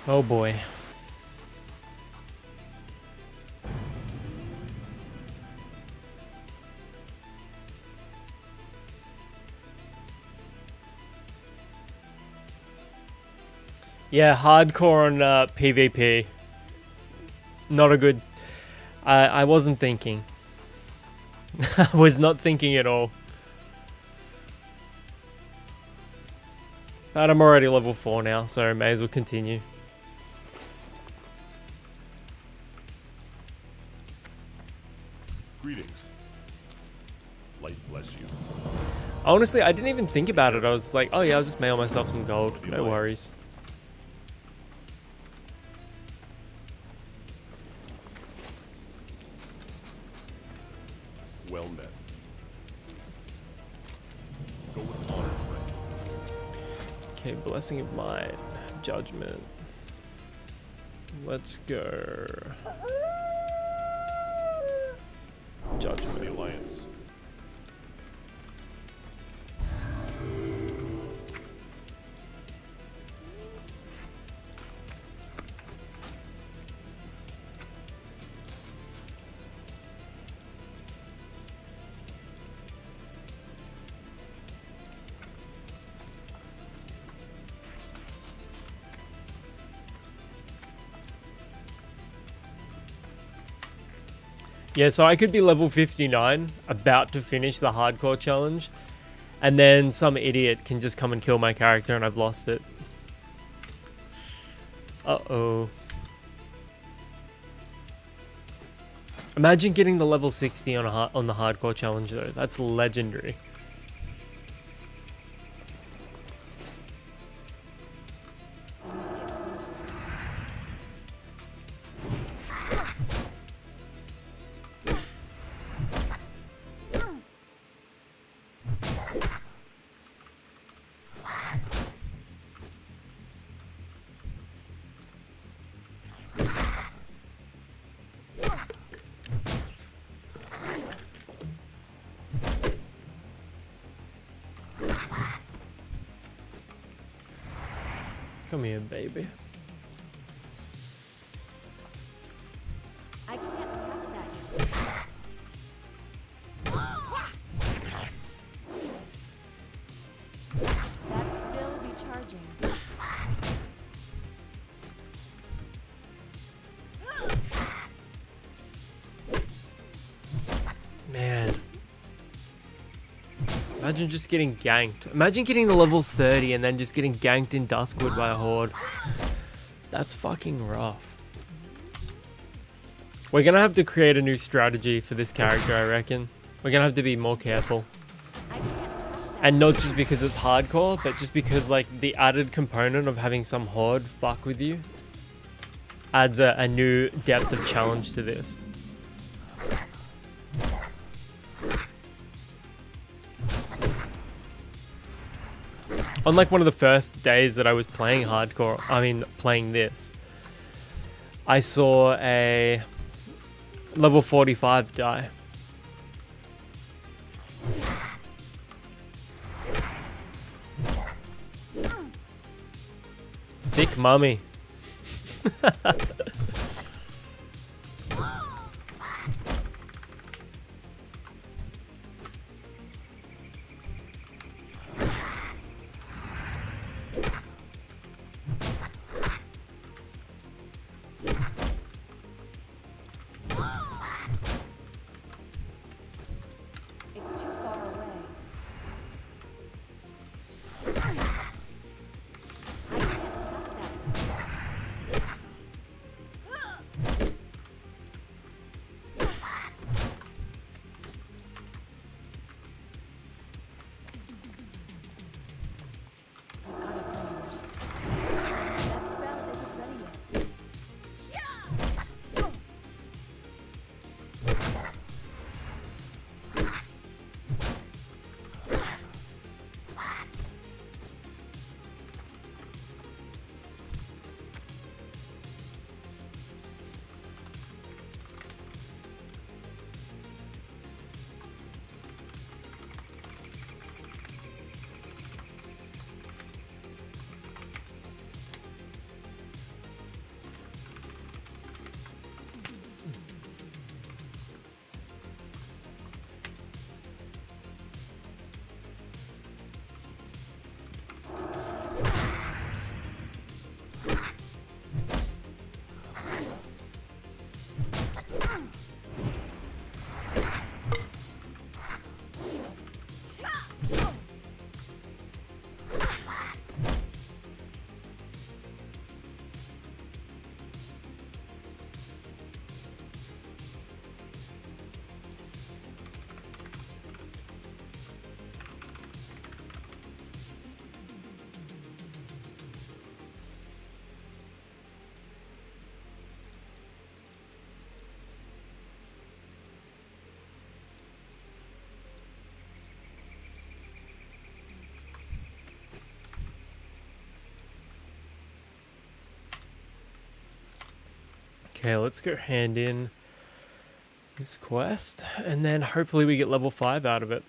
Oh boy. Yeah, hardcore on PvP. Not a good... I wasn't thinking. I was not thinking at all. But I'm already level 4 now, so I may as well continue.
Greetings. Light bless you.
Honestly, I didn't even think about it. I was like, oh yeah, I'll just mail myself some gold. No worries.
Well met. Go with honor, friend.
Okay, blessing of mine. Judgment. Let's go. Judgment.
The Alliance.
Yeah, so I could be level 59, about to finish the hardcore challenge, and then some idiot can just come and kill my character and I've lost it. Uh-oh. Imagine getting the level 60 on the hardcore challenge though. That's legendary. Come here, baby.
I can't pass that yet. That's still recharging.
Man, Imagine just getting ganked. Imagine getting to level 30 and then just getting ganked in Duskwood by a horde. That's fucking rough. We're gonna have to create a new strategy for this character, I reckon. We're gonna have to be more careful. And not just because it's hardcore, but just because like the added component of having some horde fuck with you adds a new depth of challenge to this. On like one of the first days that I was playing hardcore, I mean playing this, I saw a level 45 die. Thick mummy.
It's too far away. I can't pass that.
I'm out of range.
That spell isn't ready yet.
Okay, let's go hand in this quest, and then hopefully we get level 5 out of it.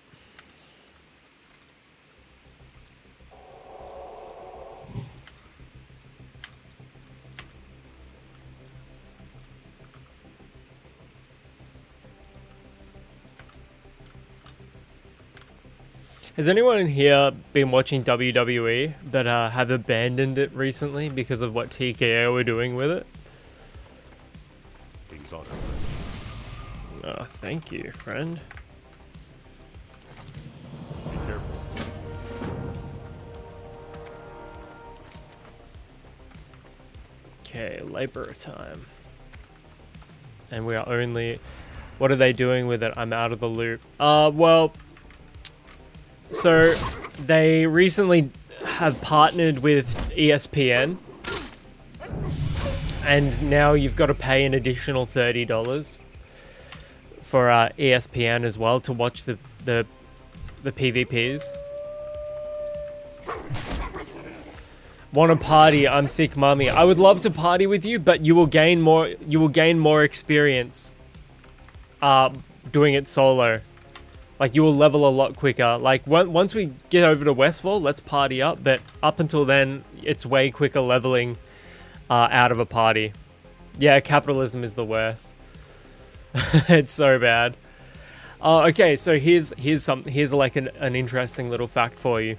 Has anyone in here been watching WWE but have abandoned it recently because of what TKO were doing with it?
King's honor.
Oh, thank you, friend.
Be careful.
Okay, labor time. And we are only... What are they doing with it? I'm out of the loop. Well... So, they recently have partnered with ESPN. And now you've got to pay an additional $30 for ESPN as well to watch the PvPs. Want to party? I'm thick mummy. I would love to party with you, but you will gain more. You will gain more experience. Doing it solo. Like you will level a lot quicker. Like once we get over to Westfall, let's party up. But up until then, it's way quicker leveling out of a party. Yeah, capitalism is the worst. It's so bad. Okay, so here's like an interesting little fact for you.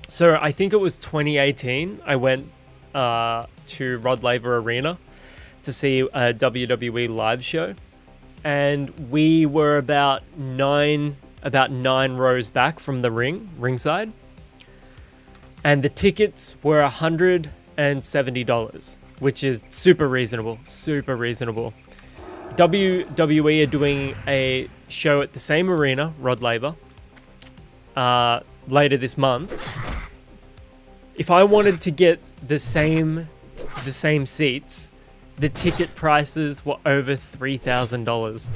So I think it was 2018. I went to Rod Laver Arena to see a WWE live show, and we were about 9 about 9 rows back from the ringside. And the tickets were $170, which is super reasonable, super reasonable. WWE are doing a show at the same arena, Rod Laver, later this month. If I wanted to get the same seats, the ticket prices were over $3,000.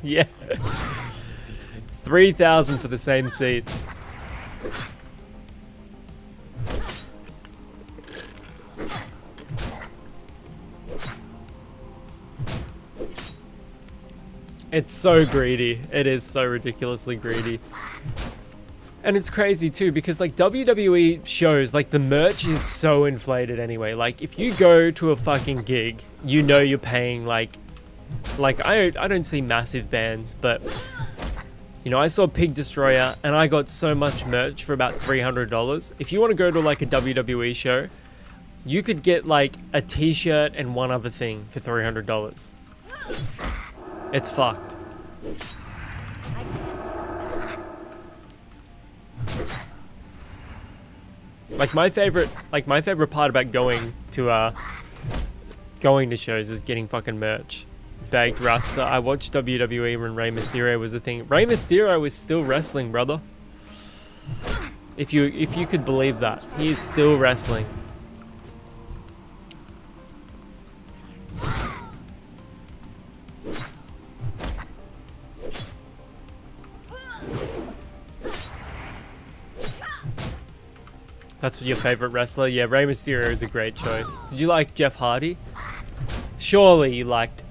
Yeah. 3,000 for the same seats. It's so greedy. It is so ridiculously greedy. And it's crazy too, because like WWE shows, like the merch is so inflated anyway. Like if you go to a fucking gig, you know you're paying like I don't see massive bands, but you know, I saw Pig Destroyer and I got so much merch for about $300. If you want to go to like a WWE show, you could get like a t-shirt and one other thing for $300. It's fucked.
I can't pass that.
Like my favorite part about going to shows is getting fucking merch. Baked Rasta. I watched WWE when Rey Mysterio was a thing. Rey Mysterio is still wrestling, brother. If you could believe that. He is still wrestling. That's your favorite wrestler? Yeah, Rey Mysterio is a great choice. Did you like Jeff Hardy? Surely you liked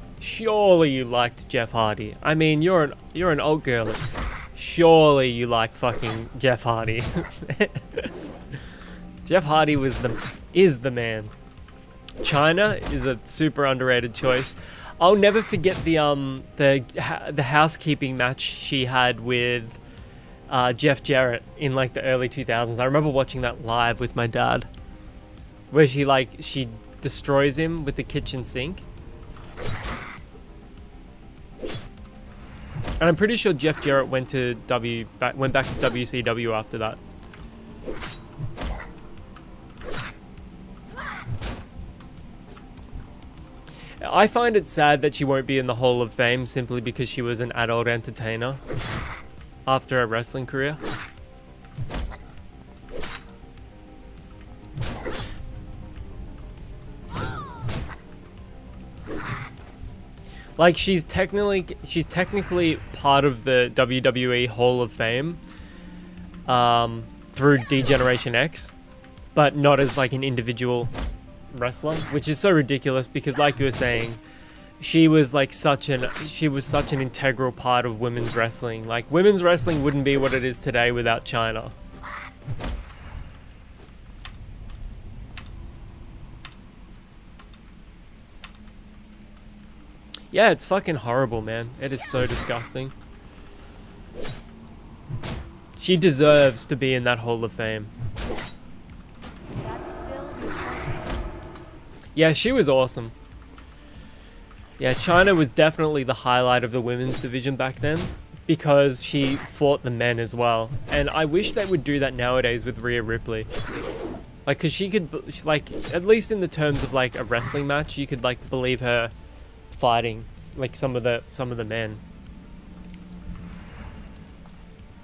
Jeff Hardy. I mean, you're an old girl. Surely you liked fucking Jeff Hardy. Jeff Hardy is the man. China is a super underrated choice. I'll never forget the housekeeping match she had with Jeff Jarrett in like the early 2000s. I remember watching that live with my dad, where she destroys him with the kitchen sink. And I'm pretty sure Jeff Jarrett went back to WCW after that. I find it sad that she won't be in the Hall of Fame simply because she was an adult entertainer after a wrestling career. Like she's technically part of the WWE Hall of Fame through D-Generation X, but not as like an individual wrestler, which is so ridiculous because like you were saying, she was such an integral part of women's wrestling. Like women's wrestling wouldn't be what it is today without China. Yeah, it's fucking horrible, man. It is so disgusting. She deserves to be in that Hall of Fame.
That's still
Yeah, she was awesome. Yeah, China was definitely the highlight of the women's division back then because she fought the men as well. And I wish they would do that nowadays with Rhea Ripley. Like, cause she could, like, at least in the terms of like a wrestling match, you could like believe her fighting like some of the men.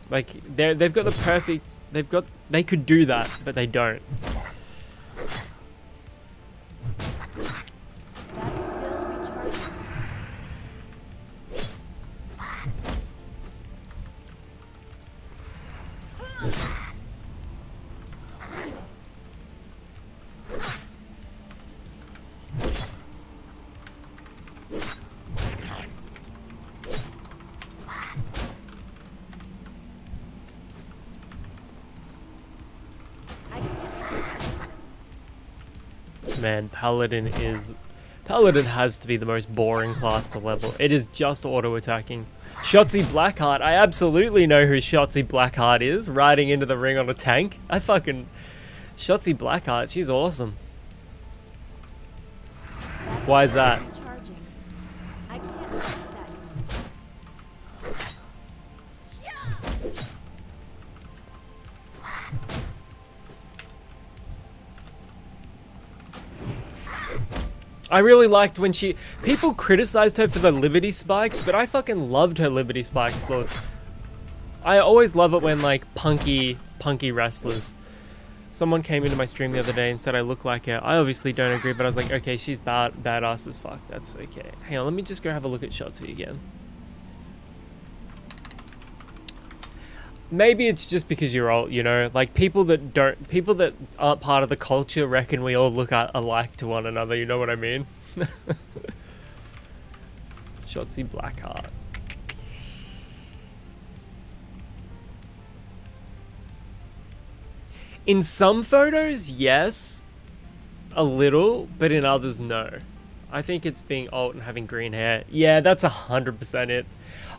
Like they've got the perfect, they could do that, but they don't.
that's still recharging.
Man, Paladin has to be the most boring class to level. It is just auto attacking. Shotzi Blackheart, I absolutely know who Shotzi Blackheart is, riding into the ring on a tank. Shotzi Blackheart, she's awesome.
That's
Why is that?
Recharging. I can't test that.
I really liked when people criticized her for the Liberty Spikes, but I fucking loved her Liberty Spikes look. I always love it when like punky wrestlers. Someone came into my stream the other day and said I look like her. I obviously don't agree, but I was like, okay, she's badass as fuck. That's okay. Hang on, let me just go have a look at Shotzi again. Maybe it's just because you're old, you know? Like, people that aren't part of the culture reckon we all look alike to one another, you know what I mean? Shotzi Blackheart. In some photos, yes. A little, but in others, no. I think it's being old and having green hair. Yeah, that's 100% it.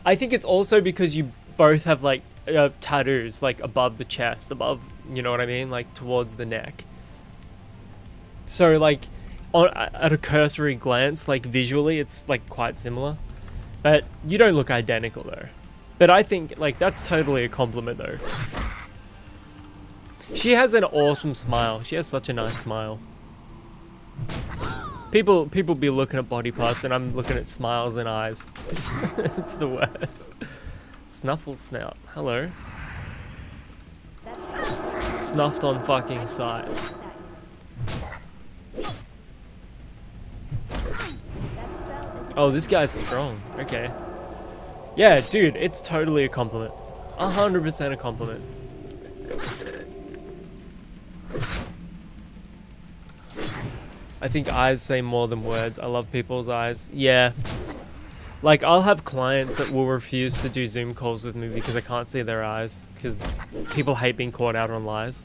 I think it's also because you both have, like, tattoos like above the chest, above, you know what I mean, like towards the neck. So like at a cursory glance, like visually it's like quite similar, but you don't look identical though. But I think like that's totally a compliment though. She has an awesome smile. She has such a nice smile. People be looking at body parts and I'm looking at smiles and eyes. It's the worst. Snuffle snout. Hello. Snuffed on fucking sight. Oh, this guy's strong. Okay. Yeah, dude, it's totally a compliment. 100% a compliment. I think eyes say more than words. I love people's eyes. Yeah. Like, I'll have clients that will refuse to do Zoom calls with me because I can't see their eyes. Because people hate being caught out on lies.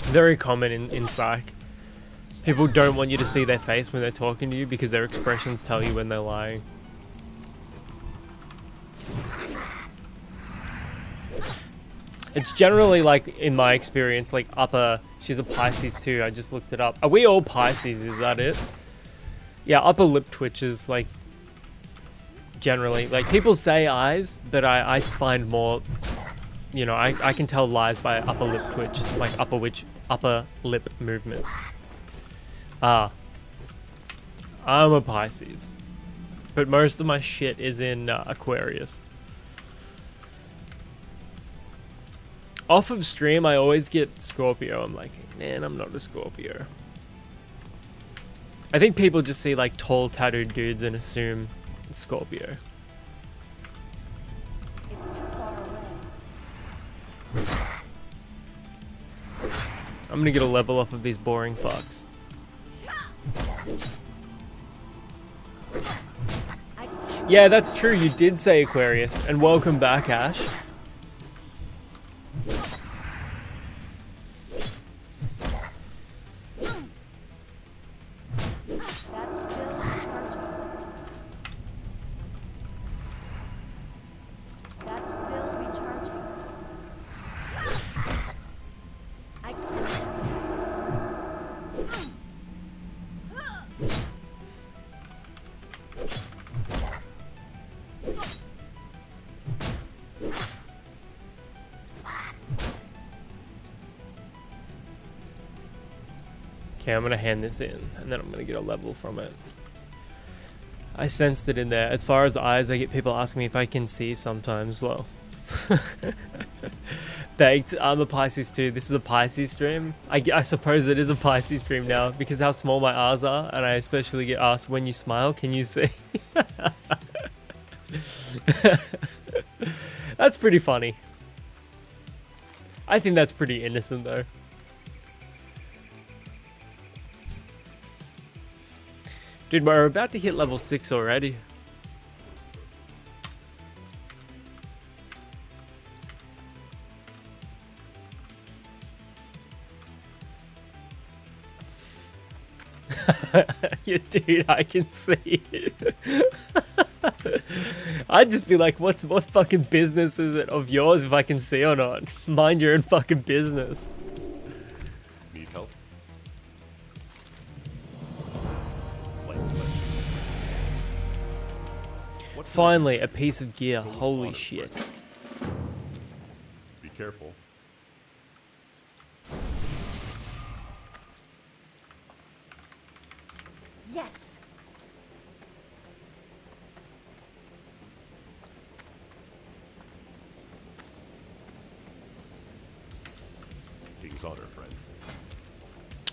Very common in psych. People don't want you to see their face when they're talking to you because their expressions tell you when they're lying. It's generally, like, in my experience, like upper... She's a Pisces too, I just looked it up. Are we all Pisces, is that it? Yeah, upper lip twitches, like, generally. Like, people say eyes, but I find more... You know, I can tell lies by upper lip twitch, like upper lip movement. Ah. I'm a Pisces. But most of my shit is in Aquarius. Off of stream, I always get Scorpio. I'm like, man, I'm not a Scorpio. I think people just see like tall, tattooed dudes and assume it's Scorpio.
It's too far away.
I'm gonna get a level off of these boring fucks. Yeah, that's true. You did say Aquarius. And welcome back, Ash. Okay, I'm gonna hand this in, and then I'm gonna get a level from it. I sensed it in there. As far as eyes, I get people asking me if I can see sometimes. Well, baked. I'm a Pisces too. This is a Pisces stream. I suppose it is a Pisces stream now because how small my eyes are, and I especially get asked when you smile, can you see? That's pretty funny. I think that's pretty innocent though. Dude, we're about to hit level 6 already. Yeah, dude, I can see. I'd just be like, what fucking business is it of yours if I can see or not? Mind your own fucking business.
Need help? Light bless you. What can I
Finally, a piece of gear.
Full of
Holy
honor,
shit.
friend. Be careful.
Yes.
King's honor, friend.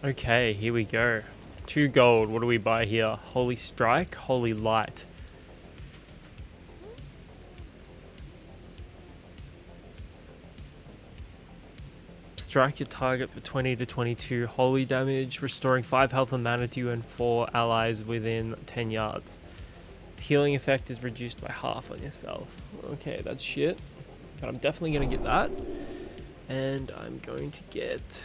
Okay, here we go. 2 gold. What do we buy here? Holy Strike, Holy Light. Strike your target for 20 to 22 holy damage, restoring 5 health and mana to you and 4 allies within 10 yards. Healing effect is reduced by half on yourself. Okay, that's shit. But I'm definitely going to get that. And I'm going to get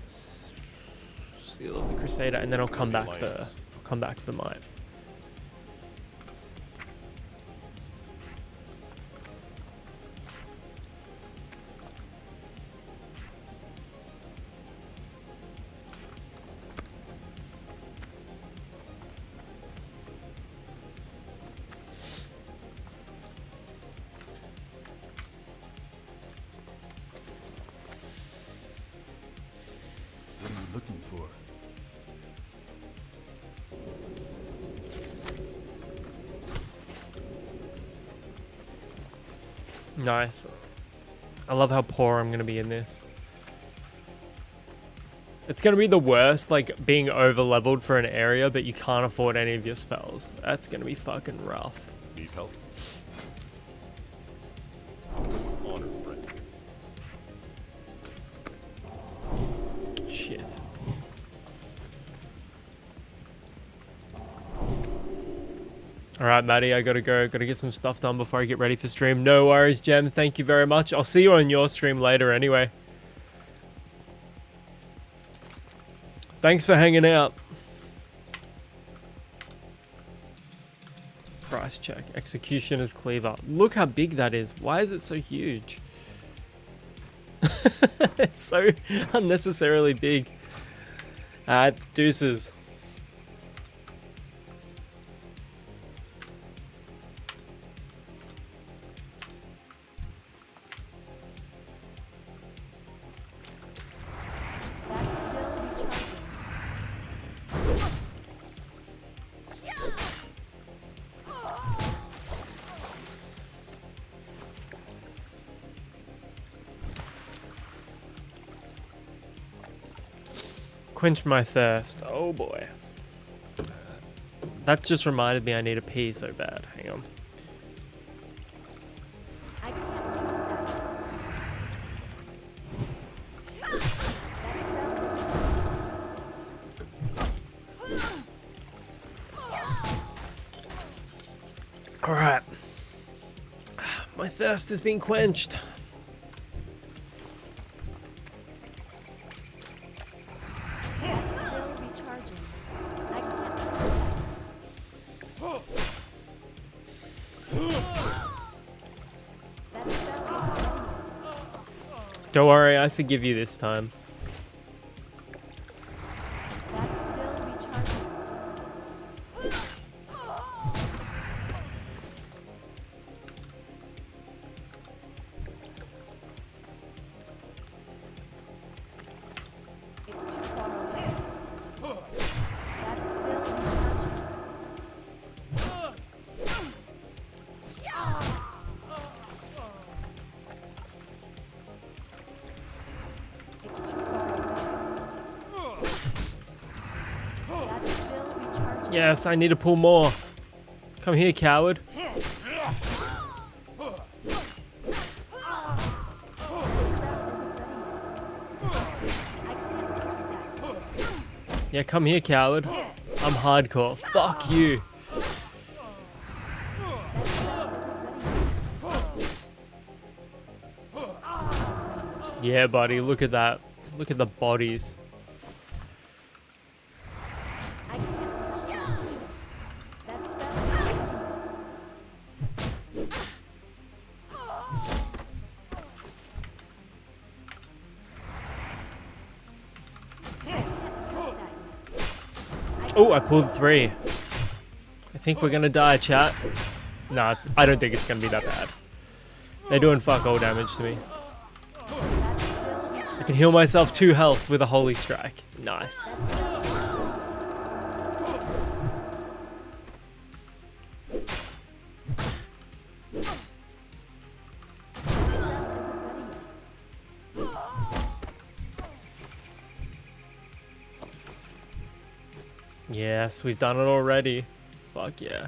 Seal of the Crusader, and then I'll come back to the Might.
What are you looking for?
Nice. I love how poor I'm gonna be in this. It's gonna be the worst, like being over leveled for an area, but you can't afford any of your spells. That's gonna be fucking rough.
Need help? Honor, friend.
Shit. Alright, Maddie, I gotta go. Gotta get some stuff done before I get ready for stream. No worries, Gem. Thank you very much. I'll see you on your stream later anyway. Thanks for hanging out. Price check. Executioner's Cleaver. Look how big that is. Why is it so huge? It's so unnecessarily big. Deuces.
That's still recharging.
Quench my thirst. Oh boy. That just reminded me I need a pee so bad. Hang on.
I can't use that. That
Alright. My thirst has been quenched.
still recharging. I can't use that. That spell is
Don't worry, I forgive you this time.
That's still recharging. It's too far away. That's still recharging. It's too far away. That's still recharging.
Yes, I need to pull more. Come here, coward. Yeah, come here, coward. I'm hardcore. Fuck you. Yeah, buddy, look at that. Look at the bodies.
I can't press that. That spell is
Oh, I pulled 3. I think we're gonna die, chat. Nah, I don't think it's gonna be that bad. They're doing fuck all damage to me. I can heal myself 2 health with a holy strike. Nice. Yes, we've done it already. Fuck yeah.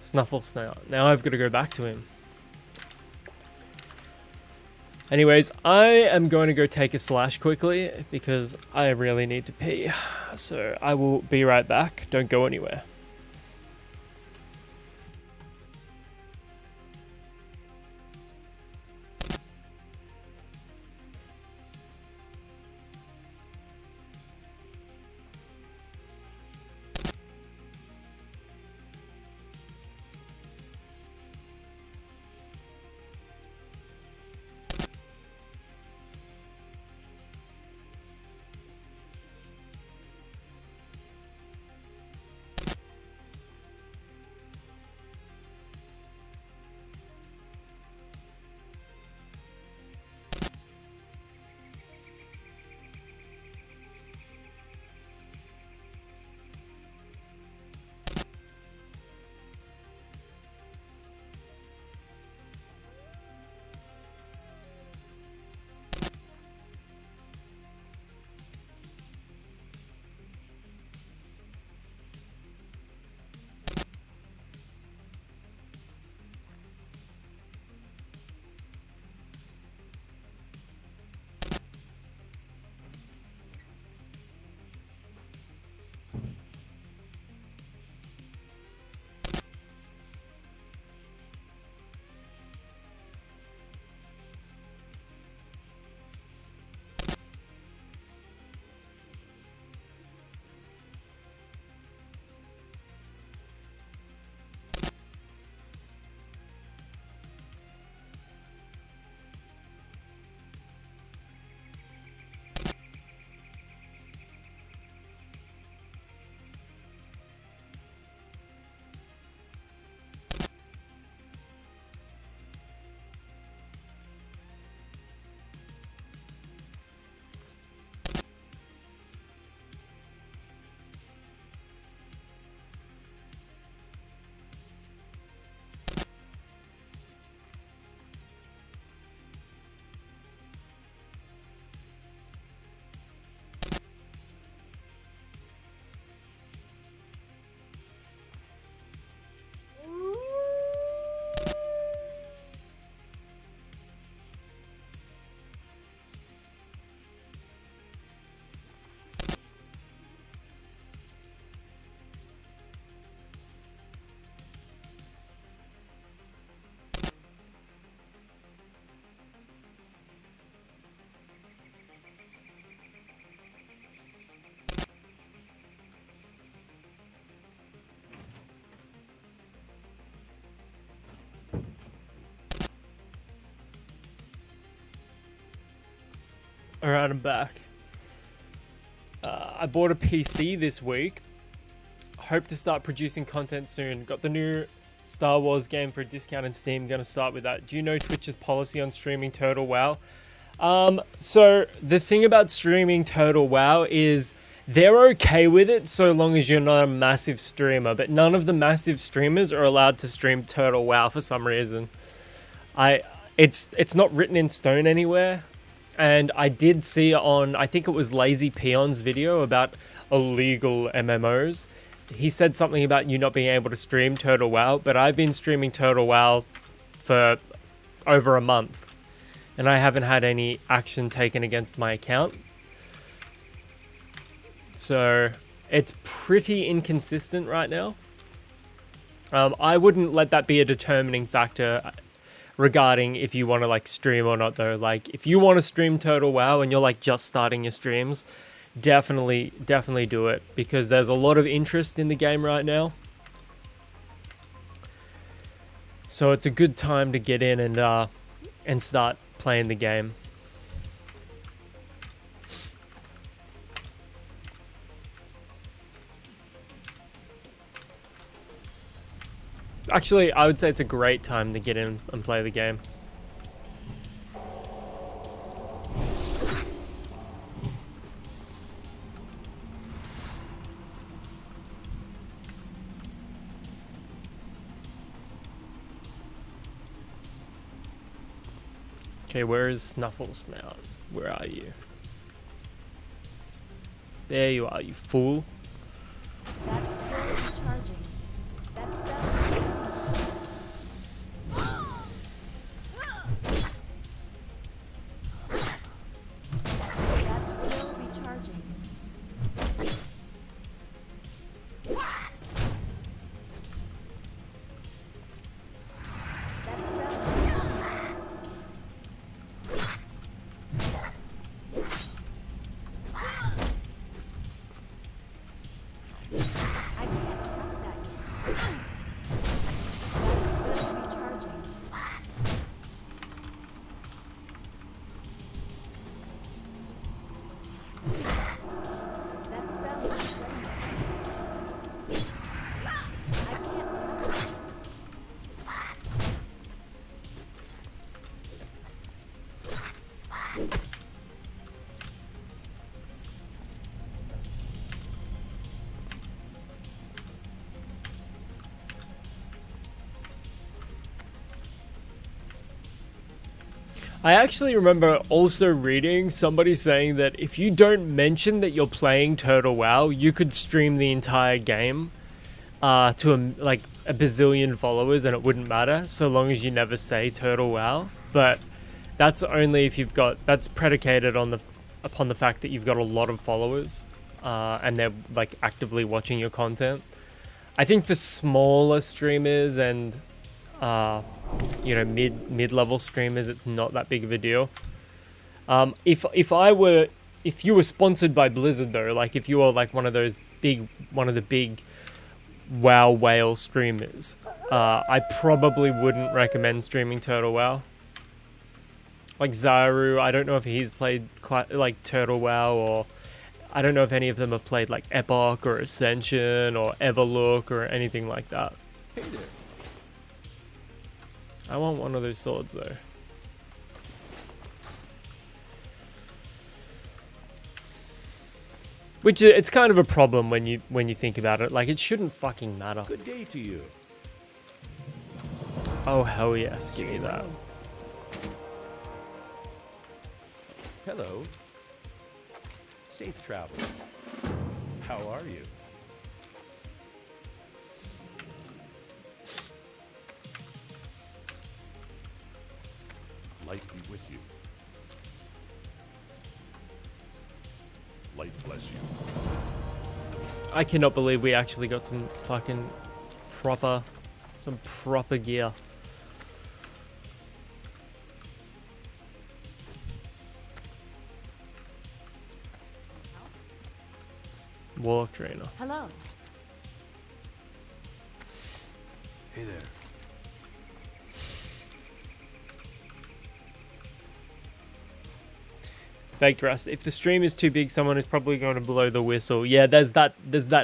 Snuffle Snout. Now I've got to go back to him. Anyways, I am going to go take a slash quickly because I really need to pee. So I will be right back. Don't go anywhere. Alright, I'm back. I bought a PC this week. Hope to start producing content soon. Got the new Star Wars game for a discount in Steam. Gonna start with that. Do you know Twitch's policy on streaming Turtle WoW? So the thing about streaming Turtle WoW is they're okay with it so long as you're not a massive streamer, but none of the massive streamers are allowed to stream Turtle WoW for some reason. It's not written in stone anywhere. And I did see on, I think it was Lazy Peon's video about illegal MMOs. He said something about you not being able to stream Turtle WoW, but I've been streaming Turtle WoW for over a month. And I haven't had any action taken against my account. So it's pretty inconsistent right now. I wouldn't let that be a determining factor regarding if you want to like stream or not though. Like if you want to stream Turtle WoW and you're like just starting your streams, definitely do it because there's a lot of interest in the game right now. So it's a good time to get in and start playing the game. Actually, I would say it's a great time to get in and play the game. Okay, where is Snuffles now? Where are you? There you are, you fool.
That's still recharging. That spell. That's still recharging. That spell. I can't cast that yet. That's still recharging. That spell is ready. I can't cast it.
I actually remember also reading somebody saying that if you don't mention that you're playing Turtle WoW, you could stream the entire game to like a bazillion followers and it wouldn't matter so long as you never say Turtle WoW. But that's only if you've got, that's predicated on upon the fact that you've got a lot of followers and they're like actively watching your content. I think for smaller streamers and you know, mid-level streamers, it's not that big of a deal. If you were sponsored by Blizzard though, like if you were like one of the big WoW whale streamers, I probably wouldn't recommend streaming Turtle WoW. Like Zaru, I don't know if he's played like Turtle WoW, or I don't know if any of them have played like Epoch or Ascension or Everlook or anything like that.
Hey there.
I want one of those swords though. Which it's kind of a problem when you think about it. Like it shouldn't fucking matter.
Good day to you.
Oh hell yes, give me that.
Hello. Safe travel. How are you?
Light be with you. Light bless you.
I cannot believe we actually got some fucking proper gear. Warlock trainer.
Hello.
Hey there.
Baked Rust. If the stream is too big, someone is probably going to blow the whistle. Yeah, there's that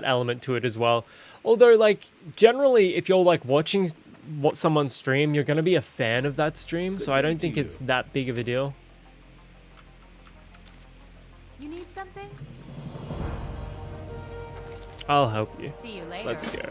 element to it as well. Although, like, generally, if you're like watching someone stream, you're going to be a fan of that stream. So I don't think it's that big of a deal.
You need something?
I'll help you.
See you later.
Let's go.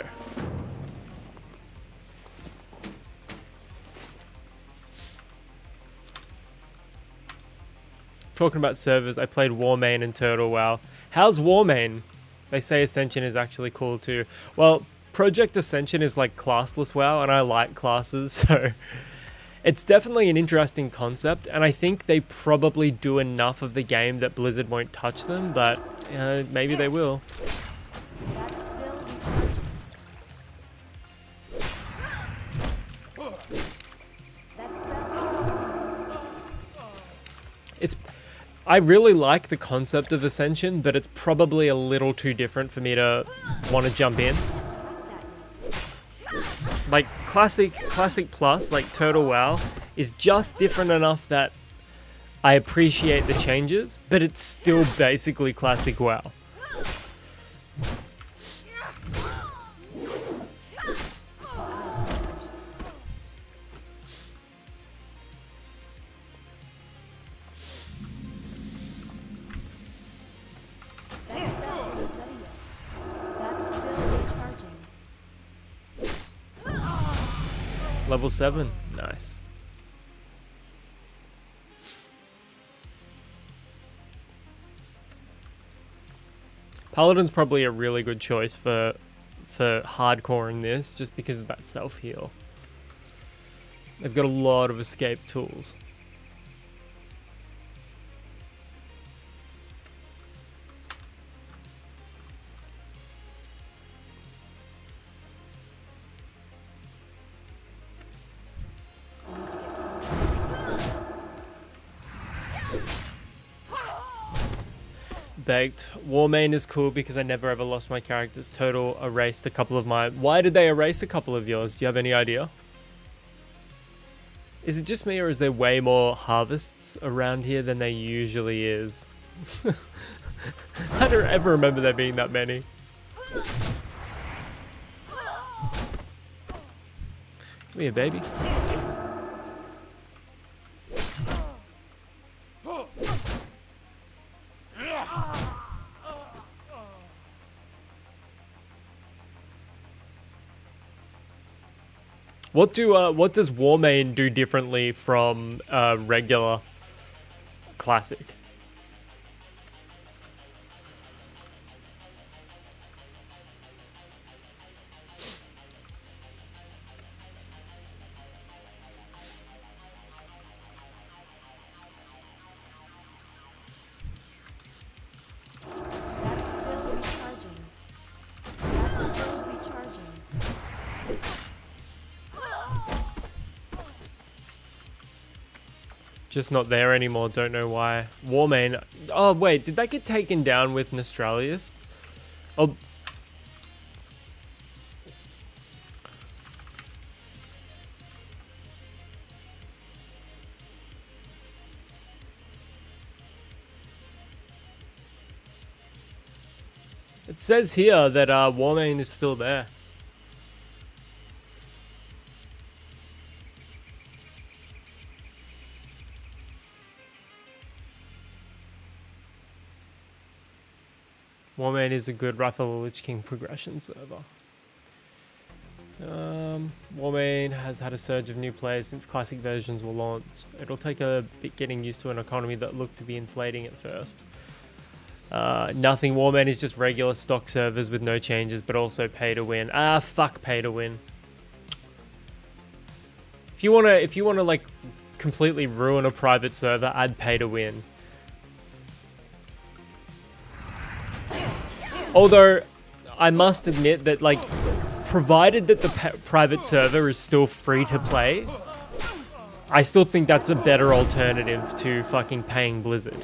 Talking about servers, I played Warmane and Turtle WoW. How's Warmane? They say Ascension is actually cool too. Well, Project Ascension is like classless WoW, and I like classes, so it's definitely an interesting concept, and I think they probably do enough of the game that Blizzard won't touch them, but maybe they will.
That's still recharging. That spell.
I really like the concept of Ascension, but it's probably a little too different for me to want to jump in. Like Classic Plus, like Turtle WoW, is just different enough that I appreciate the changes, but it's still basically Classic WoW. Level 7. Nice. Paladin's probably a really good choice for hardcore in this, just because of that self-heal. They've got a lot of escape tools. Baked. Warmane is cool because I never ever lost my characters. Total erased a couple of my... Why did they erase a couple of yours? Do you have any idea? Is it just me, or is there way more harvests around here than there usually is? I don't ever remember there being that many. Come here, baby. What does Warmane do differently from regular classic?
That's still recharging. That's still recharging.
Just not there anymore, don't know why. Warmane... Oh, wait, did that get taken down with Nostralius? Oh... It says here that Warmane is still there. Warmane is a good Wrath of the Lich King progression server. Warmane has had a surge of new players since classic versions were launched. It'll take a bit getting used to an economy that looked to be inflating at first. Nothing. Warmane is just regular stock servers with no changes, but also pay to win. Ah, fuck pay to win. If you wanna like completely ruin a private server, add pay to win. Although, I must admit that, like, provided that the private server is still free to play, I still think that's a better alternative to fucking paying Blizzard.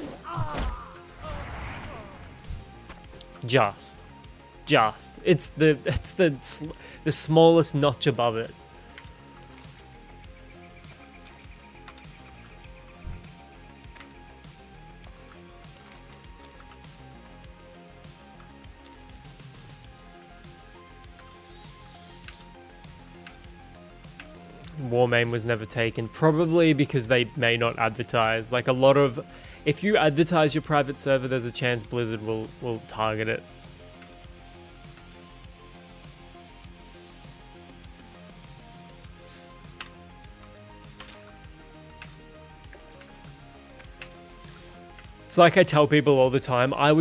Just. It's the smallest notch above it. Warmane was never taken, probably because they may not advertise. Like a lot of, if you advertise your private server, there's a chance Blizzard will target it. It's like I tell people all the time, I've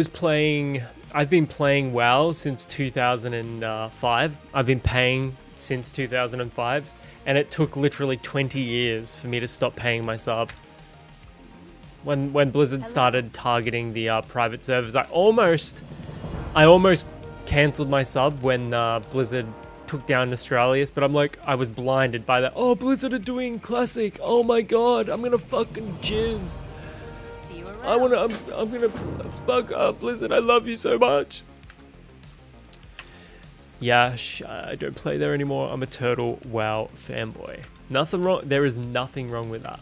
been playing WoW since 2005. I've been paying since 2005. And it took literally 20 years for me to stop paying my sub. When Blizzard started targeting the private servers, I almost cancelled my sub when Blizzard took down Nostralius, but I'm like, I was blinded by that. Oh, Blizzard are doing classic. Oh my god, I'm gonna fucking jizz.
See you around.
I'm gonna fuck up Blizzard. I love you so much. Yeah, I don't play there anymore. I'm a Turtle WoW fanboy. Nothing wrong. There is nothing wrong with that.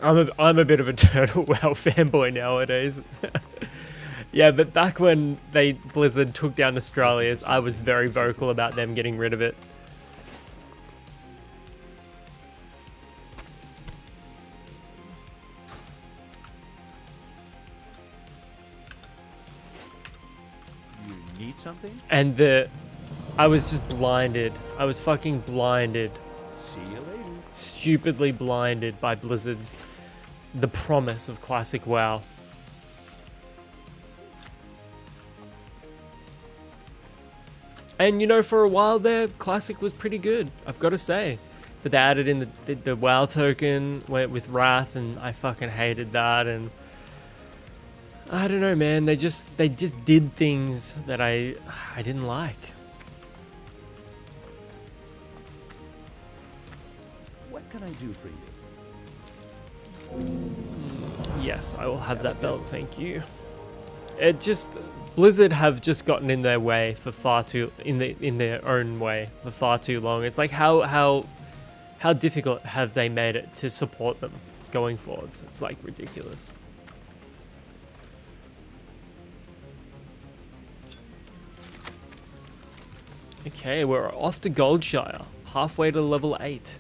I'm a bit of a Turtle WoW fanboy nowadays. Yeah, but back when Blizzard took down Nostralius, I was very vocal about them getting rid of it.
You need something?
And I was just blinded. I was fucking blinded.
See you later.
Stupidly blinded by Blizzard's the promise of classic WoW. And you know, for a while there, classic was pretty good, I've got to say. But they added in the WoW token with Wrath, and I fucking hated that. And I don't know, man. They just did things that I didn't like.
What can I do for you?
Yes, I will have that belt, thank you. It just Blizzard have just gotten in their way for far too in their own way for far too long. It's like how difficult have they made it to support them going forwards? It's like ridiculous. Okay, we're off to Goldshire, halfway to level 8.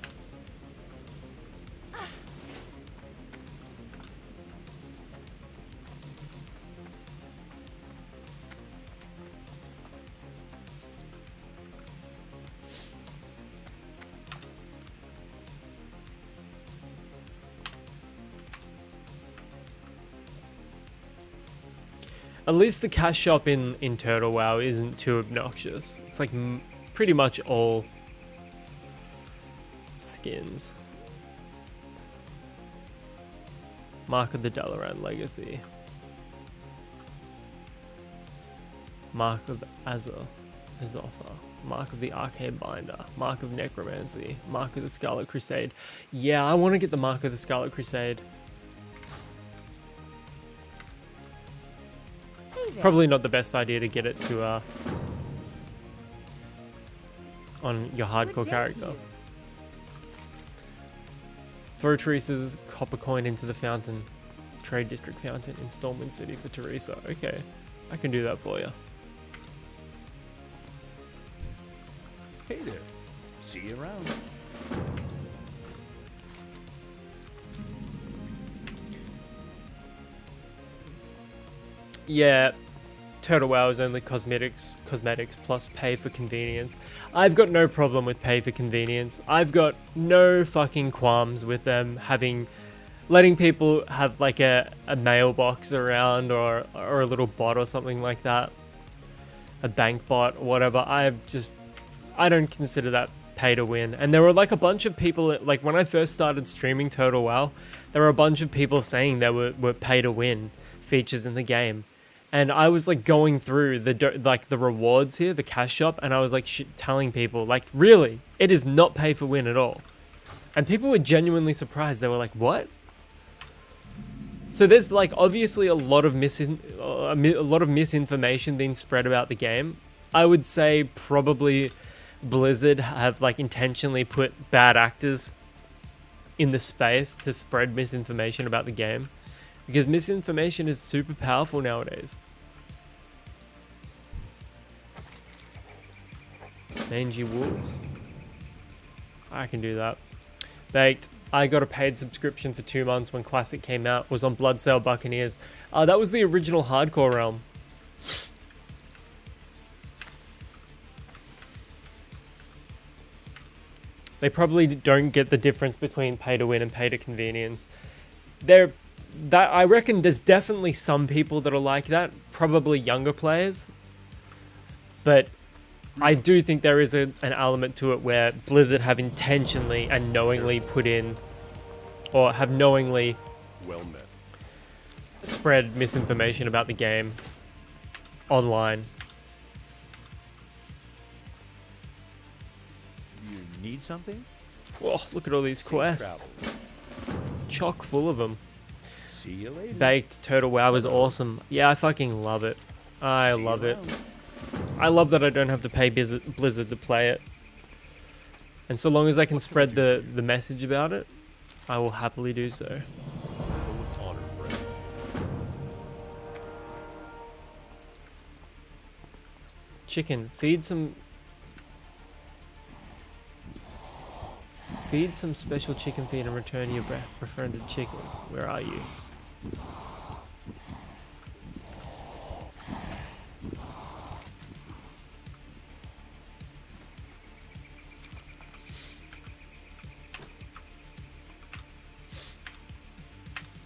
At least the cash shop in Turtle WoW isn't too obnoxious. It's like pretty much all skins. Mark of the Dalaran Legacy. Mark of Azotha. Mark of the Arcane Binder. Mark of Necromancy. Mark of the Scarlet Crusade. Yeah, I want to get the Mark of the Scarlet Crusade. Probably not the best idea to get it to on your hardcore character. Throw Teresa's copper coin into the fountain. Trade District Fountain in Stormwind City for Teresa. Okay, I can do that for you.
Hey there. See you around.
Yeah, Turtle WoW is only cosmetics plus pay for convenience. I've got no problem with pay for convenience. I've got no fucking qualms with them letting people have like a mailbox around or a little bot or something like that. A bank bot or whatever. I don't consider that pay to win. And there were like a bunch of people, like when I first started streaming Turtle WoW, there were a bunch of people saying there were pay to win features in the game. And I was like going through the rewards here, the cash shop, and I was like telling people, like, really, it is not pay for win at all. And people were genuinely surprised. They were like, what? So there's like obviously a lot of misinformation being spread about the game. I would say probably Blizzard have like intentionally put bad actors in the space to spread misinformation about the game. Because misinformation is super powerful nowadays. Mangy Wolves. I can do that. Baked. I got a paid subscription for 2 months when Classic came out. Was on Bloodsail Buccaneers. That was the original hardcore realm. They probably don't get the difference between pay to win and pay to convenience. I reckon there's definitely some people that are like that, probably younger players. But I do think there is an element to it where Blizzard have intentionally and knowingly put in, or have knowingly
Well met.
spread misinformation about the game online.
You need something?
Oh, look at all these quests. Chock full of them.
See you later.
Baked Turtle WoW is awesome. Yeah, I fucking love it. I love it. I love that I don't have to pay Blizzard to play it. And so long as I can spread the message about it, I will happily do so.
With honor, friend.
Chicken, feed some special chicken feed and return your befriended chicken. Where are you?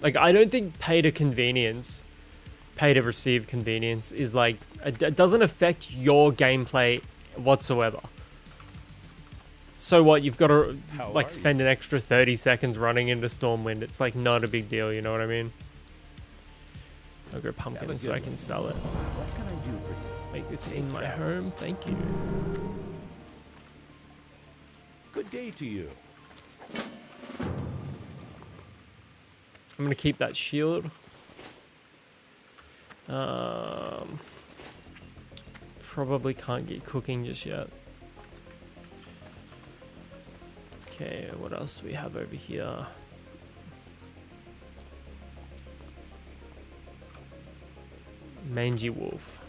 Like, I don't think pay to receive convenience is like, it doesn't affect your gameplay whatsoever. So what, you've got to like spend an extra 30 seconds running into Stormwind. It's like not a big deal, you know what I mean? I'll go pumpkin so I can sell it.
What can I do for you?
Make this in my home, thank you.
Good day to you.
I'm gonna keep that shield. Probably can't get cooking just yet. Okay, what else do we have over here? Mangy wolf.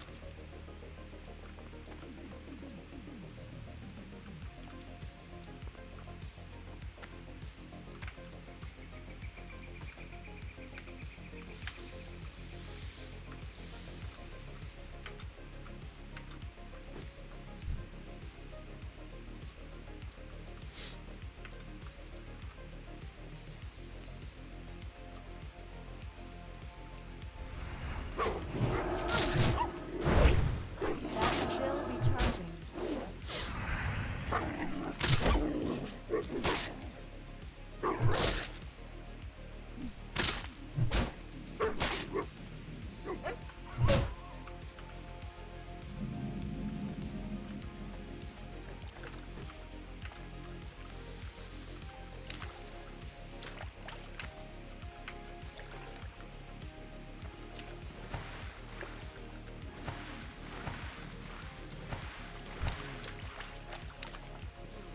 That's still recharging.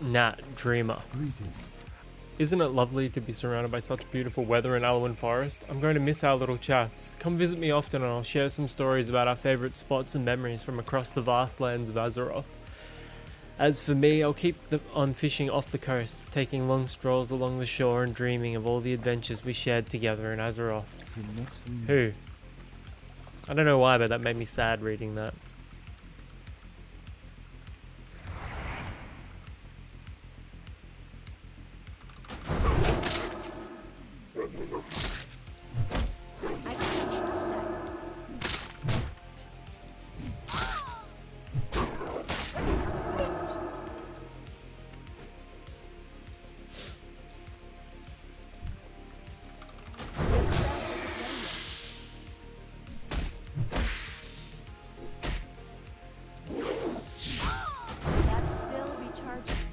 Nat Dreamer. Isn't it lovely to be surrounded by such beautiful weather in Alwyn Forest? I'm going to miss our little chats. Come visit me often and I'll share some stories about our favourite spots and memories from across the vast lands of Azeroth. As for me, I'll keep on fishing off the coast, taking long strolls along the shore and dreaming of all the adventures we shared together in Azeroth. Who? I don't know why, but that made me sad reading that.
I can't trust that. That's still recharging.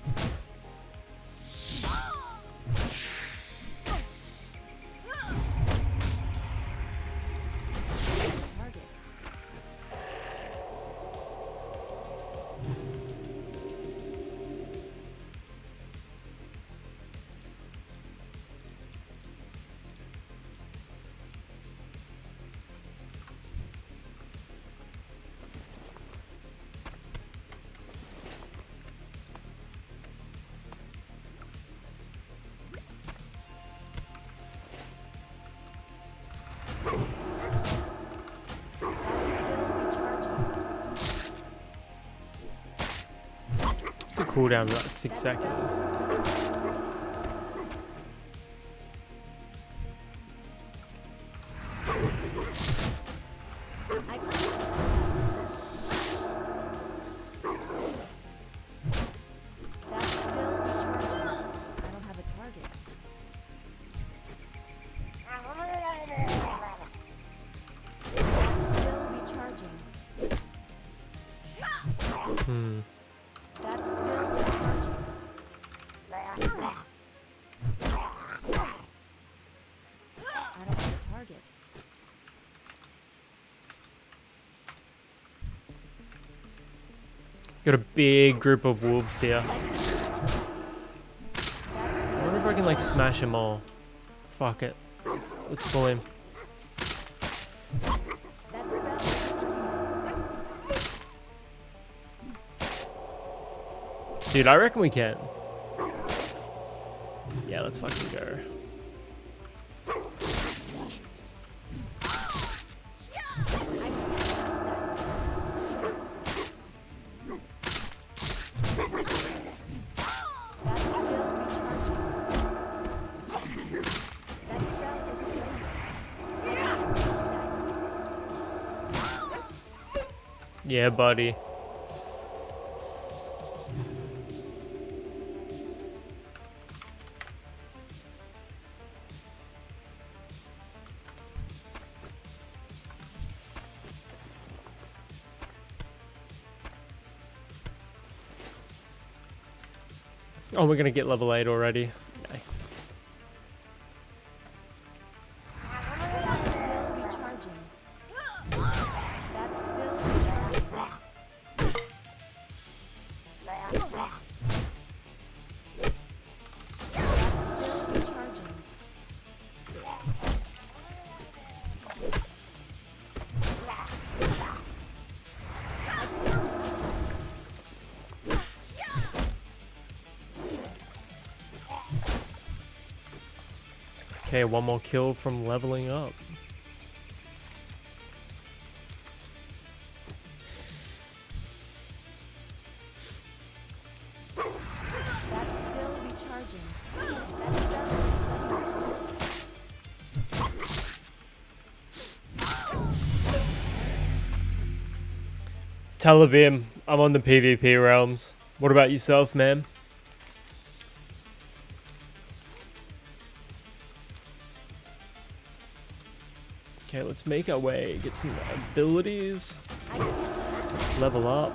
Target. That's still recharging.
It's a cooldown of about 6 seconds.
I can't. That's still recharging. I don't have a target. That's still recharging. That's still recharging. I don't have a target.
Got a big group of wolves here. I wonder if I can like smash them all. Fuck it. Let's pull him.
That's
Dude, I reckon we can. Yeah, let's fucking go.
That's still recharging. That spell isn't ready.
Yeah, buddy. Oh, we're gonna get level 8 already. Nice.
That's still recharging. That's still recharging. That's still recharging.
Okay, one more kill from leveling up.
That's still recharging. That's done.
Talibim, I'm on the PvP realms. What about yourself, man? Okay, let's make our way, get some abilities, level up.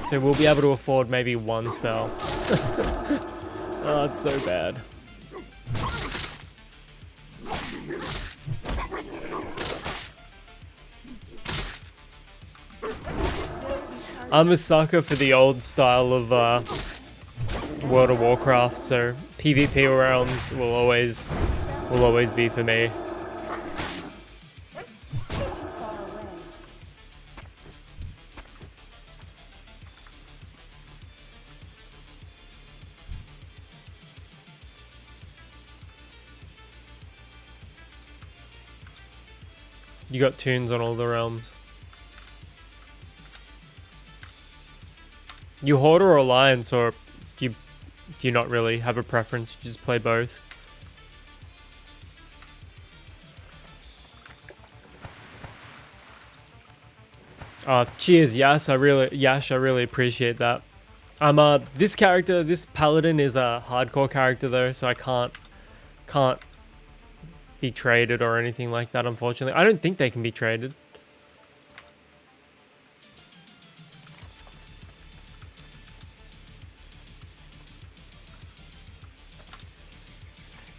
So we'll be able to afford maybe one spell. Oh, it's so bad. I'm a sucker for the old style of World of Warcraft, so PvP realms will always be for me.
Too far away.
You got tunes on all the realms. You Horde or Alliance, or do you not really have a preference? You just play both? Cheers, Yash. I really appreciate that. This character, this paladin is a hardcore character though, so I can't be traded or anything like that, unfortunately. I don't think they can be traded.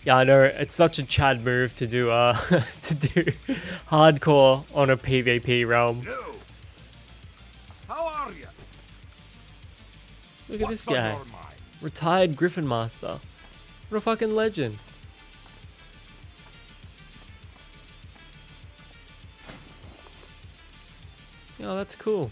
Yeah, I know, it's such a Chad move to do to do hardcore on a PvP realm.
You! How are you?
Look at this guy. Retired Griffin Master. What a fucking legend. Oh, that's cool.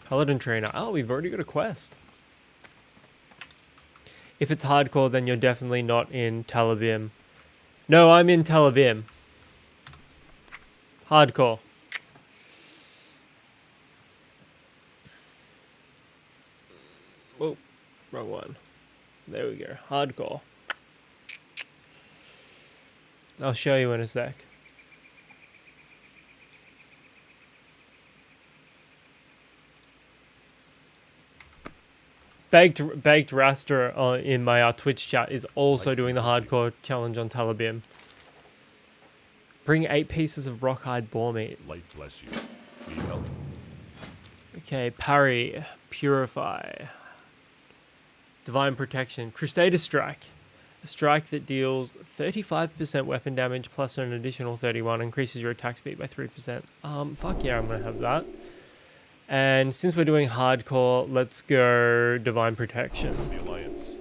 Paladin Trainer. Oh, we've already got a quest. If it's hardcore, then you're definitely not in Talibim. No, I'm in Talibim. Hardcore. Oh, wrong one. There we go. Hardcore. I'll show you in a sec. Baked Raster in my Twitch chat is also doing the hardcore challenge on Talibim. Bring 8 pieces of rock-hide boar meat.
Light bless you. Need help?
Okay, parry, purify, divine protection, Crusader Strike. A strike that deals 35% weapon damage plus an additional 31, increases your attack speed by 3%. Fuck yeah, I'm gonna have that. And since we're doing hardcore, let's go divine protection.
The Alliance.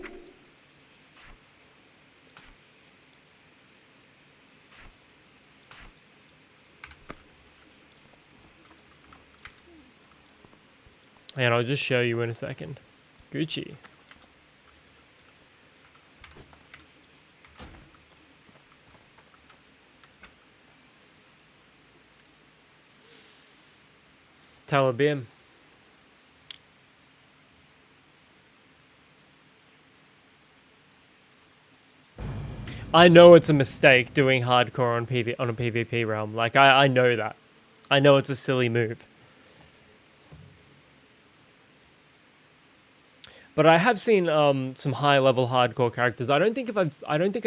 And I'll just show you in a second. Gucci. Talibim. I know it's a mistake doing hardcore on on a PvP realm. Like, I know that. I know it's a silly move. But I have seen some high level hardcore characters. I don't think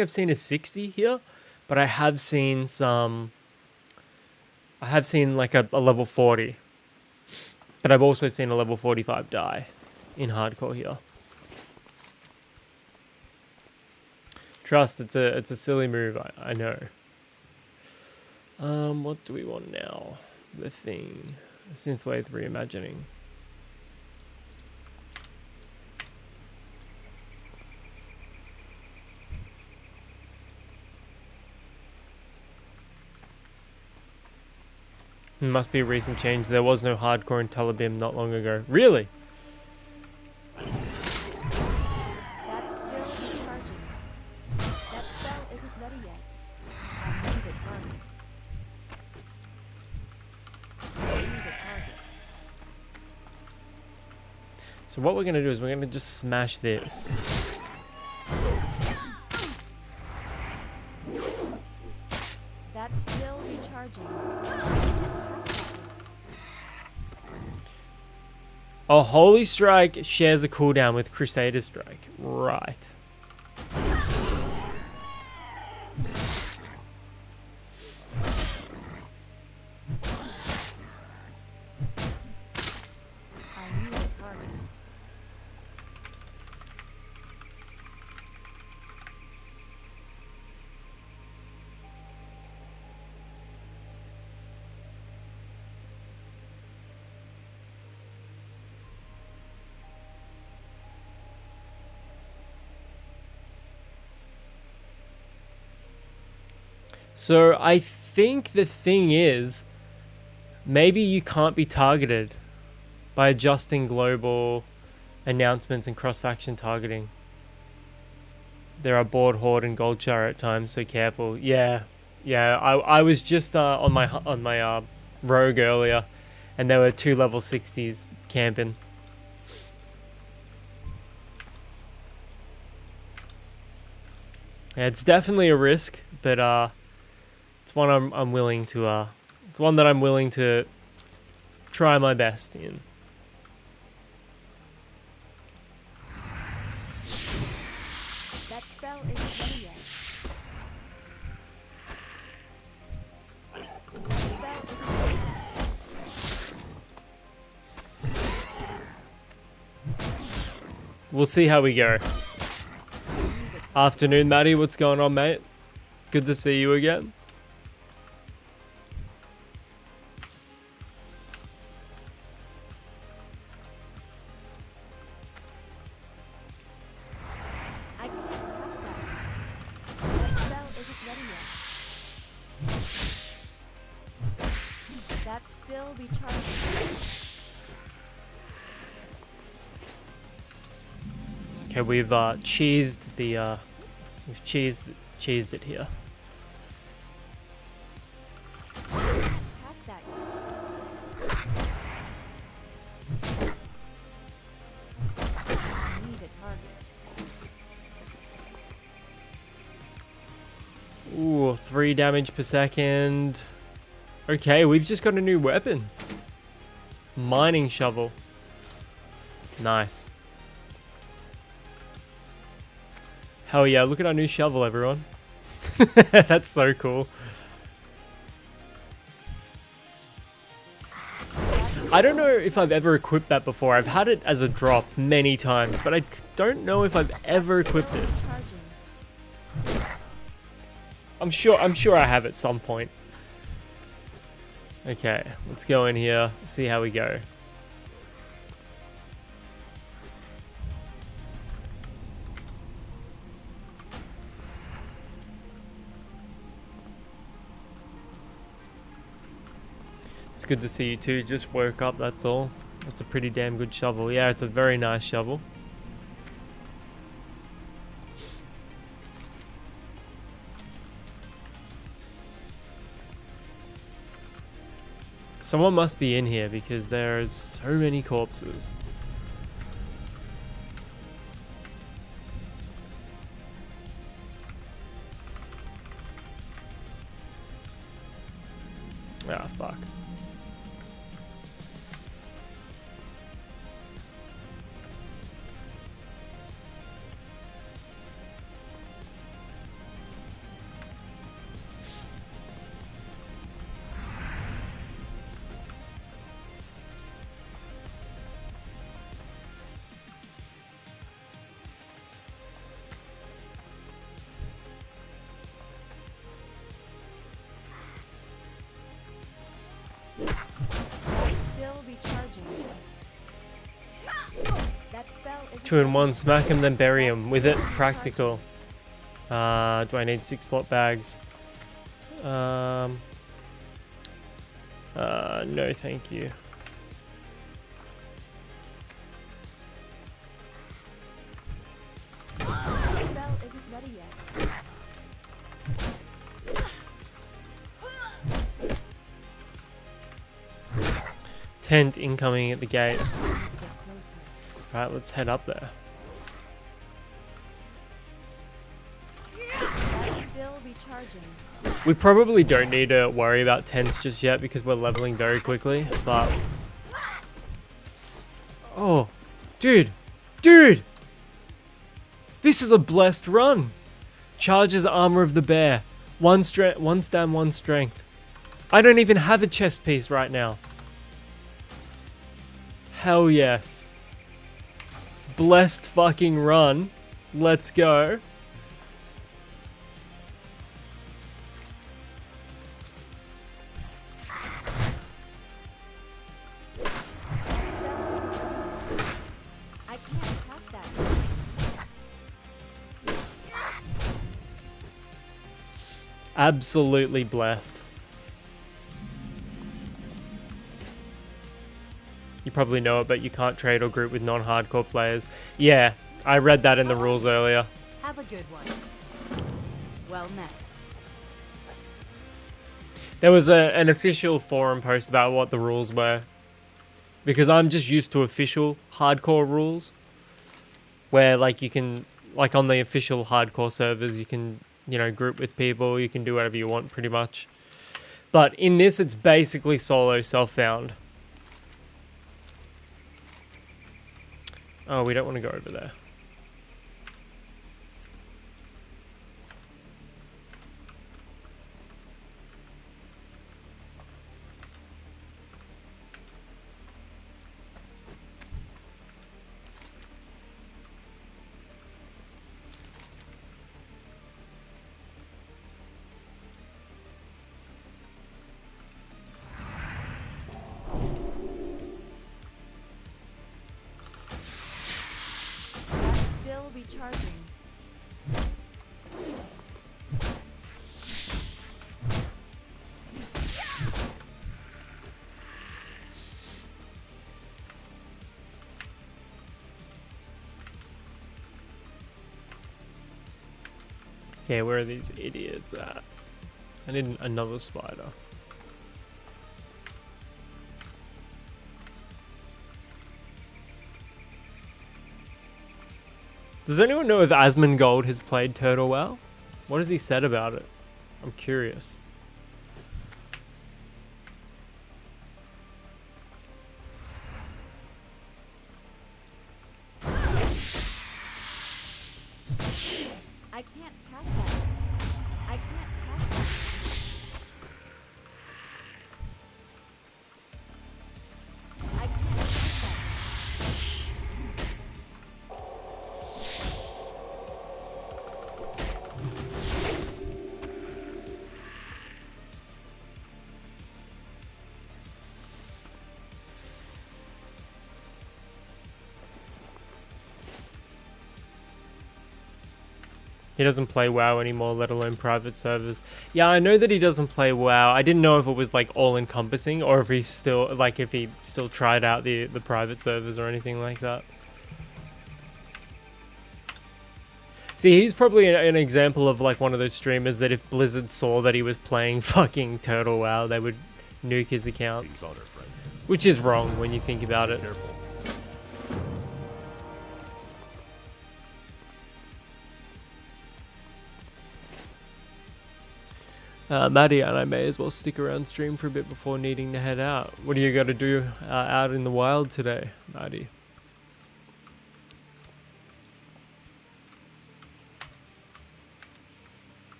I've seen a 60 here, but I have seen some. I have seen like a level 40. But I've also seen a level 45 die in hardcore here. Trust, it's a silly move, I know. What do we want now? The thing. Synthwave reimagining. Must be a recent change. There was no hardcore in Telebim not long ago. Really?
That's still recharging. That spell isn't ready yet. I need a target. I need a target.
So what we're going to do is we're going to just smash this.
That's still recharging.
Oh, Holy Strike shares a cooldown with Crusader Strike. Right.
I need a target.
So I think the thing is, maybe you can't be targeted by adjusting global announcements and cross-faction targeting. There are board, horde, and gold char at times, so careful. Yeah. I was just on my rogue earlier, and there were 2 level 60s camping. Yeah, it's definitely a risk, but it's one I'm willing to it's one that I'm willing to try my best in.
That spell isn't ready yet. That spell isn't ready yet.
We'll see how we go. Afternoon, Maddie. What's going on, mate? Good to see you again.
I can't pass that. That spell isn't ready yet. That's still recharging.
Okay, we've cheesed the we've cheesed it here.
Pass that yet. I need a target.
Ooh, 3 damage per second. Okay, we've just got a new weapon. Mining shovel. Nice. Hell yeah, look at our new shovel, everyone. That's so cool. I don't know if I've ever equipped that before. I've had it as a drop many times, but I don't know if I've ever equipped it. I'm sure I have at some point. Okay, let's go in here, see how we go. It's good to see you too. Just woke up, that's all. That's a pretty damn good shovel. Yeah, it's a very nice shovel. Someone must be in here because there's so many corpses. Ah, fuck.
Still recharging. That spell is
2 in 1, smack him, then bury him. With it, practical. Do I need 6 slot bags? No, thank you.
That spell isn't ready yet.
Tent incoming at the gates.
Get closer.
Right, let's head up there.
That's still recharging.
We probably don't need to worry about tents just yet because we're leveling very quickly, but... Oh, dude! Dude! This is a blessed run! Charges Armor of the Bear. 1 stam, 1 strength. I don't even have a chest piece right now. Hell yes. Blessed fucking run. Let's go.
I can't pass that.
Absolutely blessed. You probably know it, but you can't trade or group with non-hardcore players. Yeah, I read that in the rules earlier.
Have a good one. Well met.
There was an official forum post about what the rules were. Because I'm just used to official hardcore rules. Where, like, you can... Like, on the official hardcore servers, you can, you know, group with people. You can do whatever you want, pretty much. But in this, it's basically solo self-found. Oh, we don't want to go over there.
Still recharging.
Okay, where are these idiots at? I need another spider. Does anyone know if Asmongold has played Turtle WoW? What has he said about it? I'm curious.
I can't pass that. I can't pass that. I can't pass that.
He doesn't play WoW anymore, let alone private servers. Yeah, I know that he doesn't play WoW. I didn't know if it was like all-encompassing or if he still tried out the private servers or anything like that. See, he's probably an example of like one of those streamers that if Blizzard saw that he was playing fucking Turtle WoW, they would nuke his account.
King's honor, friend.
Which is wrong when you think about it.
Careful.
Maddie and I may as well stick around stream for a bit before needing to head out. What do you got to do out in the wild today, Maddie?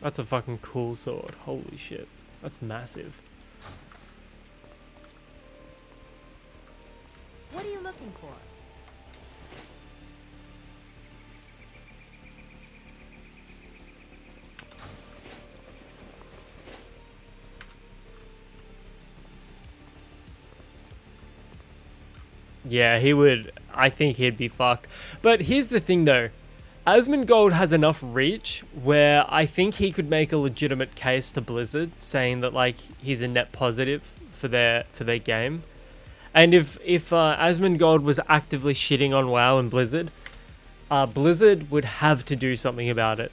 That's a fucking cool sword. Holy shit. That's massive.
What are you looking for?
Yeah, he would. I think he'd be fucked. But here's the thing though. Asmongold has enough reach where I think he could make a legitimate case to Blizzard saying that like he's a net positive for their game. And if Asmongold was actively shitting on WoW and Blizzard, Blizzard would have to do something about it.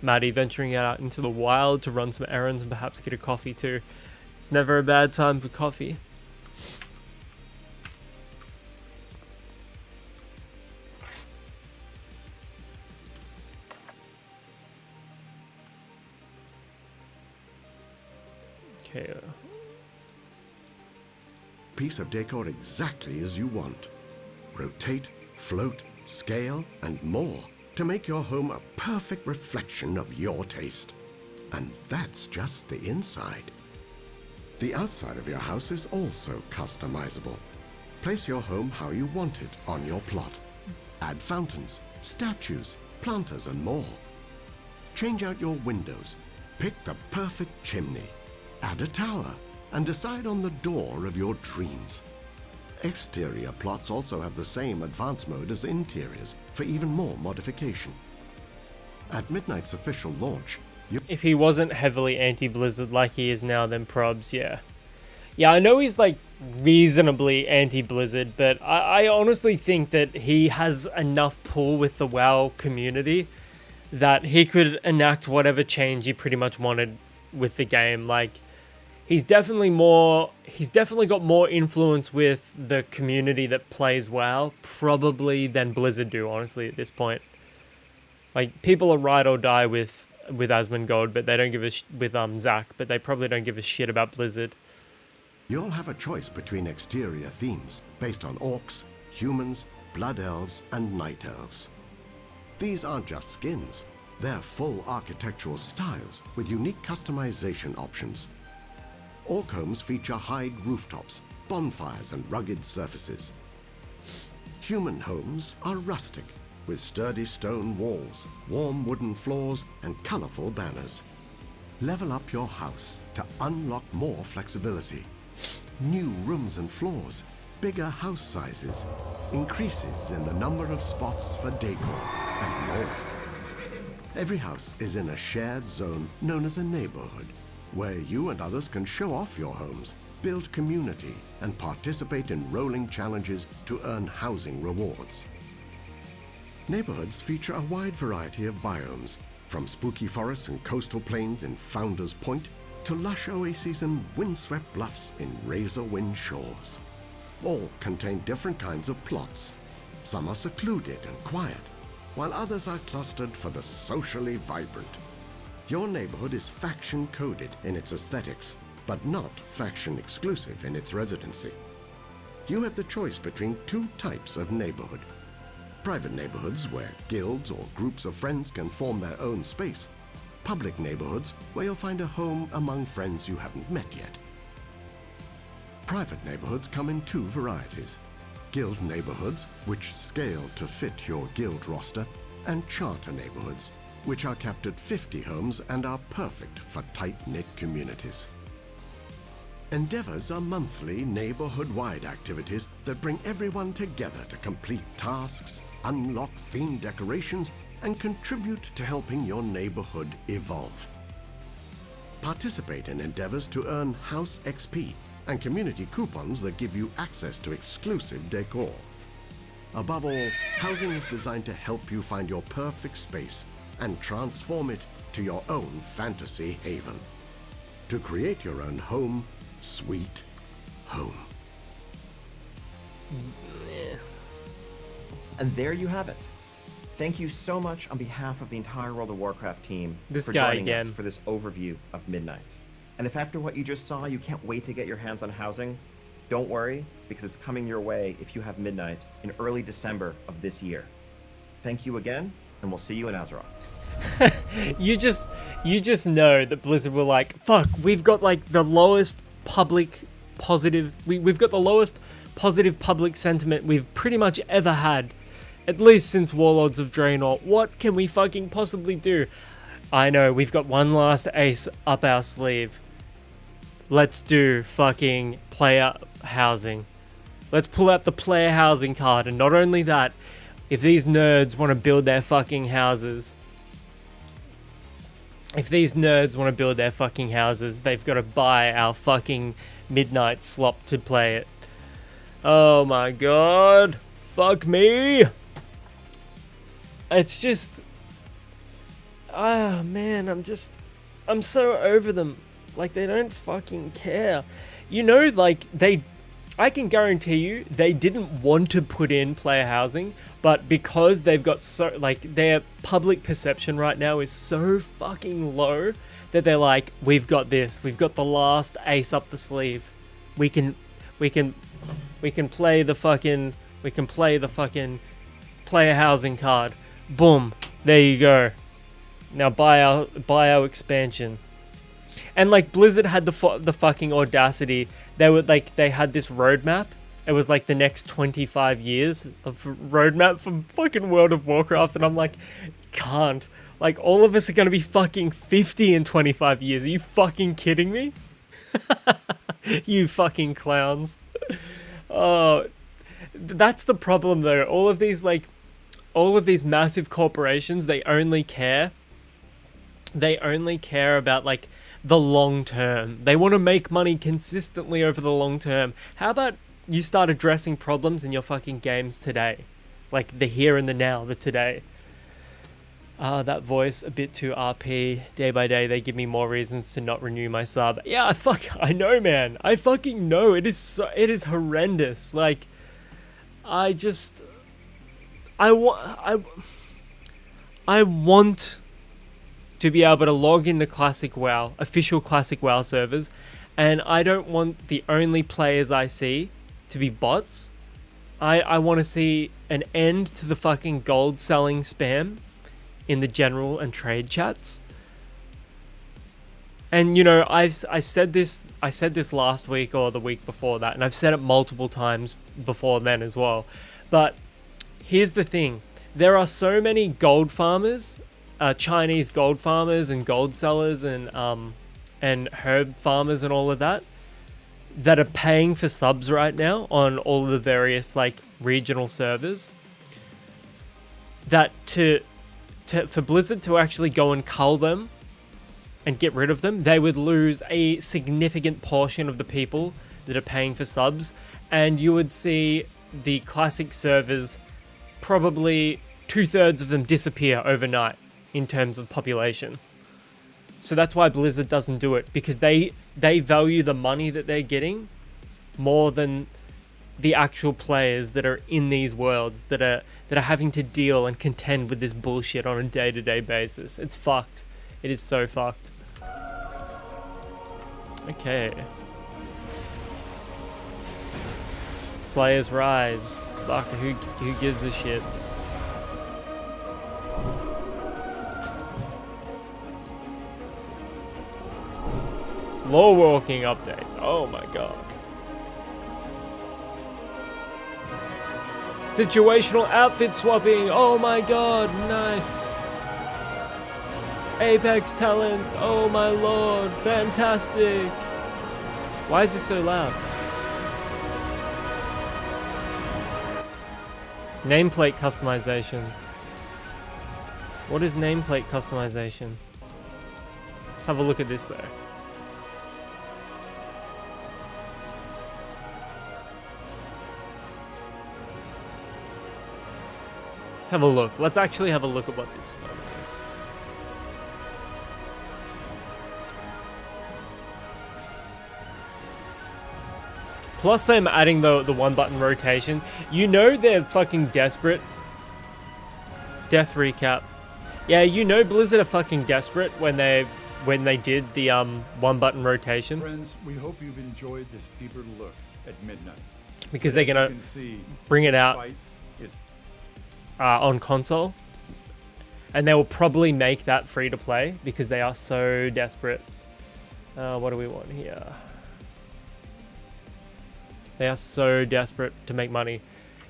Maddie venturing out into the wild to run some errands and perhaps get a coffee too. It's never a bad time for coffee. Okay.
Piece of decor exactly as you want. Rotate, float, scale, and more to make your home a perfect reflection of your taste. And that's just the inside. The outside of your house is also customizable. Place your home how you want it on your plot. Add fountains, statues, planters, and more. Change out your windows. Pick the perfect chimney. Add a tower and decide on the door of your dreams. Exterior plots also have the same advanced mode as interiors for even more modification. At Midnight's official launch,
If he wasn't heavily anti-Blizzard like he is now, then probs, yeah. Yeah, I know he's like reasonably anti-Blizzard, but I honestly think that he has enough pull with the WoW community that he could enact whatever change he pretty much wanted with the game. Like, he's definitely got more influence with the community that plays WoW, probably, than Blizzard do, honestly, at this point. Like, people are ride or die with Asmongold, but they don't give a with Zac, but they probably don't give a shit about Blizzard.
you'll have a choice between exterior themes based on orcs, humans, blood elves, and night elves. These aren't just skins, they're full architectural styles with unique customization options. Orc homes feature hide rooftops, bonfires, and rugged surfaces. Human homes are rustic, with sturdy stone walls, warm wooden floors, and colorful banners. Level up your house to unlock more flexibility. New rooms and floors, bigger house sizes, increases in the number of spots for decor, and more. Every house is in a shared zone known as a neighborhood, where you and others can show off your homes, build community, and participate in rolling challenges to earn housing rewards. Neighborhoods feature a wide variety of biomes, from spooky forests and coastal plains in Founders Point to lush oases and windswept bluffs in razor-wind shores. All contain different kinds of plots. Some are secluded and quiet, while others are clustered for the socially vibrant. Your neighborhood is faction-coded in its aesthetics, but not faction-exclusive in its residency. You have the choice between two types of neighborhood. Private neighborhoods where guilds or groups of friends can form their own space. Public neighborhoods where you'll find a home among friends you haven't met yet. Private neighborhoods come in two varieties: guild neighborhoods, which scale to fit your guild roster, and charter neighborhoods, which are capped at 50 homes and are perfect for tight-knit communities. Endeavors are monthly neighborhood-wide activities that bring everyone together to complete tasks, unlock themed decorations, and contribute to helping your neighborhood evolve. Participate in endeavors to earn house XP and community coupons that give you access to exclusive decor. Above all, housing is designed to help you find your perfect space and transform it to your own fantasy haven. to create your own home, sweet home.
And there you have it. Thank you so much on behalf of the entire World of Warcraft team
This
for
guy
joining us
again.
for this overview of Midnight. And if after what you just saw you can't wait to get your hands on housing, don't worry, because it's coming your way if you have Midnight in early December of this year. Thank you again, and we'll see you in Azeroth.
You just know that Blizzard were like, fuck, we've got like the lowest public positive, we've got the lowest positive public sentiment we've pretty much ever had, at least since Warlords of Draenor. What can we fucking possibly do? I know, we've got one last ace up our sleeve. Let's do fucking player housing. Let's pull out the player housing card, and not only that, if these nerds want to build their fucking houses, they've got to buy our fucking Midnight slop to play it. Oh my god. Fuck me. It's just... oh man, I'm so over them. Like, they don't fucking care. You know, like, I can guarantee you they didn't want to put in player housing, but because they've got so, like, their public perception right now is so fucking low that they're like, we've got this, we've got the last ace up the sleeve. We can play the fucking player housing card. Boom, there you go. Now buy our expansion. And like Blizzard had the fucking audacity. They had this roadmap. It was like the next 25 years of roadmap for fucking World of Warcraft, and I'm like, can't. Like, all of us are gonna be fucking 50 in 25 years. Are you fucking kidding me? You fucking clowns. Oh, that's the problem though. All of these massive corporations, they only care about like the long term. They want to make money consistently over the long term. How about you start addressing problems in your fucking games today? Like the here and the now, the today. That voice a bit too RP. Day by day, they give me more reasons to not renew my sub. Yeah, I know, man. I fucking know. It is horrendous. Like, I want to be able to log into Classic WoW, official Classic WoW servers, and I don't want the only players I see to be bots. I want to see an end to the fucking gold selling spam in the general and trade chats. And you know, I said this last week or the week before that, and I've said it multiple times before then as well. But here's the thing. There are so many gold farmers, Chinese gold farmers and gold sellers and herb farmers and all of that are paying for subs right now on all of the various like regional servers, that for Blizzard to actually go and cull them and get rid of them, they would lose a significant portion of the people that are paying for subs, and you would see the classic servers, probably 2/3 of them disappear overnight in terms of population. So that's why Blizzard doesn't do it, because they value the money that they're getting more than the actual players that are in these worlds that are having to deal and contend with this bullshit on a day-to-day basis. It's fucked. It is so fucked. Okay. Slayers rise. Fuck, who gives a shit? Lore walking updates. Oh my god. Situational outfit swapping. Oh my god, nice. Apex talents. Oh my lord, fantastic. Why is this so loud? Nameplate customization. What is nameplate customization? Let's have a look at this though. Let's have a look. Let's actually have a look at what this photo is. Plus them adding the one button rotation. You know they're fucking desperate. Death recap. Yeah, you know Blizzard are fucking desperate when they did the one button rotation.
Friends, we hope you've enjoyed this deeper look at Midnight.
Because they're
As you
gonna
can see,
bring it
this
out
fight is
on console. And they will probably make that free to play because they are so desperate. What do we want here? They are so desperate to make money.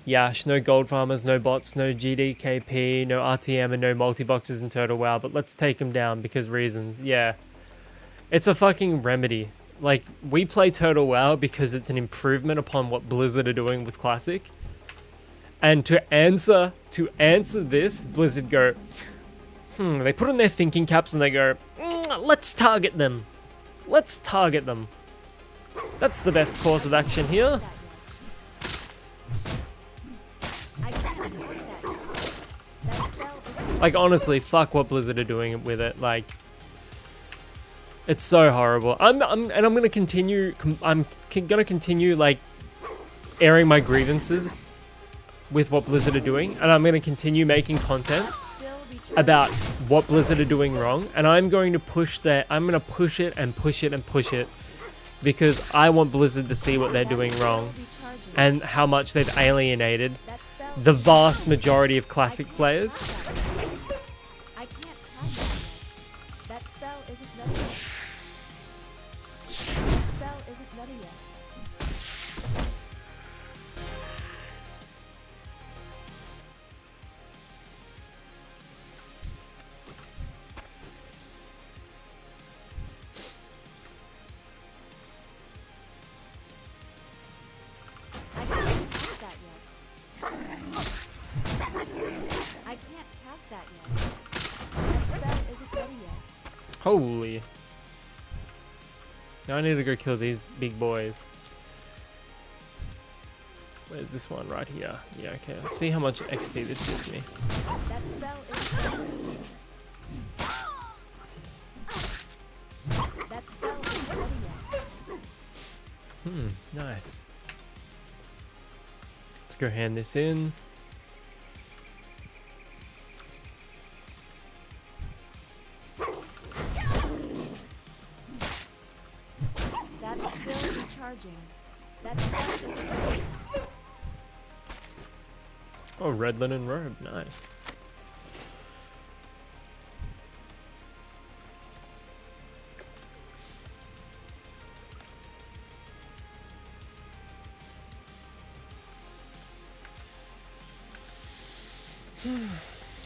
Yash, no gold farmers, no bots, no GDKP, no RTM, and no multi-boxes in Total WoW. But let's take them down because reasons. Yeah. It's a fucking remedy. Like, we play Total WoW because it's an improvement upon what Blizzard are doing with Classic. And to answer this, Blizzard go, they put on their thinking caps and they go, let's target them. Let's target them. That's the best course of action here.
I can't cast that yet. That spell isn't
Like, honestly, fuck what Blizzard are doing with it. Like, it's so horrible. I'm gonna continue. I'm gonna continue like airing my grievances with what Blizzard are doing, and I'm gonna continue making content
still be charged.
about what Blizzard are doing wrong, and I'm going to push that. I'm gonna push it and push it and push it because I want Blizzard to see what they're doing wrong
Be charging.
and how much they've alienated
That spell
the vast majority of classic
I can't
players.
cast that yet. I can't cast that yet. That spell isn't ready yet. That spell isn't ready yet. I can't cast that yet. I can't cast that yet. That spell isn't ready yet.
Holy. Now I need to go kill these big boys. Where's this one? Right here. Yeah, okay. Let's see how much XP this gives me.
That spell isn't ready yet. That spell isn't ready yet.
Nice. Let's go hand this in.
That's still recharging. That spell isn't ready yet.
Oh, red linen robe. Nice.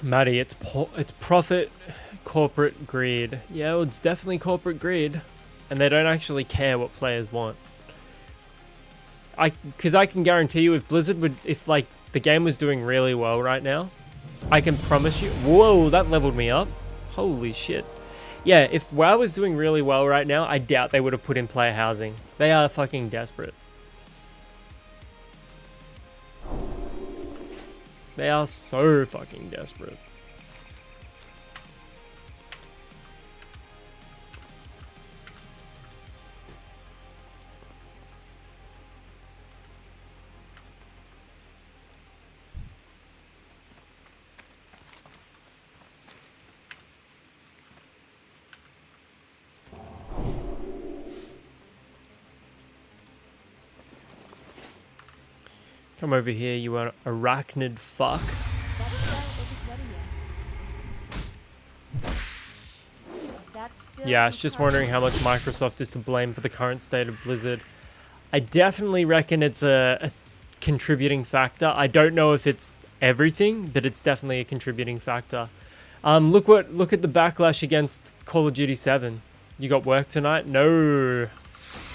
Maddie, it's profit, corporate greed. Yeah, well, it's definitely corporate greed, and they don't actually care what players want. Because I can guarantee you, if Blizzard would, if like the game was doing really well right now, I can promise you. Whoa, that leveled me up. Holy shit. Yeah, if WoW was doing really well right now, I doubt they would have put in player housing. They are fucking desperate. They are so fucking desperate. Come over here, you arachnid fuck.
That spell isn't ready yet. That's still
Yeah, I was just wondering how much
recharging.
Microsoft is to blame for the current state of Blizzard. I definitely reckon it's a contributing factor. I don't know if it's everything, but it's definitely a contributing factor. Look at the backlash against Call of Duty 7. You got work tonight? No,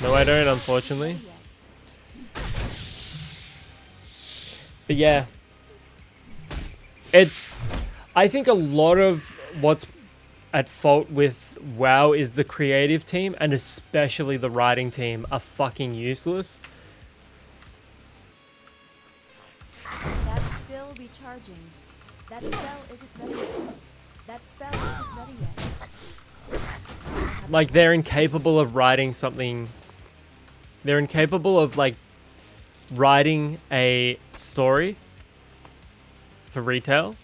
I don't, unfortunately. But yeah, I think a lot of what's at fault with WoW is the creative team, and especially the writing team, are fucking useless.
That's still recharging. That spell isn't ready yet. That spell isn't ready yet.
Like, they're incapable of writing something. They're incapable of, like, writing a story for retail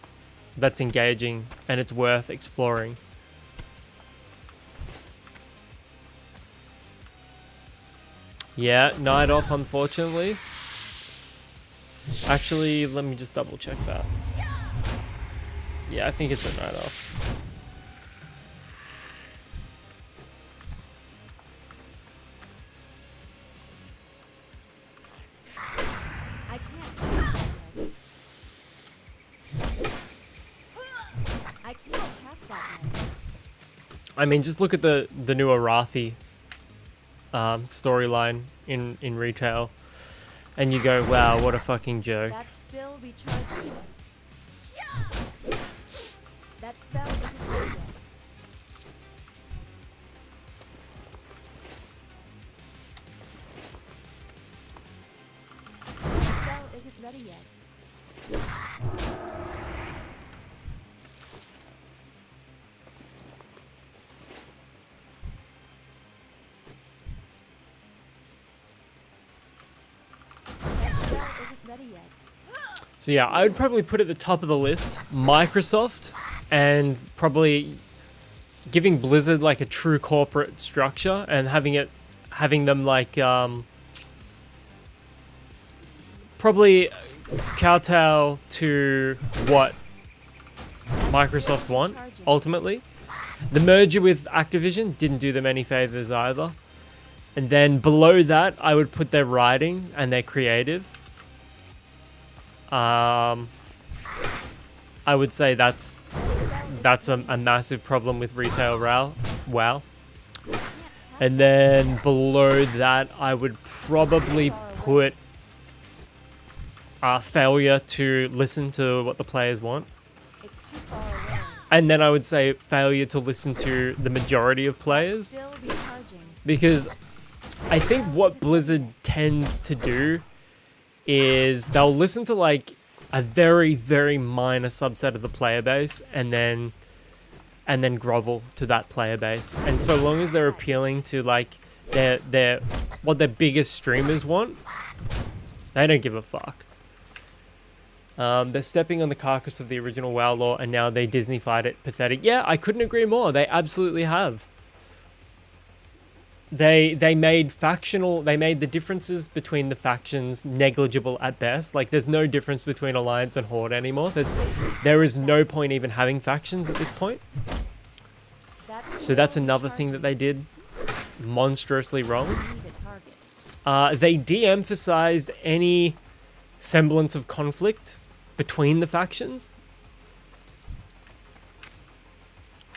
that's engaging and it's worth exploring. Yeah, night off, unfortunately. Actually, let me just double check that. Yeah, I think it's a night off.
I can't cast that yet. I can't cast that yet.
I mean, just look at the new Arathi storyline in retail, and you go, wow, what a fucking joke.
That still be charging. That spell isn't ready yet. The spell isn't ready yet. That spell isn't ready yet.
So yeah, I would probably put at the top of the list Microsoft, and probably giving Blizzard like a true corporate structure and having them like probably kowtow to what Microsoft want ultimately. The merger with Activision didn't do them any favors either. And then below that, I would put their writing and their creative. I would say that's a massive problem with retail WoW. And then below that, I would probably put failure to listen to what the players want.
It's too far away.
And then I would say failure to listen to the majority of players.
Still be charging.
Because I think what Blizzard tends to do is they'll listen to like a very, very minor subset of the player base and then grovel to that player base. And so long as they're appealing to like their what their biggest streamers want, they don't give a fuck. They're stepping on the carcass of the original WoW lore and now they Disney-fied it. Pathetic. Yeah, I couldn't agree more. They absolutely have. They made the differences between the factions negligible at best. Like there's no difference between Alliance and Horde anymore. There is no point even having factions at this point. So that's another thing that they did monstrously wrong. They de-emphasized any semblance of conflict between the factions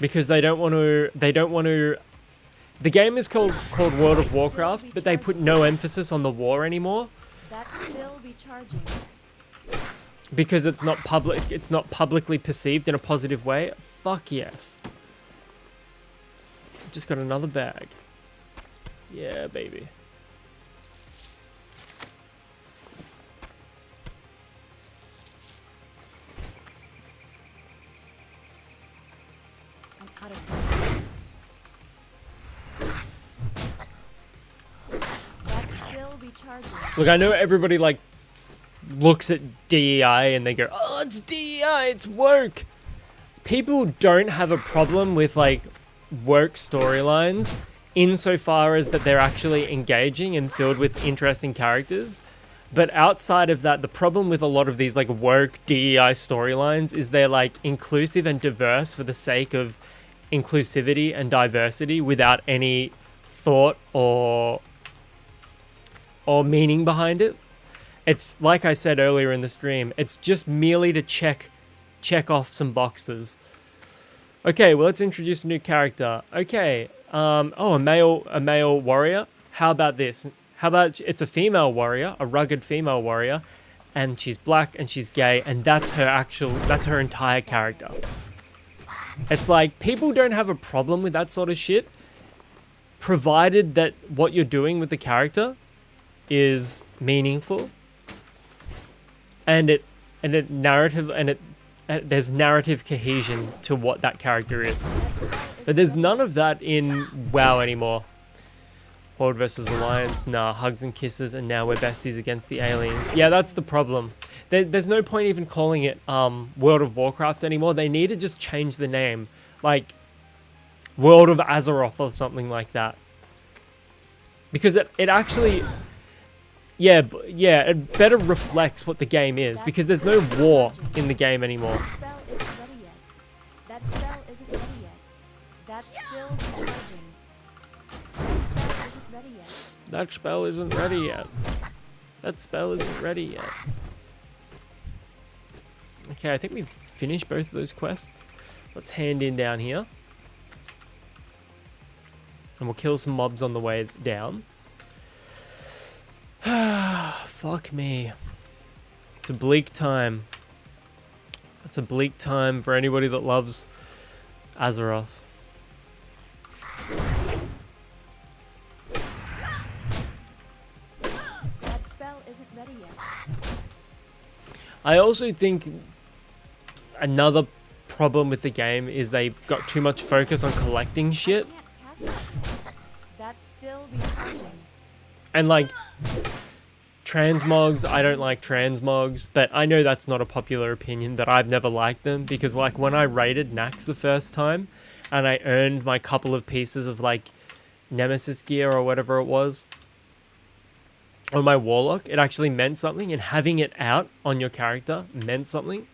because they don't want to. The game is called World of Warcraft, but they put no emphasis on the war anymore.
That still be charging.
Because it's not publicly perceived in a positive way. Fuck yes. Just got another bag. Yeah, baby.
I'm out of breath. That still be charging.
Look, I know everybody like looks at DEI and they go, "Oh, it's DEI, it's work." People don't have a problem with like work storylines insofar as that they're actually engaging and filled with interesting characters. But outside of that, the problem with a lot of these like work DEI storylines is they're like inclusive and diverse for the sake of inclusivity and diversity without any thought or meaning behind it. It's like I said earlier in the stream, it's just merely to check off some boxes. Okay, well, let's introduce a new character. Okay, a male warrior. How about this? How about it's a female warrior, a rugged female warrior, and she's black and she's gay, and that's her entire character. It's like, people don't have a problem with that sort of shit, provided that what you're doing with the character is meaningful, and there's narrative cohesion to what that character is. But there's none of that in WoW anymore. World versus Alliance, nah, hugs and kisses, and now we're besties against the aliens. Yeah, that's the problem. There's no point even calling it World of Warcraft anymore. They need to just change the name. Like, World of Azeroth or something like that. Because it actually... Yeah, it better reflects what the game is, because there's no war in the game anymore.
That spell isn't ready yet. That spell isn't ready yet. That's still recharging. That spell isn't ready yet.
That spell isn't ready yet. Okay, I think we've finished both of those quests. Let's hand in down here. And we'll kill some mobs on the way down. Fuck me. It's a bleak time. It's a bleak time for anybody that loves Azeroth.
That spell isn't ready yet.
I also think another problem with the game is they got too much focus on collecting shit.
Can't cast that. That's still recharging.
And like transmogs, I don't like transmogs, but I know that's not a popular opinion, that I've never liked them, because like when I raided Nax the first time and I earned my couple of pieces of like Nemesis gear or whatever it was on my Warlock, it actually meant something, and having it out on your character meant something.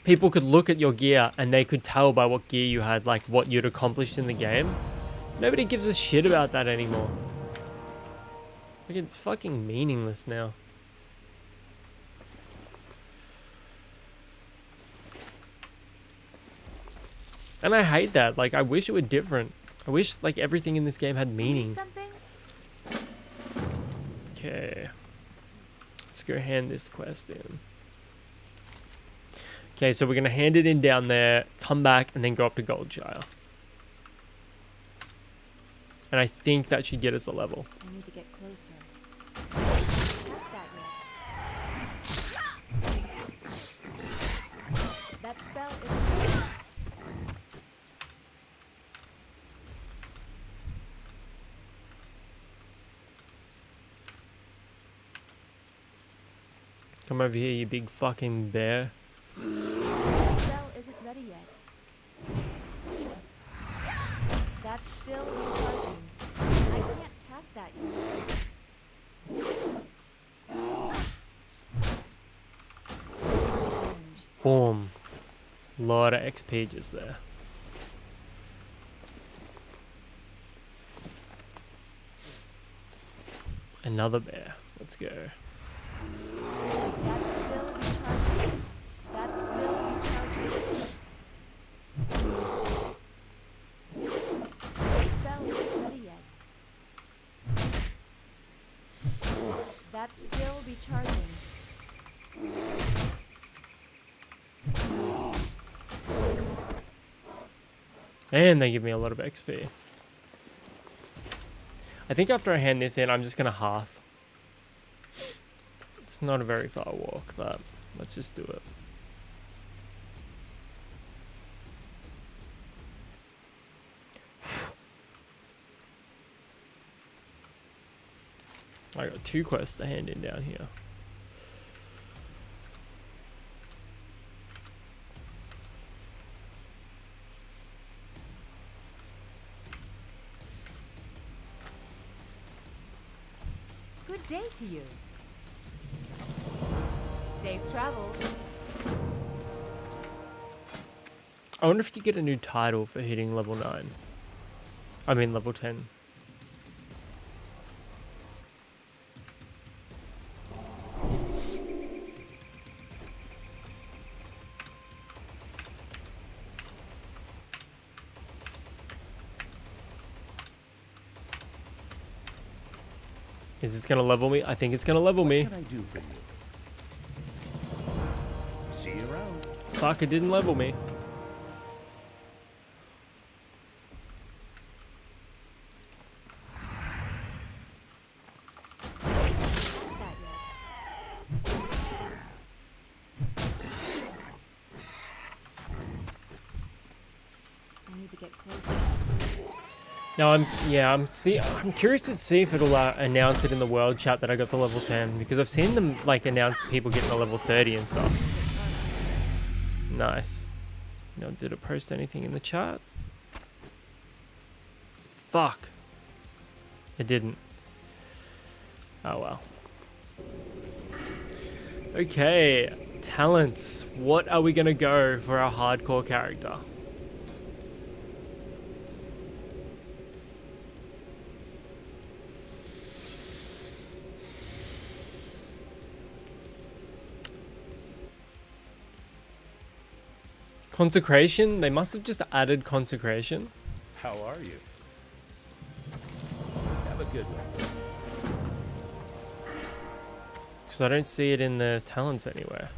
People could look at your gear and they could tell by what gear you had, like what you'd accomplished in the game. Nobody gives a shit about that anymore. Like, it's fucking meaningless now. And I hate that. Like, I wish it were different. I wish, like, everything in this game had meaning.
Something?
Okay. Let's go hand this quest in. Okay, so we're going to hand it in down there, come back, and then go up to Goldshire. And I think that should get us a level.
I need to get closer. Cast that yet. That spell isn't ready.
Come over here, you big fucking bear.
That spell isn't ready yet. That's still recharging. I can't cast that yet. Range.
Boom. Lot of XP just there. Another bear. Let's go.
That's still recharging. That's still recharging. That spell isn't ready yet. That's still recharging.
And they give me a lot of XP. I think after I hand this in, I'm just going to half. It's not a very far walk, but let's just do it. I got 2 quests to hand in down here.
Good day to you. Safe travels.
I wonder if you get a new title for hitting level 9. I mean level 10. Is this gonna level me? I think it's gonna level me.
What can I do for you? See you around.
Fuck, it didn't level me.
I need to get closer.
Now I'm curious to see if it'll announce it in the world chat that I got to level 10, because I've seen them like announce people getting to level 30 and stuff. Nice. Now, did it post anything in the chat? Fuck. It didn't. Oh well. Okay, talents. What are we gonna go for our hardcore character? Consecration? They must have just added consecration.
How are you? Have a good one.
Because I don't see it in the talents anywhere.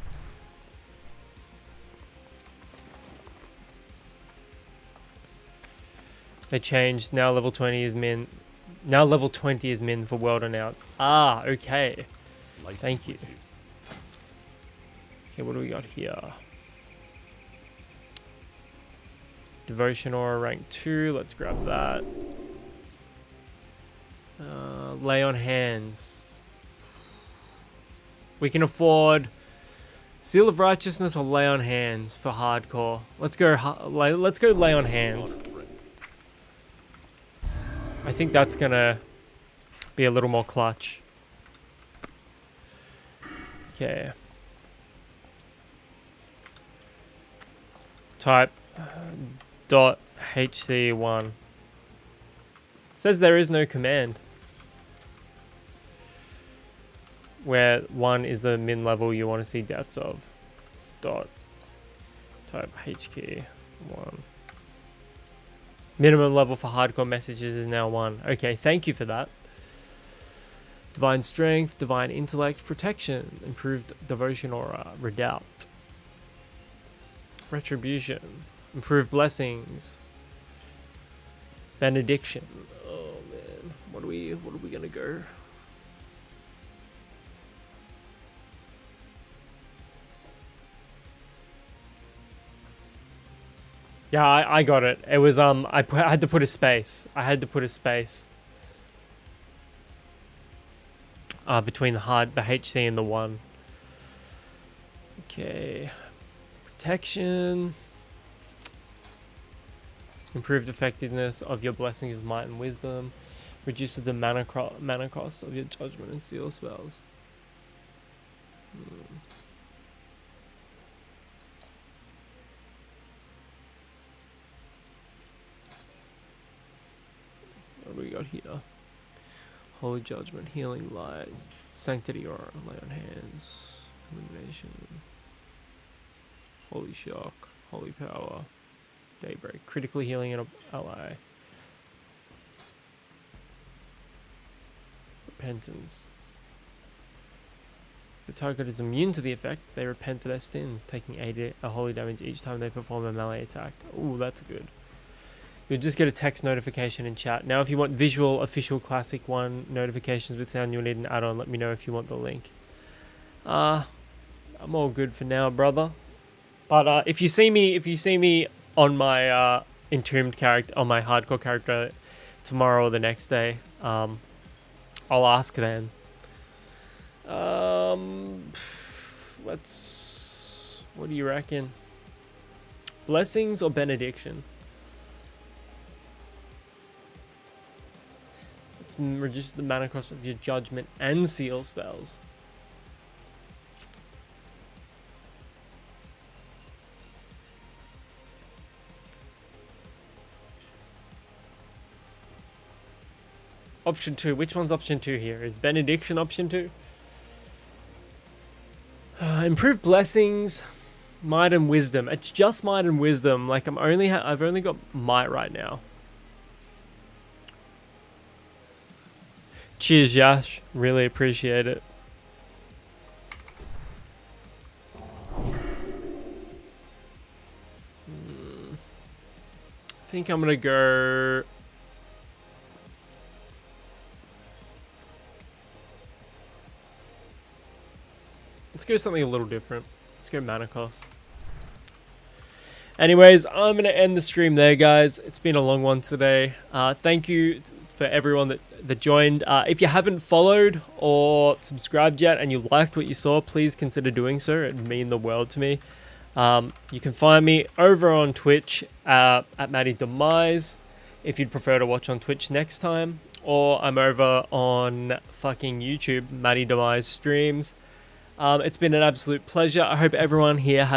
They changed. Now level 20 is min. Now level 20 is min for world announce. Ah, okay.
Light
Thank
be
you.
with
Okay, what do we got here? Devotion aura rank 2. Let's grab that. Lay on hands. We can afford Seal of Righteousness or Lay on Hands for hardcore. Let's go. Let's go Lay on Hands. I think that's gonna be a little more clutch. Okay. Type dot HC1. Says there is no command. Where 1 is the min level you want to see deaths of. Dot. Type HK1. Minimum level for hardcore messages is now 1. Okay, thank you for that. Divine Strength, Divine Intellect, Protection, Improved Devotion Aura, Redoubt. Retribution, Improved Blessings. Benediction. Oh man, what are we gonna go? Yeah, I got it. It was I had to put a space. I had to put a space between the HC and the 1. Okay. Protection. Improved effectiveness of your blessings of might and wisdom. Reduces the mana cost of your judgment and seal spells. What do we got here? Holy Judgment, Healing Light, Sanctity Aura, Lay on Hands, Illumination, Holy Shock, Holy Power, Daybreak, critically healing an ally, Repentance. If the target is immune to the effect, they repent for their sins, taking a holy damage each time they perform a melee attack. Ooh, that's good. You'll just get a text notification in chat. Now, if you want visual, official, classic 1 notifications with sound, you'll need an add-on. Let me know if you want the link. I'm all good for now, brother. But if you see me on my entombed character, on my hardcore character tomorrow or the next day, I'll ask then. What do you reckon? Blessings or benediction? Reduces the mana cost of your judgment and seal spells. Option 2. Which one's option 2 here? Is benediction option 2? Improved blessings, might and wisdom. It's just might and wisdom. Like I've only got might right now. Cheers, Yash. Really appreciate it. I think I'm gonna go. Let's go something a little different. Let's go mana cost. Anyways, I'm going to end the stream there, guys. It's been a long one today. Thank you for everyone that joined. If you haven't followed or subscribed yet and you liked what you saw, please consider doing so. It'd mean the world to me. You can find me over on Twitch at Matty Demise if you'd prefer to watch on Twitch next time. Or I'm over on fucking YouTube, Matty Demise Streams. It's been an absolute pleasure. I hope everyone here has